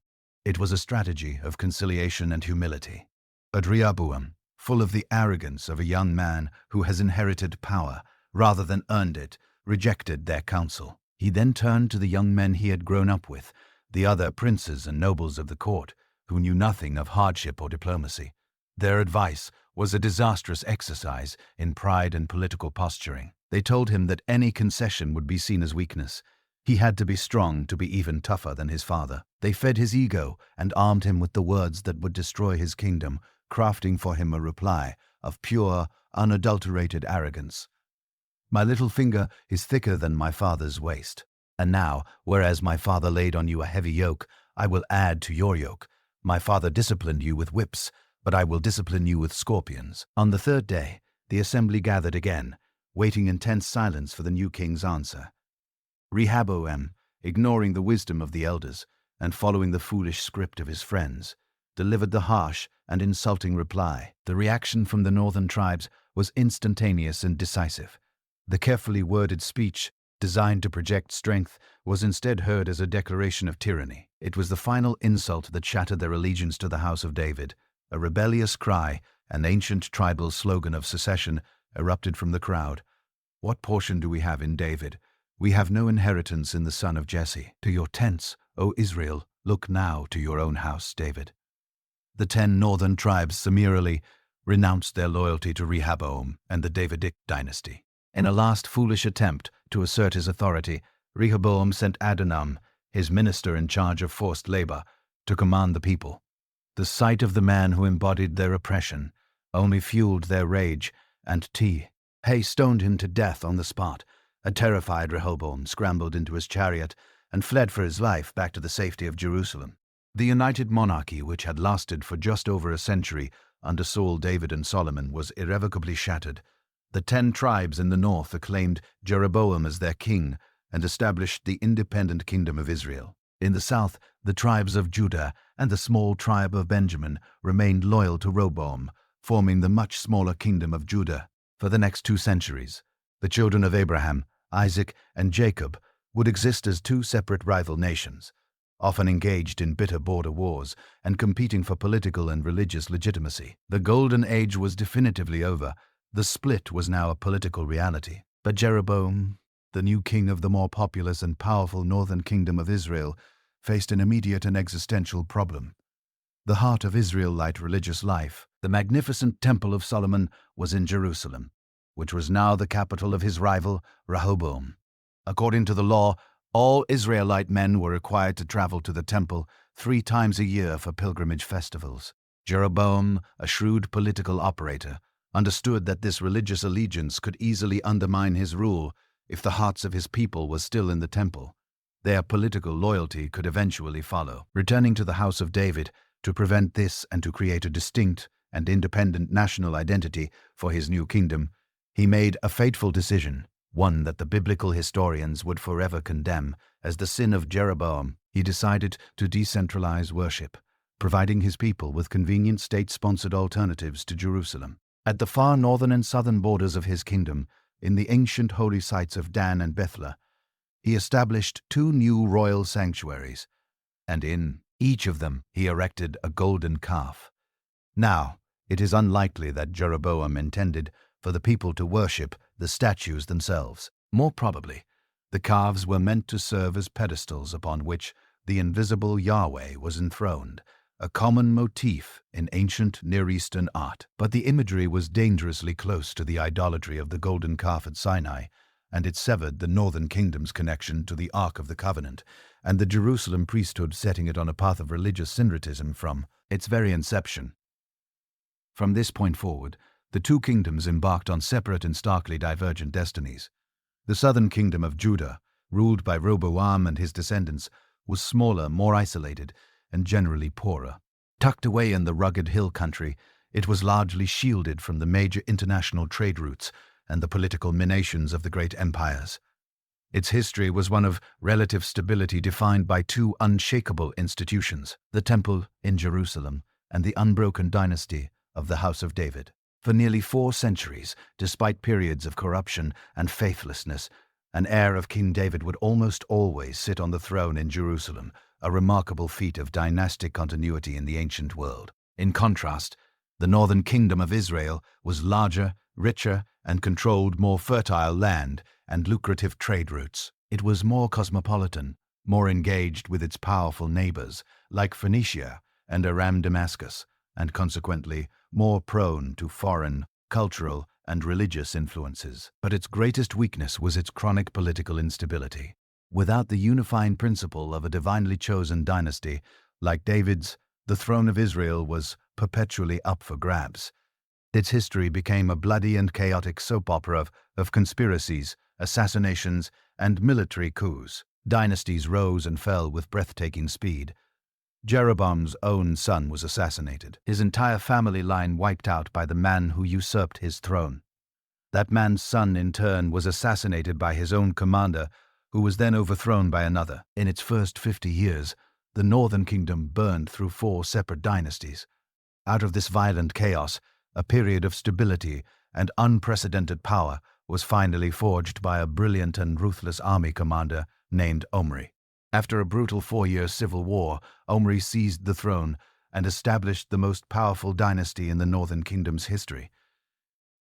It was a strategy of conciliation and humility. But Rehoboam, full of the arrogance of a young man who has inherited power rather than earned it, rejected their counsel. He then turned to the young men he had grown up with, the other princes and nobles of the court, who knew nothing of hardship or diplomacy. Their advice was a disastrous exercise in pride and political posturing. They told him that any concession would be seen as weakness. He had to be strong to be even tougher than his father. They fed his ego and armed him with the words that would destroy his kingdom, crafting for him a reply of pure, unadulterated arrogance. "My little finger is thicker than my father's waist. And now, whereas my father laid on you a heavy yoke, I will add to your yoke. My father disciplined you with whips, but I will discipline you with scorpions." On the 3rd day, the assembly gathered again, waiting in tense silence for the new king's answer. Rehoboam, ignoring the wisdom of the elders and following the foolish script of his friends, delivered the harsh and insulting reply. The reaction from the northern tribes was instantaneous and decisive. The carefully worded speech, designed to project strength, was instead heard as a declaration of tyranny. It was the final insult that shattered their allegiance to the house of David. A rebellious cry, an ancient tribal slogan of secession, erupted from the crowd. "What portion do we have in David? We have no inheritance in the son of Jesse. To your tents, O Israel, look now to your own house, David." The 10 northern tribes summarily renounced their loyalty to Rehoboam and the Davidic dynasty. In a last foolish attempt to assert his authority, Rehoboam sent Adonam, his minister in charge of forced labor, to command the people. The sight of the man who embodied their oppression only fueled their rage, and he stoned him to death on the spot. A terrified Rehoboam scrambled into his chariot and fled for his life back to the safety of Jerusalem. The united monarchy, which had lasted for just over a century under Saul, David, and Solomon, was irrevocably shattered. The 10 tribes in the north acclaimed Jeroboam as their king and established the independent kingdom of Israel. In the south, the tribes of Judah and the small tribe of Benjamin remained loyal to Rehoboam, forming the much smaller kingdom of Judah. For the next 2 centuries, the children of Abraham, Isaac, and Jacob would exist as 2 separate rival nations, often engaged in bitter border wars and competing for political and religious legitimacy. The golden age was definitively over. The split was now a political reality. But Jeroboam, the new king of the more populous and powerful northern kingdom of Israel, faced an immediate and existential problem. The heart of Israelite religious life, the magnificent Temple of Solomon, was in Jerusalem, which was now the capital of his rival, Rehoboam. According to the law, all Israelite men were required to travel to the temple 3 times a year for pilgrimage festivals. Jeroboam, a shrewd political operator, understood that this religious allegiance could easily undermine his rule if the hearts of his people were still in the temple. Their political loyalty could eventually follow. Returning to the house of David to prevent this and to create a distinct and independent national identity for his new kingdom, he made a fateful decision, one that the biblical historians would forever condemn as the sin of Jeroboam. He decided to decentralize worship, providing his people with convenient state-sponsored alternatives to Jerusalem. At the far northern and southern borders of his kingdom, in the ancient holy sites of Dan and Bethlah, he established 2 new royal sanctuaries, and in each of them he erected a golden calf. Now, it is unlikely that Jeroboam intended for the people to worship the statues themselves. More probably, the calves were meant to serve as pedestals upon which the invisible Yahweh was enthroned, a common motif in ancient Near Eastern art. But the imagery was dangerously close to the idolatry of the golden calf at Sinai, and it severed the northern kingdom's connection to the Ark of the Covenant, and the Jerusalem priesthood, setting it on a path of religious syncretism from its very inception. From this point forward, the 2 kingdoms embarked on separate and starkly divergent destinies. The southern kingdom of Judah, ruled by Rehoboam and his descendants, was smaller, more isolated, and generally poorer. Tucked away in the rugged hill country, it was largely shielded from the major international trade routes and the political machinations of the great empires. Its history was one of relative stability defined by 2 unshakable institutions, the Temple in Jerusalem and the unbroken dynasty of the House of David. For nearly 4 centuries, despite periods of corruption and faithlessness, an heir of King David would almost always sit on the throne in Jerusalem, a remarkable feat of dynastic continuity in the ancient world. In contrast, the northern kingdom of Israel was larger, richer, and controlled more fertile land and lucrative trade routes. It was more cosmopolitan, more engaged with its powerful neighbors, like Phoenicia and Aram Damascus, and consequently more prone to foreign, cultural, and religious influences. But its greatest weakness was its chronic political instability. Without the unifying principle of a divinely chosen dynasty, like David's, the throne of Israel was perpetually up for grabs. Its history became a bloody and chaotic soap opera of conspiracies, assassinations, and military coups. Dynasties rose and fell with breathtaking speed. Jeroboam's own son was assassinated, his entire family line wiped out by the man who usurped his throne. That man's son, in turn, was assassinated by his own commander, who was then overthrown by another. In its first 50 years, the northern kingdom burned through 4 separate dynasties. Out of this violent chaos, a period of stability and unprecedented power was finally forged by a brilliant and ruthless army commander named Omri. After a brutal 4-year civil war, Omri seized the throne and established the most powerful dynasty in the northern kingdom's history.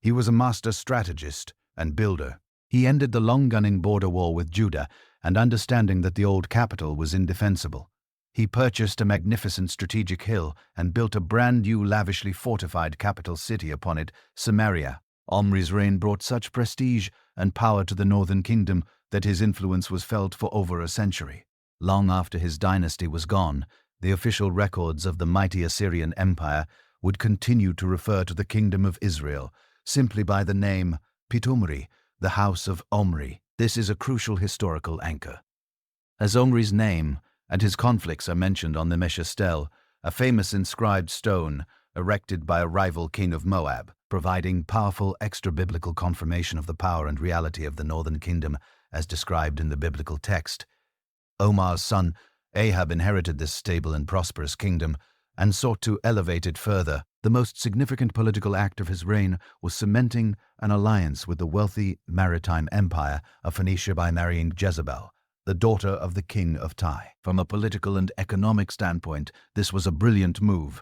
He was a master strategist and builder. He ended the long-gunning border war with Judah, and understanding that the old capital was indefensible, he purchased a magnificent strategic hill and built a brand-new, lavishly fortified capital city upon it, Samaria. Omri's reign brought such prestige and power to the northern kingdom that his influence was felt for over a century. Long after his dynasty was gone, the official records of the mighty Assyrian Empire would continue to refer to the kingdom of Israel simply by the name Pitumri, the house of Omri. This is a crucial historical anchor. As Omri's name and his conflicts are mentioned on the Meshestel, a famous inscribed stone erected by a rival king of Moab, providing powerful extra-biblical confirmation of the power and reality of the northern kingdom as described in the biblical text. Omar's son Ahab inherited this stable and prosperous kingdom and sought to elevate it further. The most significant political act of his reign was cementing an alliance with the wealthy maritime empire of Phoenicia by marrying Jezebel, the daughter of the king of Tyre. From a political and economic standpoint, this was a brilliant move.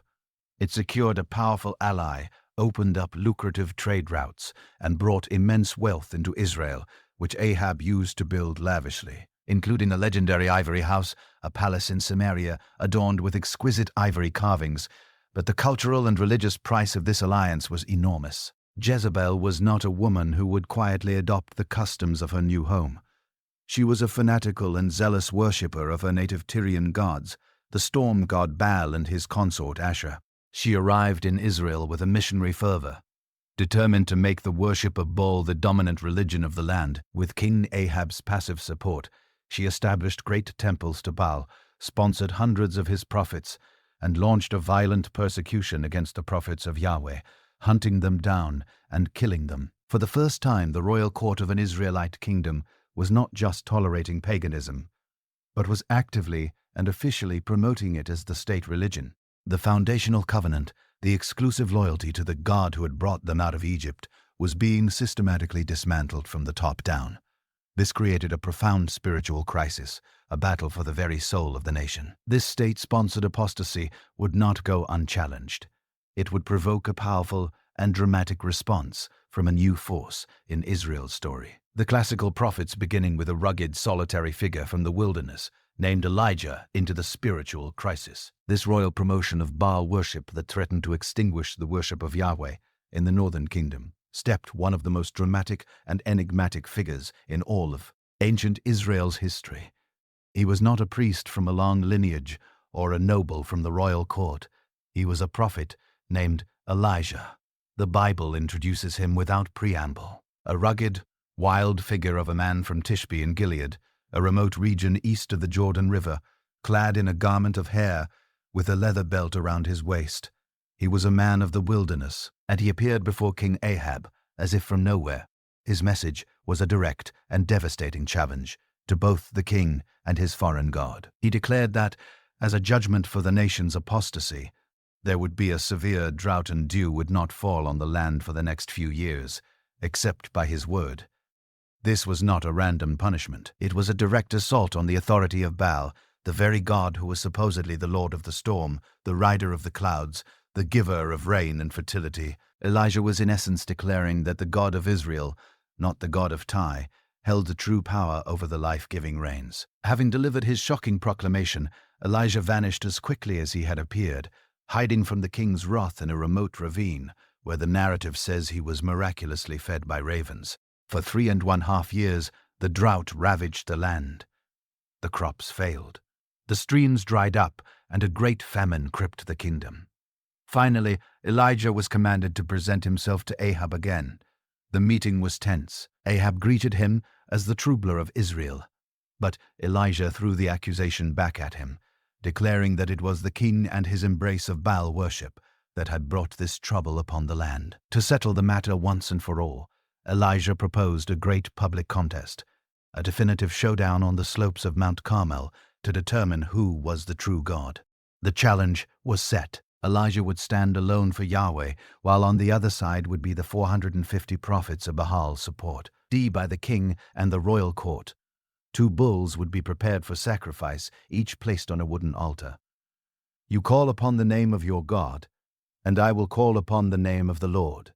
It secured a powerful ally, opened up lucrative trade routes, and brought immense wealth into Israel, which Ahab used to build lavishly, including a legendary ivory house, a palace in Samaria adorned with exquisite ivory carvings. But the cultural and religious price of this alliance was enormous. Jezebel was not a woman who would quietly adopt the customs of her new home. She was a fanatical and zealous worshipper of her native Tyrian gods, the storm god Baal and his consort Asher. She arrived in Israel with a missionary fervor, determined to make the worship of Baal the dominant religion of the land. With King Ahab's passive support, she established great temples to Baal, sponsored hundreds of his prophets, and launched a violent persecution against the prophets of Yahweh, hunting them down and killing them. For the first time, the royal court of an Israelite kingdom was not just tolerating paganism, but was actively and officially promoting it as the state religion. The foundational covenant, the exclusive loyalty to the God who had brought them out of Egypt, was being systematically dismantled from the top down. This created a profound spiritual crisis, a battle for the very soul of the nation. This state-sponsored apostasy would not go unchallenged. It would provoke a powerful and dramatic response from a new force in Israel's story. The classical prophets, beginning with a rugged, solitary figure from the wilderness, named Elijah, into the spiritual crisis. This royal promotion of Baal worship that threatened to extinguish the worship of Yahweh in the northern kingdom stepped one of the most dramatic and enigmatic figures in all of ancient Israel's history. He was not a priest from a long lineage or a noble from the royal court. He was a prophet named Elijah. The Bible introduces him without preamble. A rugged, wild figure of a man from Tishbe in Gilead, a remote region east of the Jordan River, clad in a garment of hair with a leather belt around his waist. He was a man of the wilderness, and he appeared before King Ahab as if from nowhere. His message was a direct and devastating challenge to both the king and his foreign god. He declared that, as a judgment for the nation's apostasy, there would be a severe drought and dew would not fall on the land for the next few years, except by his word. This was not a random punishment. It was a direct assault on the authority of Baal, the very god who was supposedly the lord of the storm, the rider of the clouds, the giver of rain and fertility. Elijah was in essence declaring that the God of Israel, not the God of Tyre, held the true power over the life-giving rains. Having delivered his shocking proclamation, Elijah vanished as quickly as he had appeared, hiding from the king's wrath in a remote ravine, where the narrative says he was miraculously fed by ravens. For 3.5 years, the drought ravaged the land. The crops failed. The streams dried up, and a great famine gripped the kingdom. Finally, Elijah was commanded to present himself to Ahab again. The meeting was tense. Ahab greeted him as the troubler of Israel, but Elijah threw the accusation back at him, declaring that it was the king and his embrace of Baal worship that had brought this trouble upon the land. To settle the matter once and for all, Elijah proposed a great public contest, a definitive showdown on the slopes of Mount Carmel to determine who was the true God. The challenge was set. Elijah would stand alone for Yahweh, while on the other side would be the 450 prophets of Baal's support, by the king and the royal court. 2 bulls would be prepared for sacrifice, each placed on a wooden altar. "You call upon the name of your God, and I will call upon the name of the Lord,"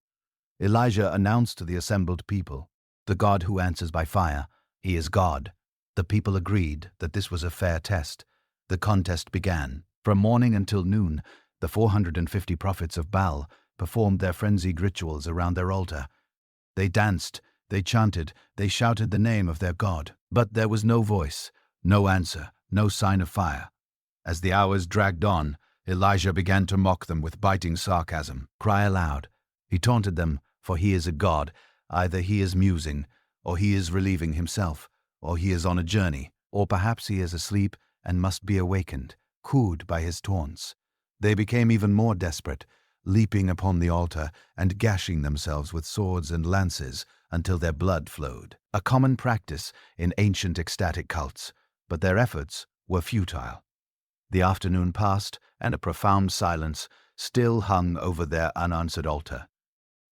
Elijah announced to the assembled people. "The God who answers by fire, he is God." The people agreed that this was a fair test. The contest began. From morning until noon, the 450 prophets of Baal performed their frenzied rituals around their altar. They danced, they chanted, they shouted the name of their God. But there was no voice, no answer, no sign of fire. As the hours dragged on, Elijah began to mock them with biting sarcasm. "Cry aloud." He taunted them, for he is a god. Either he is musing, or he is relieving himself, or he is on a journey, or perhaps he is asleep and must be awakened, cooed by his taunts. They became even more desperate, leaping upon the altar and gashing themselves with swords and lances until their blood flowed. A common practice in ancient ecstatic cults, but their efforts were futile. The afternoon passed, and a profound silence still hung over their unanswered altar.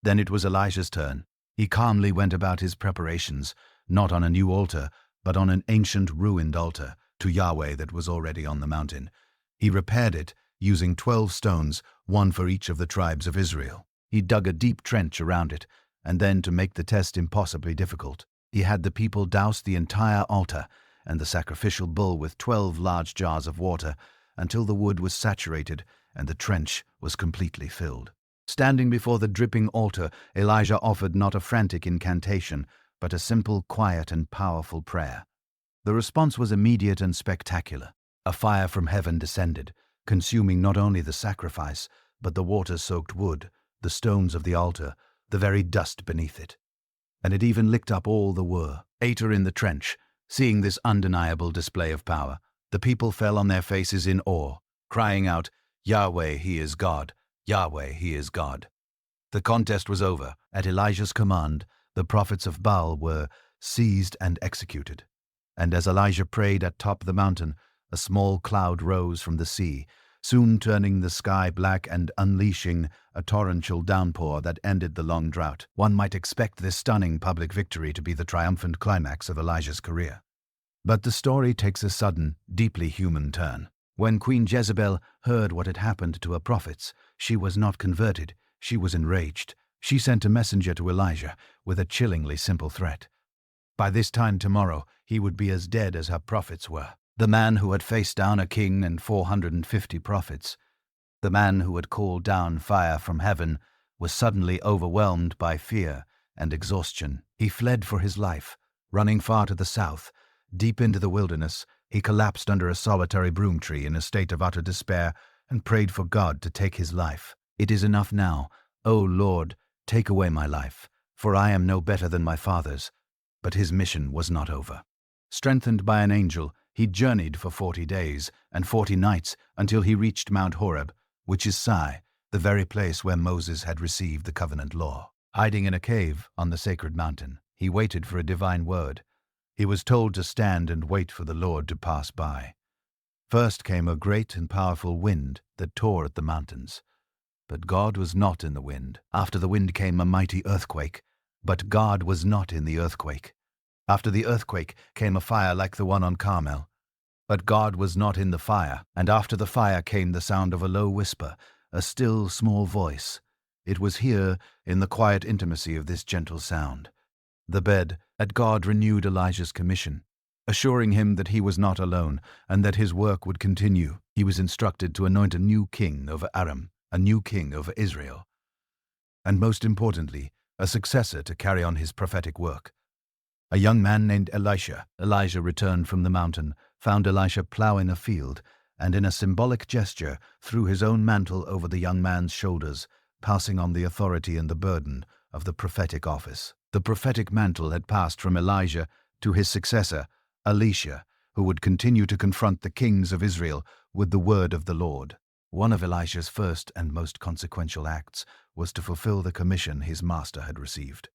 Then it was Elijah's turn. He calmly went about his preparations, not on a new altar, but on an ancient ruined altar to Yahweh that was already on the mountain. He repaired it, using 12 stones, one for each of the tribes of Israel. He dug a deep trench around it, and then, to make the test impossibly difficult, he had the people douse the entire altar and the sacrificial bull with 12 large jars of water until the wood was saturated and the trench was completely filled. Standing before the dripping altar, Elijah offered not a frantic incantation, but a simple, quiet, and powerful prayer. The response was immediate and spectacular. A fire from heaven descended, consuming not only the sacrifice, but the water-soaked wood, the stones of the altar, the very dust beneath it. And it even licked up all the water in the trench. Seeing this undeniable display of power, the people fell on their faces in awe, crying out, "Yahweh, he is God! Yahweh, he is God!" The contest was over. At Elijah's command, the prophets of Baal were seized and executed. And as Elijah prayed at top of the mountain, a small cloud rose from the sea, soon turning the sky black and unleashing a torrential downpour that ended the long drought. One might expect this stunning public victory to be the triumphant climax of Elijah's career. But the story takes a sudden, deeply human turn. When Queen Jezebel heard what had happened to her prophets, she was not converted, she was enraged. She sent a messenger to Elijah with a chillingly simple threat. By this time tomorrow, he would be as dead as her prophets were. The man who had faced down a king and 450 prophets, the man who had called down fire from heaven, was suddenly overwhelmed by fear and exhaustion. He fled for his life, running far to the south. Deep into the wilderness, he collapsed under a solitary broom tree in a state of utter despair and prayed for God to take his life. "It is enough now. O Lord, take away my life, for I am no better than my fathers." But his mission was not over. Strengthened by an angel, he journeyed for 40 days and 40 nights until he reached Mount Horeb, which is Sinai, the very place where Moses had received the covenant law. Hiding in a cave on the sacred mountain, he waited for a divine word. He was told to stand and wait for the Lord to pass by. First came a great and powerful wind that tore at the mountains. But God was not in the wind. After the wind came a mighty earthquake. But God was not in the earthquake. After the earthquake came a fire like the one on Carmel. But God was not in the fire. And after the fire came the sound of a low whisper, a still small voice. It was here, in the quiet intimacy of this gentle sound, that God renewed Elijah's commission. Assuring him that he was not alone and that his work would continue, he was instructed to anoint a new king over Aram, a new king over Israel, and most importantly, a successor to carry on his prophetic work. A young man named Elisha. Elijah returned from the mountain, found Elisha plowing a field, and in a symbolic gesture threw his own mantle over the young man's shoulders, passing on the authority and the burden of the prophetic office. The prophetic mantle had passed from Elijah to his successor, Elisha, who would continue to confront the kings of Israel with the word of the Lord. One of Elisha's first and most consequential acts was to fulfill the commission his master had received.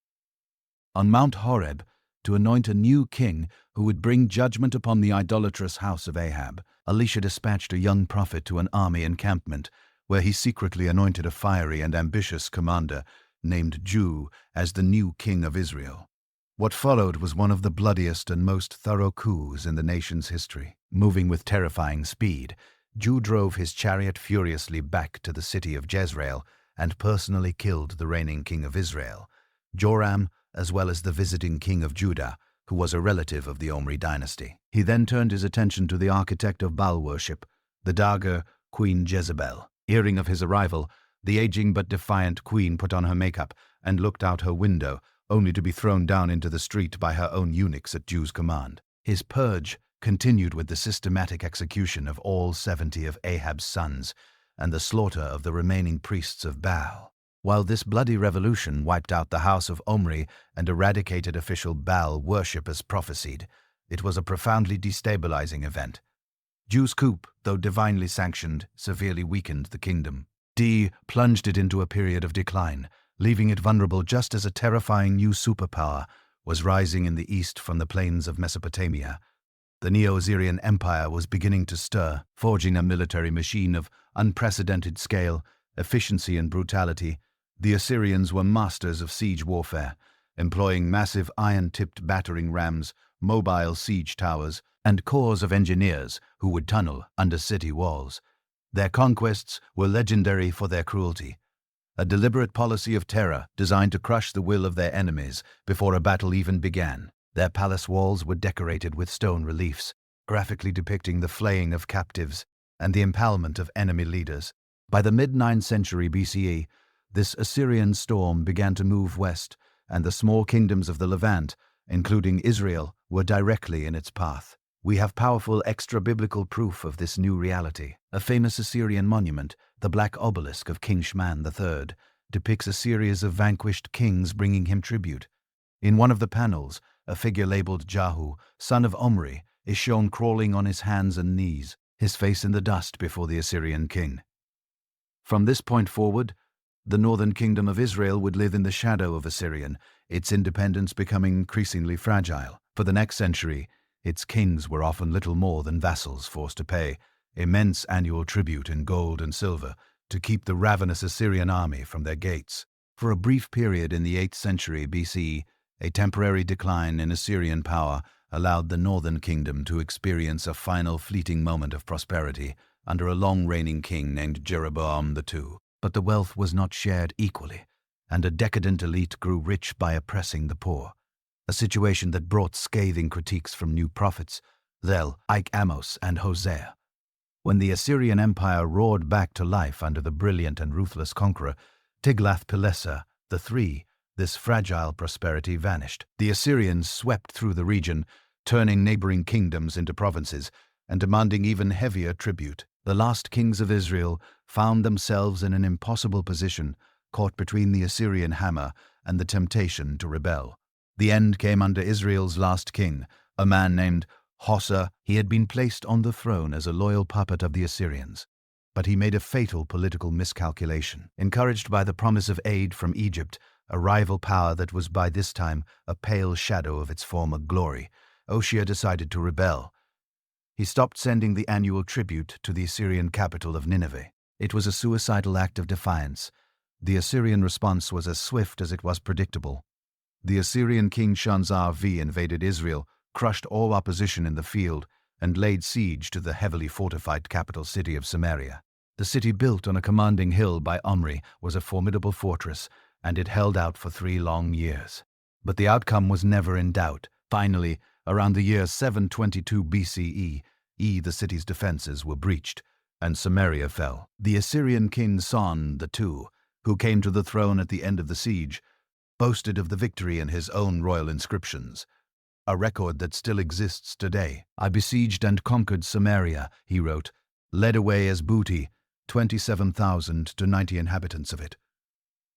On Mount Horeb, to anoint a new king who would bring judgment upon the idolatrous house of Ahab, Elisha dispatched a young prophet to an army encampment, where he secretly anointed a fiery and ambitious commander named Jehu as the new king of Israel. What followed was one of the bloodiest and most thorough coups in the nation's history. Moving with terrifying speed, Jehu drove his chariot furiously back to the city of Jezreel and personally killed the reigning king of Israel, Joram, as well as the visiting king of Judah, who was a relative of the Omri dynasty. He then turned his attention to the architect of Baal worship, the dagger Queen Jezebel. Hearing of his arrival, the aging but defiant queen put on her makeup and looked out her window, only to be thrown down into the street by her own eunuchs at Jehu's command. His purge continued with the systematic execution of all 70 of Ahab's sons and the slaughter of the remaining priests of Baal. While this bloody revolution wiped out the house of Omri and eradicated official Baal worship as prophesied, it was a profoundly destabilizing event. Jehu's coup, though divinely sanctioned, severely weakened the kingdom. Plunged it into a period of decline, leaving it vulnerable just as a terrifying new superpower was rising in the east from the plains of Mesopotamia. The Neo-Assyrian Empire was beginning to stir, forging a military machine of unprecedented scale, efficiency and brutality. The Assyrians were masters of siege warfare, employing massive iron-tipped battering rams, mobile siege towers, and corps of engineers who would tunnel under city walls. Their conquests were legendary for their cruelty, a deliberate policy of terror designed to crush the will of their enemies before a battle even began. Their palace walls were decorated with stone reliefs, graphically depicting the flaying of captives and the impalement of enemy leaders. By the mid-9th century BCE, this Assyrian storm began to move west, and the small kingdoms of the Levant, including Israel, were directly in its path. We have powerful extra-biblical proof of this new reality. A famous Assyrian monument, the Black Obelisk of King Shman III, depicts a series of vanquished kings bringing him tribute. In one of the panels, a figure labeled Jehu, son of Omri, is shown crawling on his hands and knees, his face in the dust before the Assyrian king. From this point forward, the northern kingdom of Israel would live in the shadow of Assyrian, its independence becoming increasingly fragile. For the next century, its kings were often little more than vassals forced to pay immense annual tribute in gold and silver to keep the ravenous Assyrian army from their gates. For a brief period in the 8th century BCE, a temporary decline in Assyrian power allowed the northern kingdom to experience a final fleeting moment of prosperity under a long-reigning king named Jeroboam II. But the wealth was not shared equally, and a decadent elite grew rich by oppressing the poor, a situation that brought scathing critiques from new prophets, Zell, Amos, and Hosea. When the Assyrian Empire roared back to life under the brilliant and ruthless conqueror, Tiglath-Pileser III, this fragile prosperity vanished. The Assyrians swept through the region, turning neighboring kingdoms into provinces and demanding even heavier tribute. The last kings of Israel found themselves in an impossible position, caught between the Assyrian hammer and the temptation to rebel. The end came under Israel's last king, a man named Hossa. He had been placed on the throne as a loyal puppet of the Assyrians, but he made a fatal political miscalculation. Encouraged by the promise of aid from Egypt, a rival power that was by this time a pale shadow of its former glory, Hoshea decided to rebel. He stopped sending the annual tribute to the Assyrian capital of Nineveh. It was a suicidal act of defiance. The Assyrian response was as swift as it was predictable. The Assyrian king Shanzar V invaded Israel, crushed all opposition in the field, and laid siege to the heavily fortified capital city of Samaria. The city, built on a commanding hill by Omri, was a formidable fortress, and it held out for 3 long years. But the outcome was never in doubt. Finally, around the year 722 BCE, the city's defenses were breached, and Samaria fell. The Assyrian king Son II, who came to the throne at the end of the siege, boasted of the victory in his own royal inscriptions, a record that still exists today. "I besieged and conquered Samaria," he wrote, "led away as booty 27,000 to 90 inhabitants of it."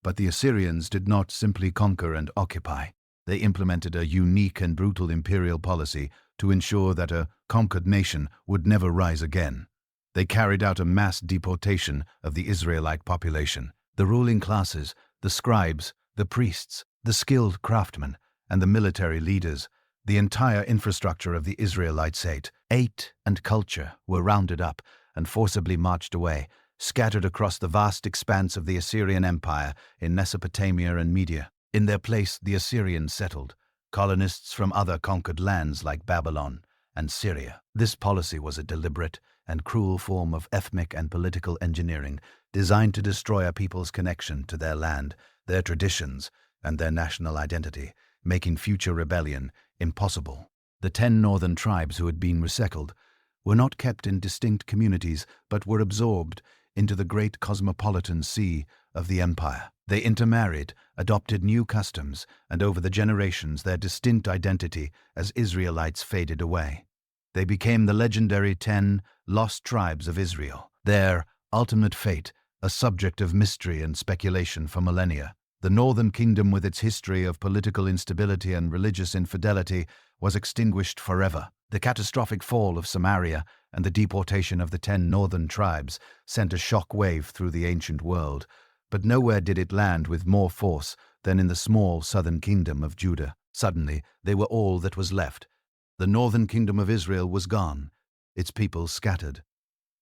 But the Assyrians did not simply conquer and occupy. They implemented a unique and brutal imperial policy to ensure that a conquered nation would never rise again. They carried out a mass deportation of the Israelite population. The ruling classes, the scribes, the priests, the skilled craftsmen, and the military leaders, the entire infrastructure of the Israelite state, and culture were rounded up and forcibly marched away, scattered across the vast expanse of the Assyrian Empire in Mesopotamia and Media. In their place, the Assyrians settled, colonists from other conquered lands like Babylon and Syria. This policy was a deliberate and cruel form of ethnic and political engineering designed to destroy a people's connection to their land, their traditions, and their national identity, making future rebellion impossible. The 10 northern tribes who had been resettled were not kept in distinct communities, but were absorbed into the great cosmopolitan sea of the empire. They intermarried, adopted new customs, and over the generations their distinct identity as Israelites faded away. They became the legendary 10 lost tribes of Israel, their ultimate fate a subject of mystery and speculation for millennia. The northern kingdom, with its history of political instability and religious infidelity, was extinguished forever. The catastrophic fall of Samaria and the deportation of the 10 northern tribes sent a shock wave through the ancient world, but nowhere did it land with more force than in the small southern kingdom of Judah. Suddenly, they were all that was left. The northern kingdom of Israel was gone, its people scattered,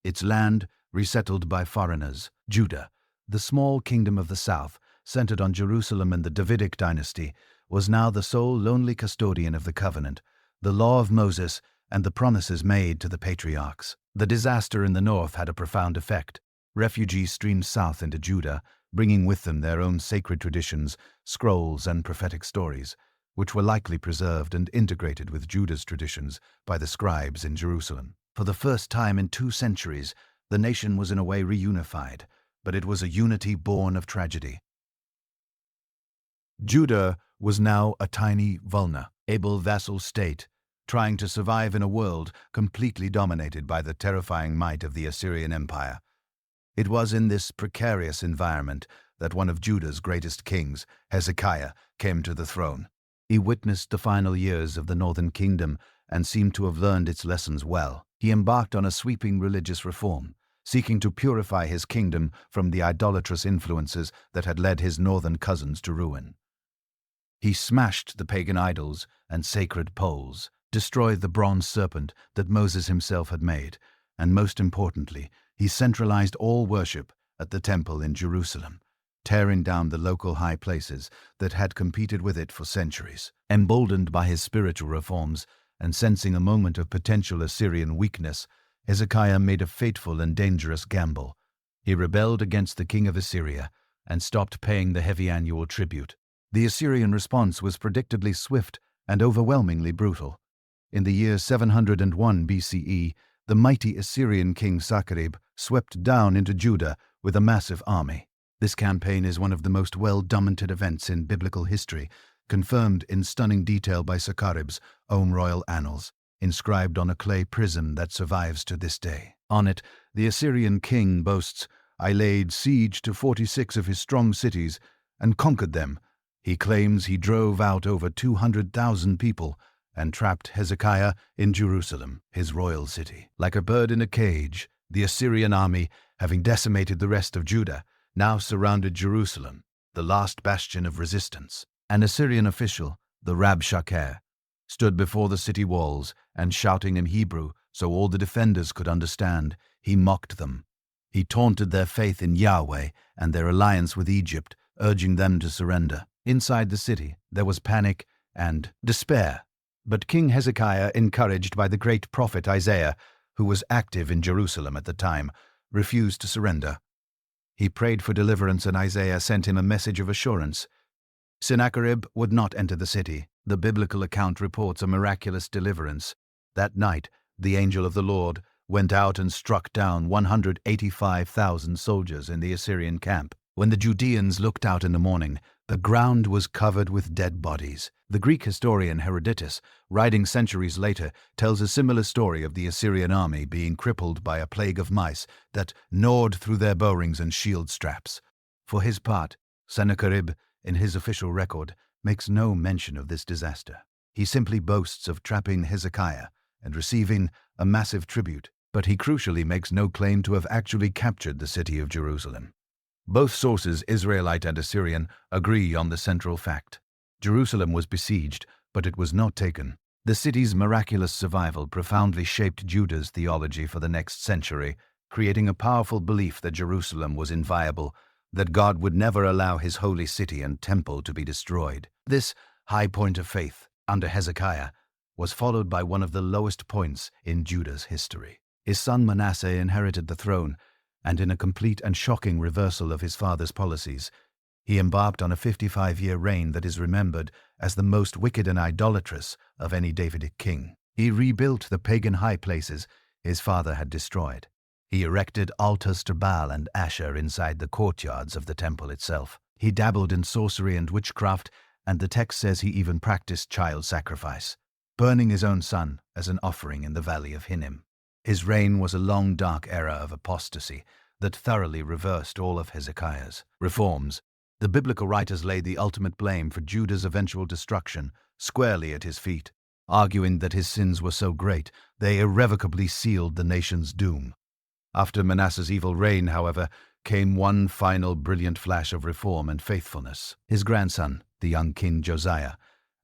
its land resettled by foreigners. Judah, the small kingdom of the south, centered on Jerusalem and the Davidic dynasty, was now the sole lonely custodian of the covenant, the law of Moses, and the promises made to the patriarchs. The disaster in the north had a profound effect. Refugees streamed south into Judah, bringing with them their own sacred traditions, scrolls, and prophetic stories, which were likely preserved and integrated with Judah's traditions by the scribes in Jerusalem. For the first time in 2 centuries, the nation was in a way reunified, but it was a unity born of tragedy. Judah was now a tiny, vulnerable vassal state, trying to survive in a world completely dominated by the terrifying might of the Assyrian Empire. It was in this precarious environment that one of Judah's greatest kings, Hezekiah, came to the throne. He witnessed the final years of the northern kingdom and seemed to have learned its lessons well. He embarked on a sweeping religious reform, seeking to purify his kingdom from the idolatrous influences that had led his northern cousins to ruin. He smashed the pagan idols and sacred poles, destroyed the bronze serpent that Moses himself had made, and most importantly, he centralized all worship at the temple in Jerusalem, tearing down the local high places that had competed with it for centuries. Emboldened by his spiritual reforms and sensing a moment of potential Assyrian weakness, Hezekiah made a fateful and dangerous gamble. He rebelled against the king of Assyria and stopped paying the heavy annual tribute. The Assyrian response was predictably swift and overwhelmingly brutal. In the year 701 BCE, the mighty Assyrian king Sennacherib swept down into Judah with a massive army. This campaign is one of the most well-documented events in biblical history, confirmed in stunning detail by Sennacherib's own royal annals, inscribed on a clay prism that survives to this day. On it, the Assyrian king boasts, "I laid siege to 46 of his strong cities and conquered them." He claims he drove out over 200,000 people and trapped Hezekiah in Jerusalem, his royal city. Like a bird in a cage, the Assyrian army, having decimated the rest of Judah, now surrounded Jerusalem, the last bastion of resistance. An Assyrian official, the Rabshakeh, stood before the city walls and, shouting in Hebrew so all the defenders could understand, he mocked them. He taunted their faith in Yahweh and their alliance with Egypt, urging them to surrender. Inside the city, there was panic and despair. But King Hezekiah, encouraged by the great prophet Isaiah, who was active in Jerusalem at the time, refused to surrender. He prayed for deliverance, and Isaiah sent him a message of assurance. Sennacherib would not enter the city. The biblical account reports a miraculous deliverance. That night, the angel of the Lord went out and struck down 185,000 soldiers in the Assyrian camp. When the Judeans looked out in the morning, the ground was covered with dead bodies. The Greek historian Herodotus, writing centuries later, tells a similar story of the Assyrian army being crippled by a plague of mice that gnawed through their bowrings and shield straps. For his part, Sennacherib, in his official record, makes no mention of this disaster. He simply boasts of trapping Hezekiah and receiving a massive tribute, but he crucially makes no claim to have actually captured the city of Jerusalem. Both sources, Israelite and Assyrian, agree on the central fact. Jerusalem was besieged, but it was not taken. The city's miraculous survival profoundly shaped Judah's theology for the next century, creating a powerful belief that Jerusalem was inviolable, that God would never allow his holy city and temple to be destroyed. This high point of faith, under Hezekiah, was followed by one of the lowest points in Judah's history. His son Manasseh inherited the throne, and in a complete and shocking reversal of his father's policies, he embarked on a 55-year reign that is remembered as the most wicked and idolatrous of any Davidic king. He rebuilt the pagan high places his father had destroyed. He erected altars to Baal and Asher inside the courtyards of the temple itself. He dabbled in sorcery and witchcraft, and the text says he even practiced child sacrifice, burning his own son as an offering in the valley of Hinnom. His reign was a long, dark era of apostasy that thoroughly reversed all of Hezekiah's reforms. The biblical writers lay the ultimate blame for Judah's eventual destruction squarely at his feet, arguing that his sins were so great they irrevocably sealed the nation's doom. After Manasseh's evil reign, however, came one final brilliant flash of reform and faithfulness. His grandson, the young King Josiah,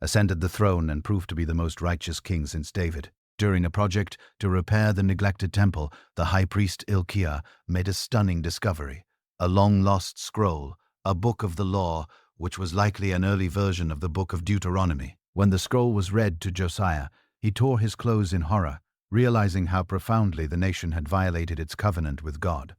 ascended the throne and proved to be the most righteous king since David. During a project to repair the neglected temple, the high priest Hilkiah made a stunning discovery: a long-lost scroll, a book of the law, which was likely an early version of the book of Deuteronomy. When the scroll was read to Josiah, he tore his clothes in horror, realizing how profoundly the nation had violated its covenant with God.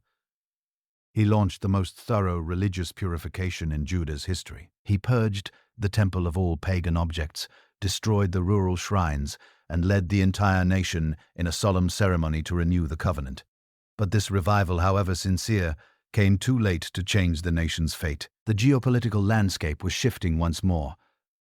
He launched the most thorough religious purification in Judah's history. He purged the temple of all pagan objects, destroyed the rural shrines, and led the entire nation in a solemn ceremony to renew the covenant. But this revival, however sincere, came too late to change the nation's fate. The geopolitical landscape was shifting once more.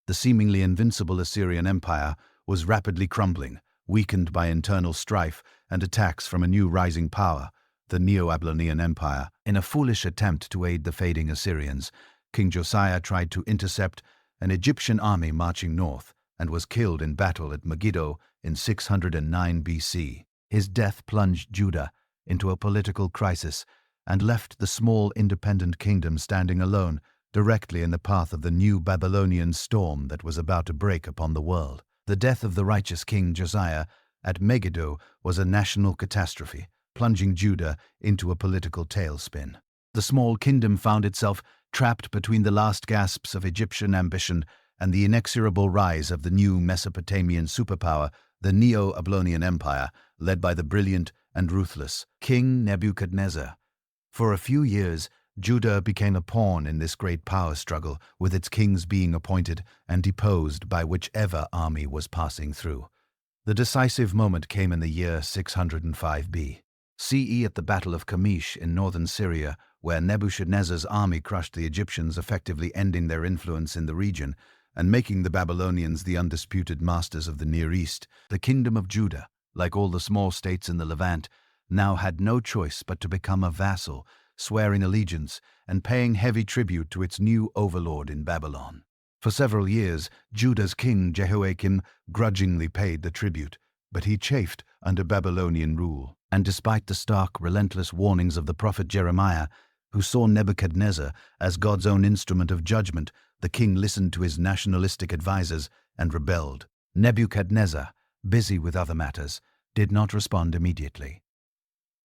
The seemingly invincible Assyrian Empire was rapidly crumbling, weakened by internal strife and attacks from a new rising power, the Neo-Babylonian Empire. In a foolish attempt to aid the fading Assyrians, King Josiah tried to intercept an Egyptian army marching north and was killed in battle at Megiddo in 609 BC. His death plunged Judah into a political crisis and left the small independent kingdom standing alone, directly in the path of the new Babylonian storm that was about to break upon the world. The death of the righteous King Josiah at Megiddo was a national catastrophe, plunging Judah into a political tailspin. The small kingdom found itself trapped between the last gasps of Egyptian ambition and the inexorable rise of the new Mesopotamian superpower, the Neo-Babylonian Empire, led by the brilliant and ruthless King Nebuchadnezzar. For a few years, Judah became a pawn in this great power struggle, with its kings being appointed and deposed by whichever army was passing through. The decisive moment came in the year 605 BCE at the Battle of Kamesh in northern Syria, where Nebuchadnezzar's army crushed the Egyptians, effectively ending their influence in the region and making the Babylonians the undisputed masters of the Near East. The kingdom of Judah, like all the small states in the Levant, now had no choice but to become a vassal, swearing allegiance and paying heavy tribute to its new overlord in Babylon. For several years, Judah's king Jehoiakim grudgingly paid the tribute, but he chafed under Babylonian rule. And despite the stark, relentless warnings of the prophet Jeremiah, who saw Nebuchadnezzar as God's own instrument of judgment, the king listened to his nationalistic advisers and rebelled. Nebuchadnezzar, busy with other matters, did not respond immediately.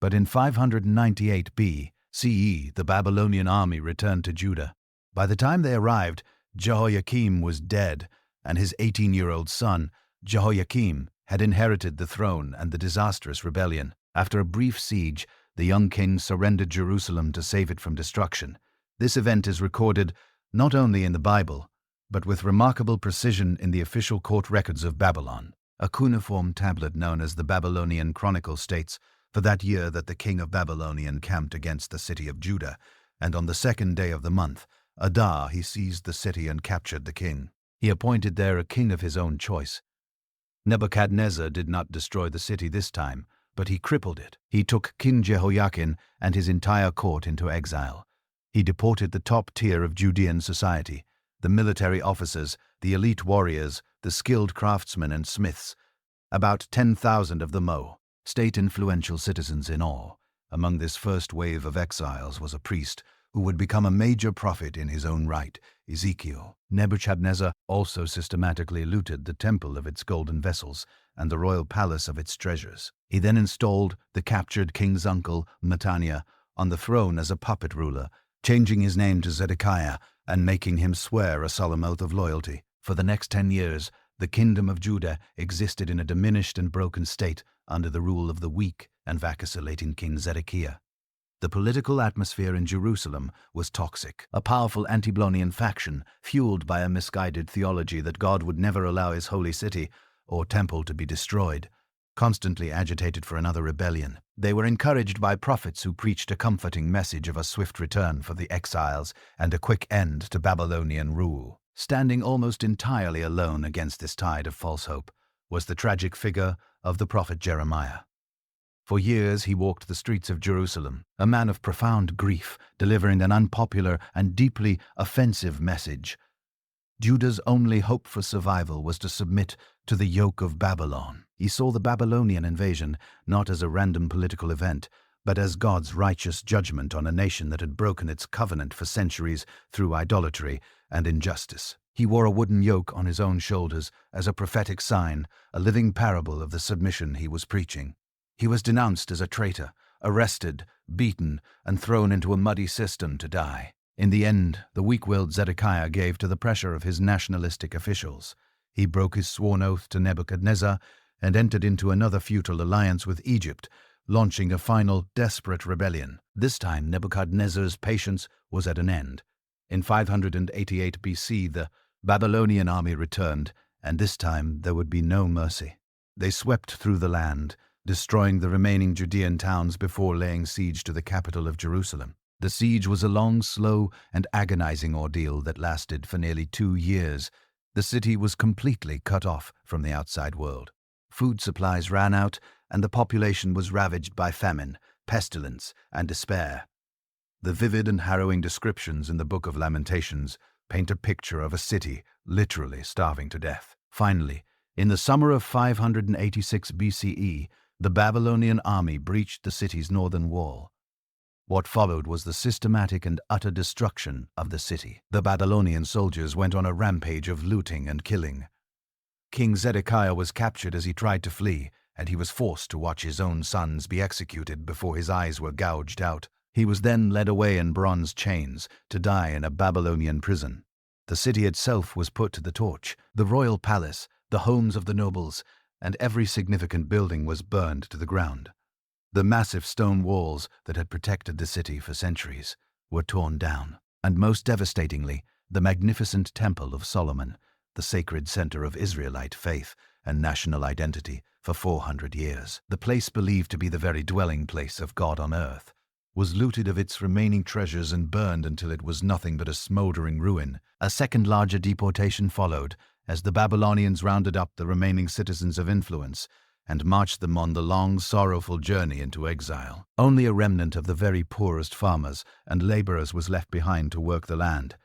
But in 598 BCE, the Babylonian army returned to Judah. By the time they arrived, Jehoiakim was dead, and his 18-year-old son, Jehoiakim, had inherited the throne and the disastrous rebellion. After a brief siege, the young king surrendered Jerusalem to save it from destruction. This event is recorded not only in the Bible, but with remarkable precision in the official court records of Babylon. A cuneiform tablet known as the Babylonian Chronicle states, "For that year that the king of Babylon encamped against the city of Judah, and on the 2nd day of the month, Adar, he seized the city and captured the king. He appointed there a king of his own choice." Nebuchadnezzar did not destroy the city this time, but he crippled it. He took King Jehoiakim and his entire court into exile. He deported the top tier of Judean society, the military officers, the elite warriors, the skilled craftsmen and smiths, about 10,000 of them state influential citizens in all. Among this first wave of exiles was a priest who would become a major prophet in his own right, Ezekiel. Nebuchadnezzar also systematically looted the temple of its golden vessels and the royal palace of its treasures. He then installed the captured king's uncle, Mattaniah, on the throne as a puppet ruler, changing his name to Zedekiah and making him swear a solemn oath of loyalty. For the next 10 years, the kingdom of Judah existed in a diminished and broken state under the rule of the weak and vacillating King Zedekiah. The political atmosphere in Jerusalem was toxic. A powerful anti-Babylonian faction, fueled by a misguided theology that God would never allow his holy city or temple to be destroyed, constantly agitated for another rebellion. They were encouraged by prophets who preached a comforting message of a swift return for the exiles and a quick end to Babylonian rule. Standing almost entirely alone against this tide of false hope was the tragic figure of the prophet Jeremiah. For years he walked the streets of Jerusalem, a man of profound grief, delivering an unpopular and deeply offensive message. Judah's only hope for survival was to submit to the yoke of Babylon. He saw the Babylonian invasion not as a random political event, but as God's righteous judgment on a nation that had broken its covenant for centuries through idolatry and injustice. He wore a wooden yoke on his own shoulders as a prophetic sign, a living parable of the submission he was preaching. He was denounced as a traitor, arrested, beaten, and thrown into a muddy cistern to die. In the end, the weak-willed Zedekiah gave to the pressure of his nationalistic officials. He broke his sworn oath to Nebuchadnezzar and entered into another futile alliance with Egypt, launching a final, desperate rebellion. This time, Nebuchadnezzar's patience was at an end. In 588 BC, the Babylonian army returned, and this time there would be no mercy. They swept through the land, destroying the remaining Judean towns before laying siege to the capital of Jerusalem. The siege was a long, slow, and agonizing ordeal that lasted for nearly 2 years. The city was completely cut off from the outside world. Food supplies ran out, and the population was ravaged by famine, pestilence, and despair. The vivid and harrowing descriptions in the Book of Lamentations paint a picture of a city literally starving to death. Finally, in the summer of 586 BCE, the Babylonian army breached the city's northern wall. What followed was the systematic and utter destruction of the city. The Babylonian soldiers went on a rampage of looting and killing. King Zedekiah was captured as he tried to flee, and he was forced to watch his own sons be executed before his eyes were gouged out. He was then led away in bronze chains to die in a Babylonian prison. The city itself was put to the torch. The royal palace, the homes of the nobles, and every significant building was burned to the ground. The massive stone walls that had protected the city for centuries were torn down, and most devastatingly, the magnificent Temple of Solomon, the sacred center of Israelite faith and national identity for 400 years, the place believed to be the very dwelling place of God on earth, was looted of its remaining treasures and burned until it was nothing but a smoldering ruin. A second larger deportation followed, as the Babylonians rounded up the remaining citizens of influence and marched them on the long, sorrowful journey into exile. Only a remnant of the very poorest farmers and laborers was left behind to work the land.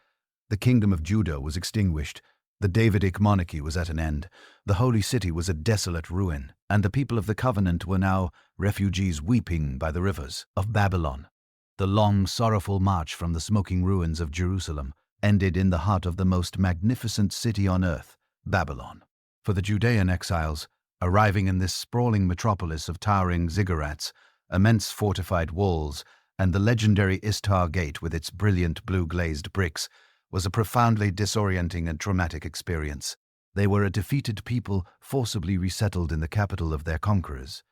The kingdom of Judah was extinguished. The Davidic monarchy was at an end. The holy city was a desolate ruin, and the people of the covenant were now refugees weeping by the rivers of Babylon. The long, sorrowful march from the smoking ruins of Jerusalem ended in the heart of the most magnificent city on earth, Babylon. For the Judean exiles, arriving in this sprawling metropolis of towering ziggurats, immense fortified walls, and the legendary Ishtar Gate with its brilliant blue-glazed bricks, was a profoundly disorienting and traumatic experience. They were a defeated people forcibly resettled in the capital of their conquerors,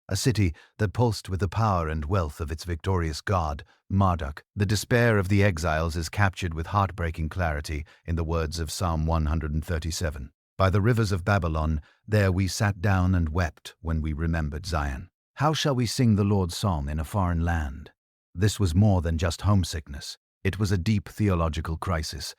a city that pulsed with the power and wealth of its victorious god, Marduk. The despair of the exiles is captured with heartbreaking clarity in the words of Psalm 137. By the rivers of Babylon, there we sat down and wept when we remembered Zion. How shall we sing the Lord's song in a foreign land? This was more than just homesickness. It was a deep theological crisis.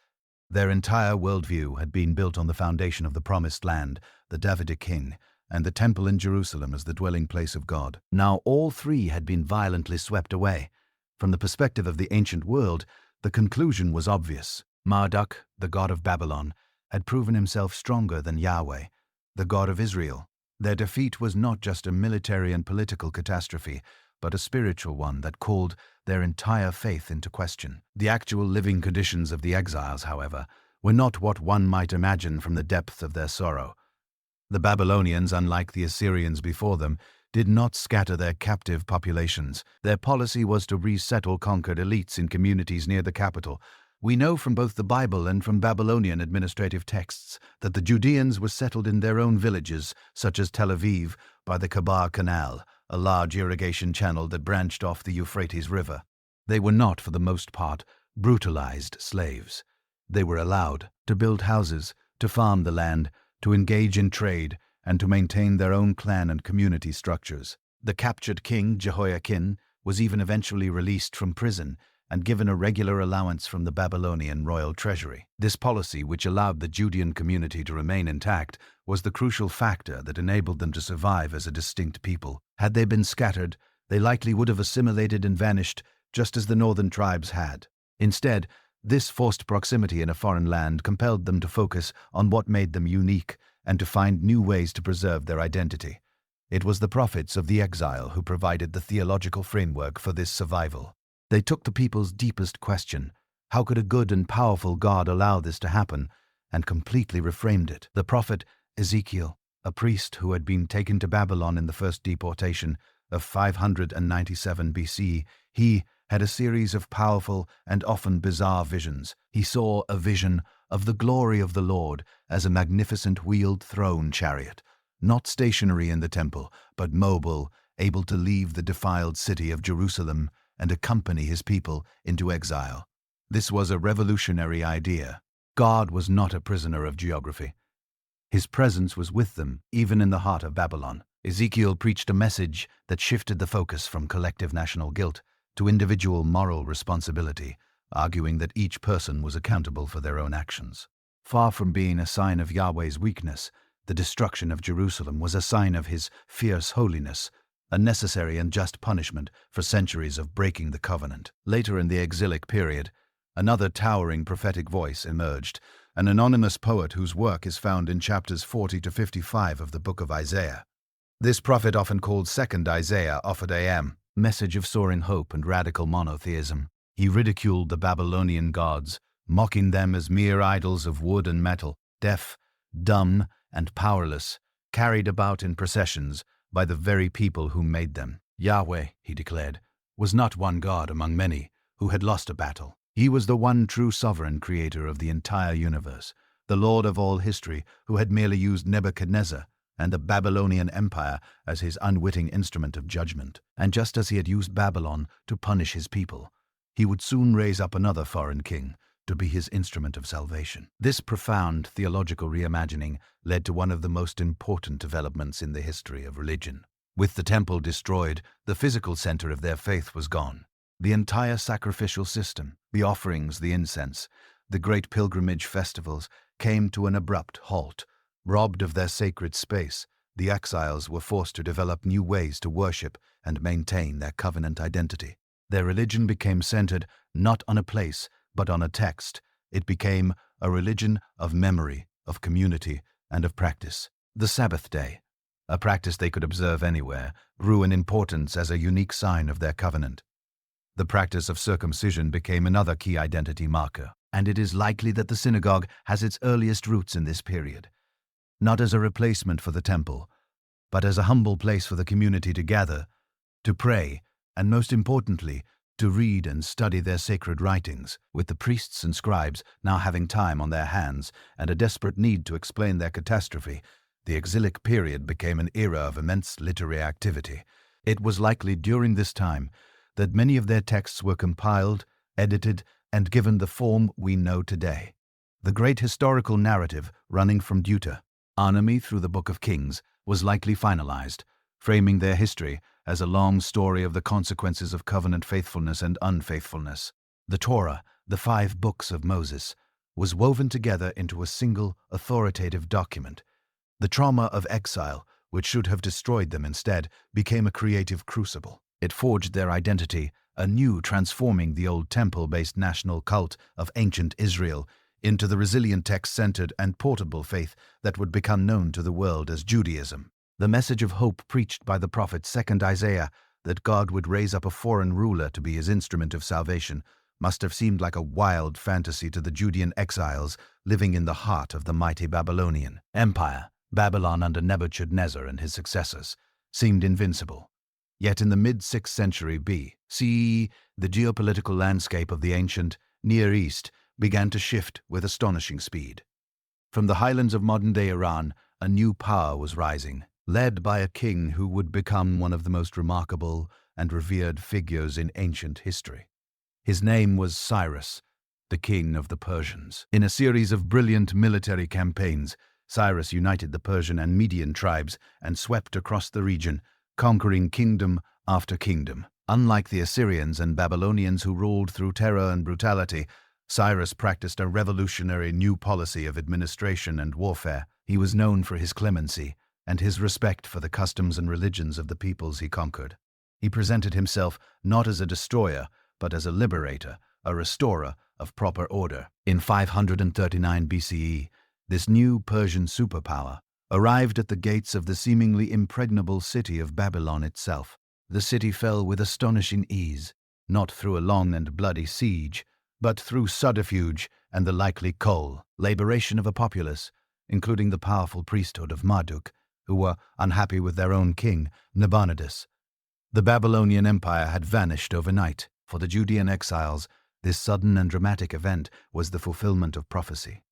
Their entire worldview had been built on the foundation of the Promised Land, the Davidic king, and the temple in Jerusalem as the dwelling place of God. Now all three had been violently swept away. From the perspective of the ancient world, the conclusion was obvious. Marduk, the god of Babylon, had proven himself stronger than Yahweh, the God of Israel. Their defeat was not just a military and political catastrophe, but a spiritual one that called their entire faith into question. The actual living conditions of the exiles, however, were not what one might imagine from the depth of their sorrow. The Babylonians, unlike the Assyrians before them, did not scatter their captive populations. Their policy was to resettle conquered elites in communities near the capital. We know from both the Bible and from Babylonian administrative texts that the Judeans were settled in their own villages, such as Tel Aviv, by the Kabar Canal, a large irrigation channel that branched off the Euphrates River. They were not, for the most part, brutalized slaves. They were allowed to build houses, to farm the land, to engage in trade, and to maintain their own clan and community structures. The captured king, Jehoiakim, was even eventually released from prison and given a regular allowance from the Babylonian royal treasury. This policy, which allowed the Judean community to remain intact, was the crucial factor that enabled them to survive as a distinct people. Had they been scattered, they likely would have assimilated and vanished, just as the northern tribes had. Instead, this forced proximity in a foreign land compelled them to focus on what made them unique and to find new ways to preserve their identity. It was the prophets of the exile who provided the theological framework for this survival. They took the people's deepest question, how could a good and powerful God allow this to happen, and completely reframed it. The prophet Ezekiel, a priest who had been taken to Babylon in the first deportation of 597 BC, he had a series of powerful and often bizarre visions. He saw a vision of the glory of the Lord as a magnificent wheeled throne chariot, not stationary in the temple, but mobile, able to leave the defiled city of Jerusalem and accompany his people into exile. This was a revolutionary idea. God was not a prisoner of geography. His presence was with them, even in the heart of Babylon. Ezekiel preached a message that shifted the focus from collective national guilt to individual moral responsibility, arguing that each person was accountable for their own actions. Far from being a sign of Yahweh's weakness, the destruction of Jerusalem was a sign of his fierce holiness, a necessary and just punishment for centuries of breaking the covenant. Later in the exilic period, another towering prophetic voice emerged, an anonymous poet whose work is found in chapters 40 to 55 of the book of Isaiah. This prophet, often called Second Isaiah, offered a message of soaring hope and radical monotheism. He ridiculed the Babylonian gods, mocking them as mere idols of wood and metal, deaf, dumb, and powerless, carried about in processions by the very people who made them. Yahweh, he declared, was not one God among many who had lost a battle. He was the one true sovereign creator of the entire universe, the Lord of all history, who had merely used Nebuchadnezzar and the Babylonian Empire as his unwitting instrument of judgment. And just as he had used Babylon to punish his people, he would soon raise up another foreign king to be his instrument of salvation. This profound theological reimagining led to one of the most important developments in the history of religion. With the temple destroyed, the physical center of their faith was gone. The entire sacrificial system, the offerings, the incense, the great pilgrimage festivals came to an abrupt halt. Robbed of their sacred space, the exiles were forced to develop new ways to worship and maintain their covenant identity. Their religion became centered not on a place, but on a text. It became a religion of memory, of community, and of practice. The Sabbath day, a practice they could observe anywhere, grew in importance as a unique sign of their covenant. The practice of circumcision became another key identity marker, and it is likely that the synagogue has its earliest roots in this period. Not as a replacement for the temple, but as a humble place for the community to gather, to pray, and most importantly, to read and study their sacred writings, with the priests and scribes now having time on their hands and a desperate need to explain their catastrophe. The exilic period became an era of immense literary activity. It was likely during this time that many of their texts were compiled, edited, and given the form we know today. The great historical narrative running from Deuteronomy through the Book of Kings was likely finalized, framing their history as a long story of the consequences of covenant faithfulness and unfaithfulness. The Torah, the 5 books of Moses, was woven together into a single authoritative document. The trauma of exile, which should have destroyed them instead, became a creative crucible. It forged their identity, anew transforming the old temple-based national cult of ancient Israel into the resilient text-centered and portable faith that would become known to the world as Judaism. The message of hope preached by the prophet 2nd Isaiah, that God would raise up a foreign ruler to be his instrument of salvation, must have seemed like a wild fantasy to the Judean exiles living in the heart of the mighty Babylonian Empire. Babylon under Nebuchadnezzar and his successors seemed invincible. Yet in the mid-6th century BCE, the geopolitical landscape of the ancient Near East began to shift with astonishing speed. From the highlands of modern-day Iran, a new power was rising, led by a king who would become one of the most remarkable and revered figures in ancient history. His name was Cyrus, the king of the Persians. In a series of brilliant military campaigns, Cyrus united the Persian and Median tribes and swept across the region, conquering kingdom after kingdom. Unlike the Assyrians and Babylonians who ruled through terror and brutality, Cyrus practiced a revolutionary new policy of administration and warfare. He was known for his clemency and his respect for the customs and religions of the peoples he conquered. He presented himself not as a destroyer, but as a liberator, a restorer of proper order. In 539 BCE, this new Persian superpower arrived at the gates of the seemingly impregnable city of Babylon itself. The city fell with astonishing ease, not through a long and bloody siege, but through subterfuge and the likely collaboration of a populace, including the powerful priesthood of Marduk, who were unhappy with their own king, Nabonidus. The Babylonian Empire had vanished overnight. For the Judean exiles, this sudden and dramatic event was the fulfillment of prophecy.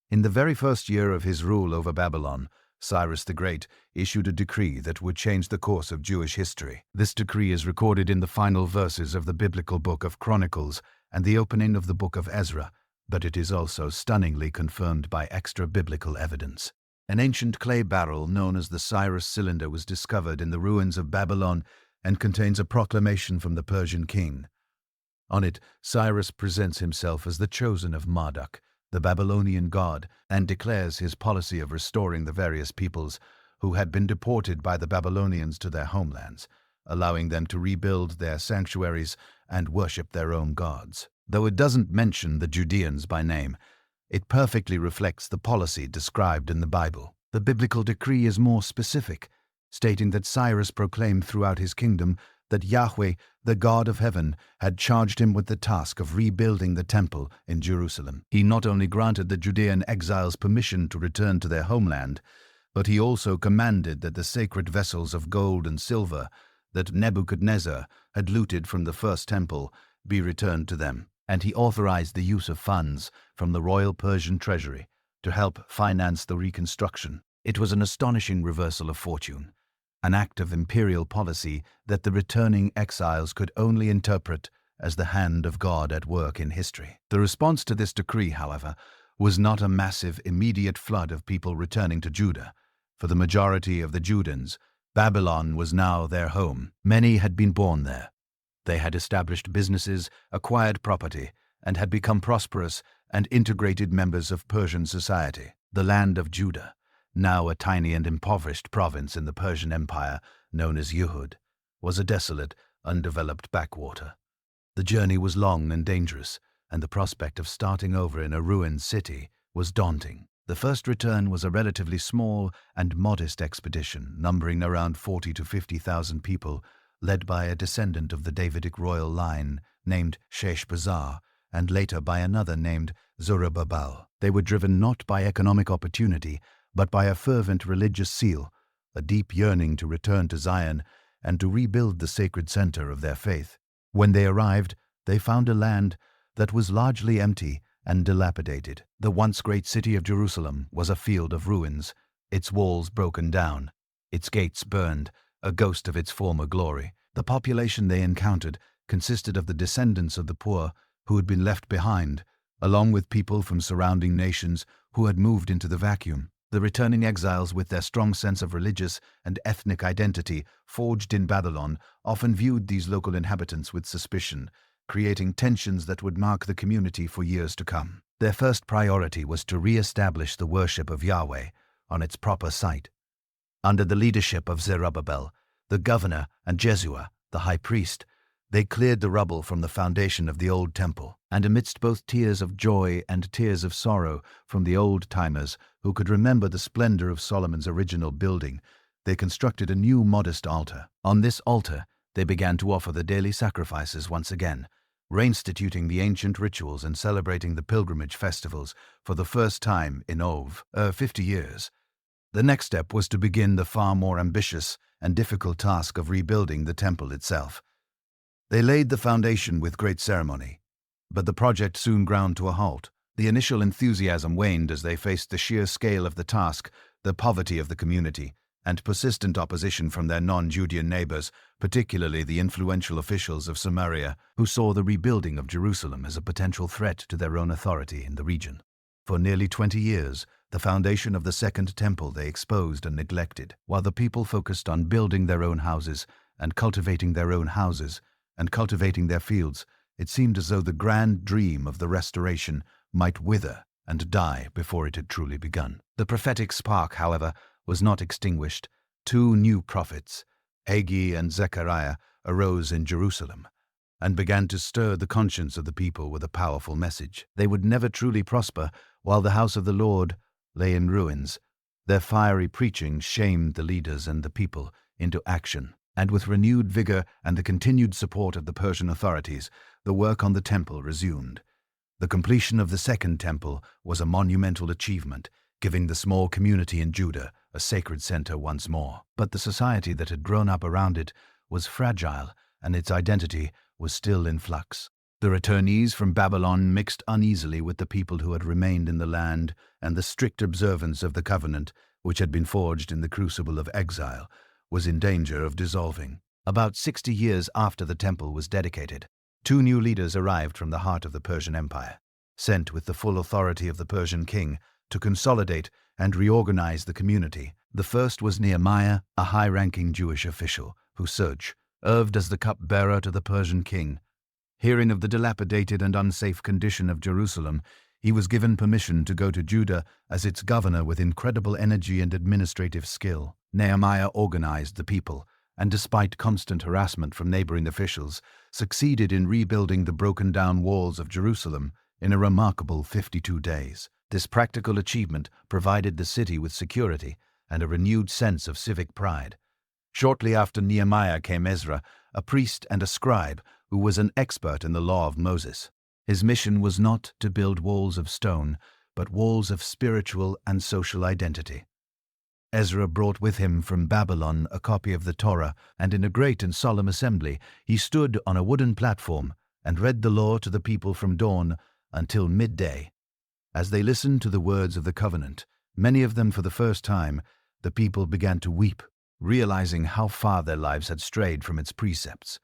In the very first year of his rule over Babylon, Cyrus the Great issued a decree that would change the course of Jewish history. This decree is recorded in the final verses of the biblical book of Chronicles and the opening of the book of Ezra, but it is also stunningly confirmed by extra-biblical evidence. An ancient clay barrel known as the Cyrus cylinder was discovered in the ruins of Babylon and contains a proclamation from the Persian king. On it, Cyrus presents himself as the chosen of Marduk, the Babylonian god, and declares his policy of restoring the various peoples who had been deported by the Babylonians to their homelands, allowing them to rebuild their sanctuaries and worship their own gods. Though it doesn't mention the Judeans by name, it perfectly reflects the policy described in the Bible. The biblical decree is more specific, stating that Cyrus proclaimed throughout his kingdom that Yahweh, the God of heaven, had charged him with the task of rebuilding the temple in Jerusalem. He not only granted the Judean exiles permission to return to their homeland, But he also commanded that the sacred vessels of gold and silver that Nebuchadnezzar had looted from the first temple be returned to them, and he authorized the use of funds from the royal Persian treasury to help finance the reconstruction. It was an astonishing reversal of fortune, an act of imperial policy that the returning exiles could only interpret as the hand of God at work in history. The response to this decree, however, was not a massive, immediate flood of people returning to Judah. For the majority of the Judans, Babylon was now their home. Many had been born there. They had established businesses, acquired property, and had become prosperous and integrated members of Persian society. The land of Judah, now a tiny and impoverished province in the Persian Empire known as Yehud, was a desolate, undeveloped backwater. The journey was long and dangerous, and the prospect of starting over in a ruined city was daunting. The first return was a relatively small and modest expedition, numbering around 40 to 50,000 people, led by a descendant of the Davidic royal line named Sheshbazzar, and later by another named Zerubbabel. They were driven not by economic opportunity, but by a fervent religious zeal, a deep yearning to return to Zion and to rebuild the sacred center of their faith. When they arrived, they found a land that was largely empty and dilapidated. The once great city of Jerusalem was a field of ruins, its walls broken down, its gates burned, a ghost of its former glory. The population they encountered consisted of the descendants of the poor who had been left behind, along with people from surrounding nations who had moved into the vacuum. The returning exiles, with their strong sense of religious and ethnic identity forged in Babylon, often viewed these local inhabitants with suspicion, creating tensions that would mark the community for years to come. Their first priority was to re-establish the worship of Yahweh on its proper site. Under the leadership of Zerubbabel, the governor, and Jeshua, the high priest, they cleared the rubble from the foundation of the old temple, and amidst both tears of joy and tears of sorrow from the old-timers who could remember the splendor of Solomon's original building, they constructed a new modest altar. On this altar, they began to offer the daily sacrifices once again, reinstituting the ancient rituals and celebrating the pilgrimage festivals for the first time in 50 years. The next step was to begin the far more ambitious and difficult task of rebuilding the temple itself. They laid the foundation with great ceremony, but the project soon ground to a halt. The initial enthusiasm waned as they faced the sheer scale of the task, the poverty of the community, and persistent opposition from their non-Judean neighbors, particularly the influential officials of Samaria, who saw the rebuilding of Jerusalem as a potential threat to their own authority in the region. For nearly 20 years, the foundation of the Second Temple they exposed and neglected, while the people focused on building their own houses and cultivating their own houses and cultivating their fields. It seemed as though the grand dream of the restoration might wither and die before it had truly begun. The prophetic spark, however, was not extinguished. Two new prophets, Haggai and Zechariah, arose in Jerusalem and began to stir the conscience of the people with a powerful message. They would never truly prosper while the house of the Lord lay in ruins. Their fiery preaching shamed the leaders and the people into action, and with renewed vigor and the continued support of the Persian authorities, the work on the temple resumed. The completion of the Second Temple was a monumental achievement, giving the small community in Judah a sacred center once more. But the society that had grown up around it was fragile, and its identity was still in flux. The returnees from Babylon mixed uneasily with the people who had remained in the land, and the strict observance of the covenant, which had been forged in the crucible of exile, was in danger of dissolving. About 60 years after the temple was dedicated, two new leaders arrived from the heart of the Persian Empire, sent with the full authority of the Persian king to consolidate and reorganize the community. The first was Nehemiah, a high-ranking Jewish official who served as the cup-bearer to the Persian king. Hearing of the dilapidated and unsafe condition of Jerusalem, he was given permission to go to Judah as its governor with incredible energy and administrative skill. Nehemiah organized the people, and despite constant harassment from neighboring officials, succeeded in rebuilding the broken-down walls of Jerusalem in a remarkable 52 days. This practical achievement provided the city with security and a renewed sense of civic pride. Shortly after Nehemiah came Ezra, a priest and a scribe who was an expert in the law of Moses. His mission was not to build walls of stone, but walls of spiritual and social identity. Ezra brought with him from Babylon a copy of the Torah, and in a great and solemn assembly he stood on a wooden platform and read the law to the people from dawn until midday. As they listened to the words of the covenant, many of them for the first time, the people began to weep, realizing how far their lives had strayed from its precepts.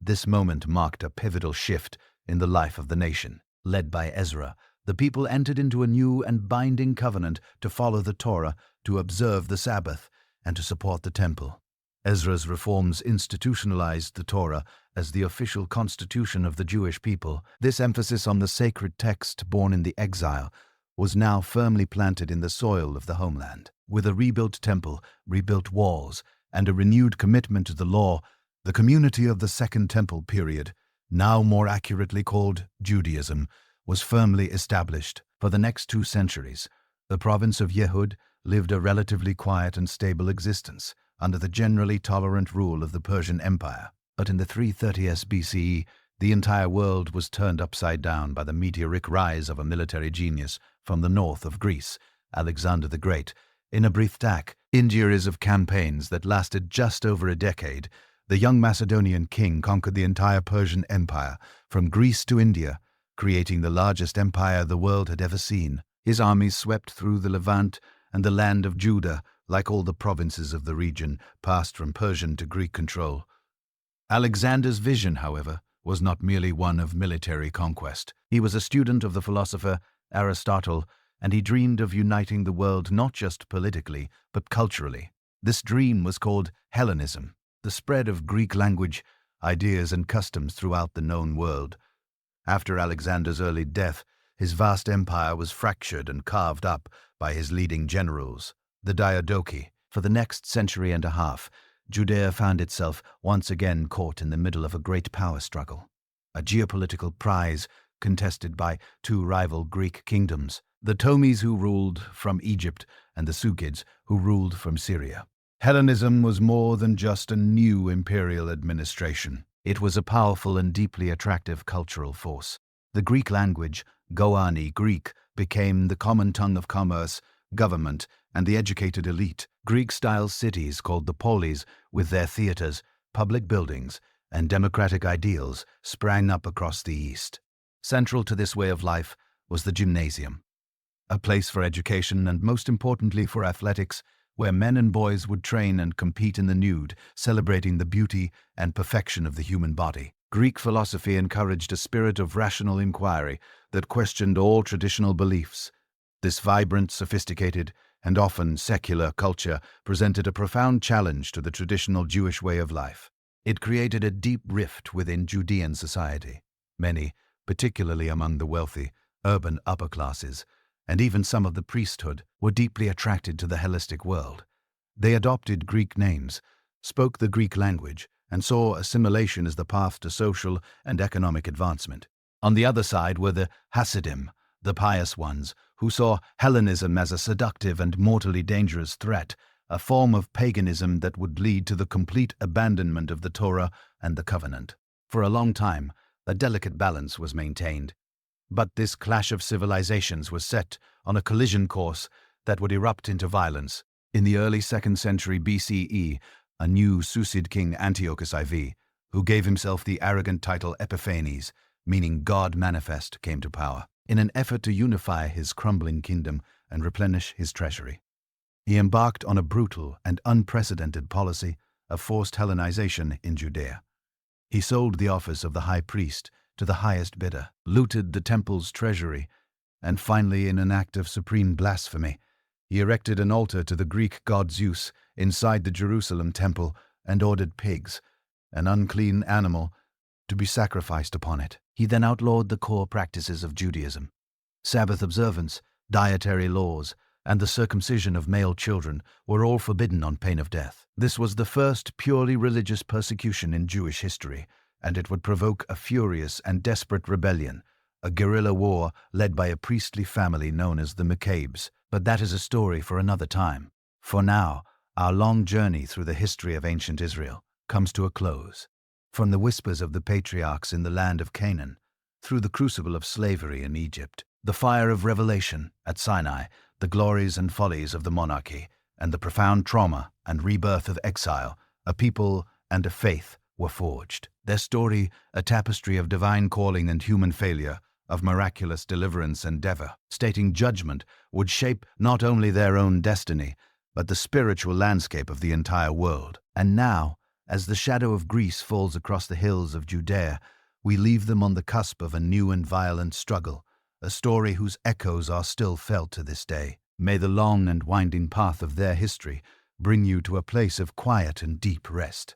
This moment marked a pivotal shift in the life of the nation. Led by Ezra, the people entered into a new and binding covenant to follow the Torah, to observe the Sabbath, and to support the temple. Ezra's reforms institutionalized the Torah as the official constitution of the Jewish people. This emphasis on the sacred text born in the exile was now firmly planted in the soil of the homeland. With a rebuilt temple, rebuilt walls, and a renewed commitment to the law, the community of the Second Temple period, now more accurately called Judaism, was firmly established. For the next 2 centuries, the province of Yehud lived a relatively quiet and stable existence under the generally tolerant rule of the Persian Empire. But in the 330s BCE, the entire world was turned upside down by the meteoric rise of a military genius from the north of Greece, Alexander the Great. In a brief series of campaigns that lasted just over a decade, the young Macedonian king conquered the entire Persian Empire, from Greece to India, creating the largest empire the world had ever seen. His armies swept through the Levant, and the land of Judah, like all the provinces of the region, passed from Persian to Greek control. Alexander's vision, however, was not merely one of military conquest. He was a student of the philosopher Aristotle, and he dreamed of uniting the world not just politically, but culturally. This dream was called Hellenism, the spread of Greek language, ideas, and customs throughout the known world. After Alexander's early death, his vast empire was fractured and carved up by his leading generals, the Diadochi. For the next century and a half, Judea found itself once again caught in the middle of a great power struggle, a geopolitical prize contested by 2 rival Greek kingdoms, the Ptolemies who ruled from Egypt and the Sukids who ruled from Syria. Hellenism was more than just a new imperial administration. It was a powerful and deeply attractive cultural force. The Greek language, Goani Greek, became the common tongue of commerce, government, and the educated elite. Greek-style cities called the polis, with their theaters, public buildings, and democratic ideals, sprang up across the East. Central to this way of life was the gymnasium, a place for education and, most importantly, for athletics, where men and boys would train and compete in the nude, celebrating the beauty and perfection of the human body. Greek philosophy encouraged a spirit of rational inquiry that questioned all traditional beliefs. This vibrant, sophisticated, and often secular culture presented a profound challenge to the traditional Jewish way of life. It created a deep rift within Judean society. Many, particularly among the wealthy, urban upper classes, and even some of the priesthood, were deeply attracted to the Hellenistic world. They adopted Greek names, spoke the Greek language, and saw assimilation as the path to social and economic advancement. On the other side were the Hasidim, the pious ones, who saw Hellenism as a seductive and mortally dangerous threat, a form of paganism that would lead to the complete abandonment of the Torah and the covenant. For a long time, a delicate balance was maintained. But this clash of civilizations was set on a collision course that would erupt into violence. In the early 2nd century BCE, a new Susid king Antiochus IV, who gave himself the arrogant title Epiphanes, meaning God manifest, came to power. In an effort to unify his crumbling kingdom and replenish his treasury, he embarked on a brutal and unprecedented policy of forced Hellenization in Judea. He sold the office of the high priest to the highest bidder, looted the temple's treasury, and finally, in an act of supreme blasphemy, he erected an altar to the Greek god Zeus inside the Jerusalem temple and ordered pigs, an unclean animal, to be sacrificed upon it. He then outlawed the core practices of Judaism. Sabbath observance, dietary laws, and the circumcision of male children were all forbidden on pain of death. This was the first purely religious persecution in Jewish history, and it would provoke a furious and desperate rebellion, a guerrilla war led by a priestly family known as the Maccabees. But that is a story for another time. For now, our long journey through the history of ancient Israel comes to a close. From the whispers of the patriarchs in the land of Canaan, through the crucible of slavery in Egypt, the fire of revelation at Sinai, the glories and follies of the monarchy, and the profound trauma and rebirth of exile, a people and a faith were forged. Their story, a tapestry of divine calling and human failure, of miraculous deliverance and devastating judgment, would shape not only their own destiny, but the spiritual landscape of the entire world. And now, as the shadow of Greece falls across the hills of Judea, we leave them on the cusp of a new and violent struggle, a story whose echoes are still felt to this day. May the long and winding path of their history bring you to a place of quiet and deep rest.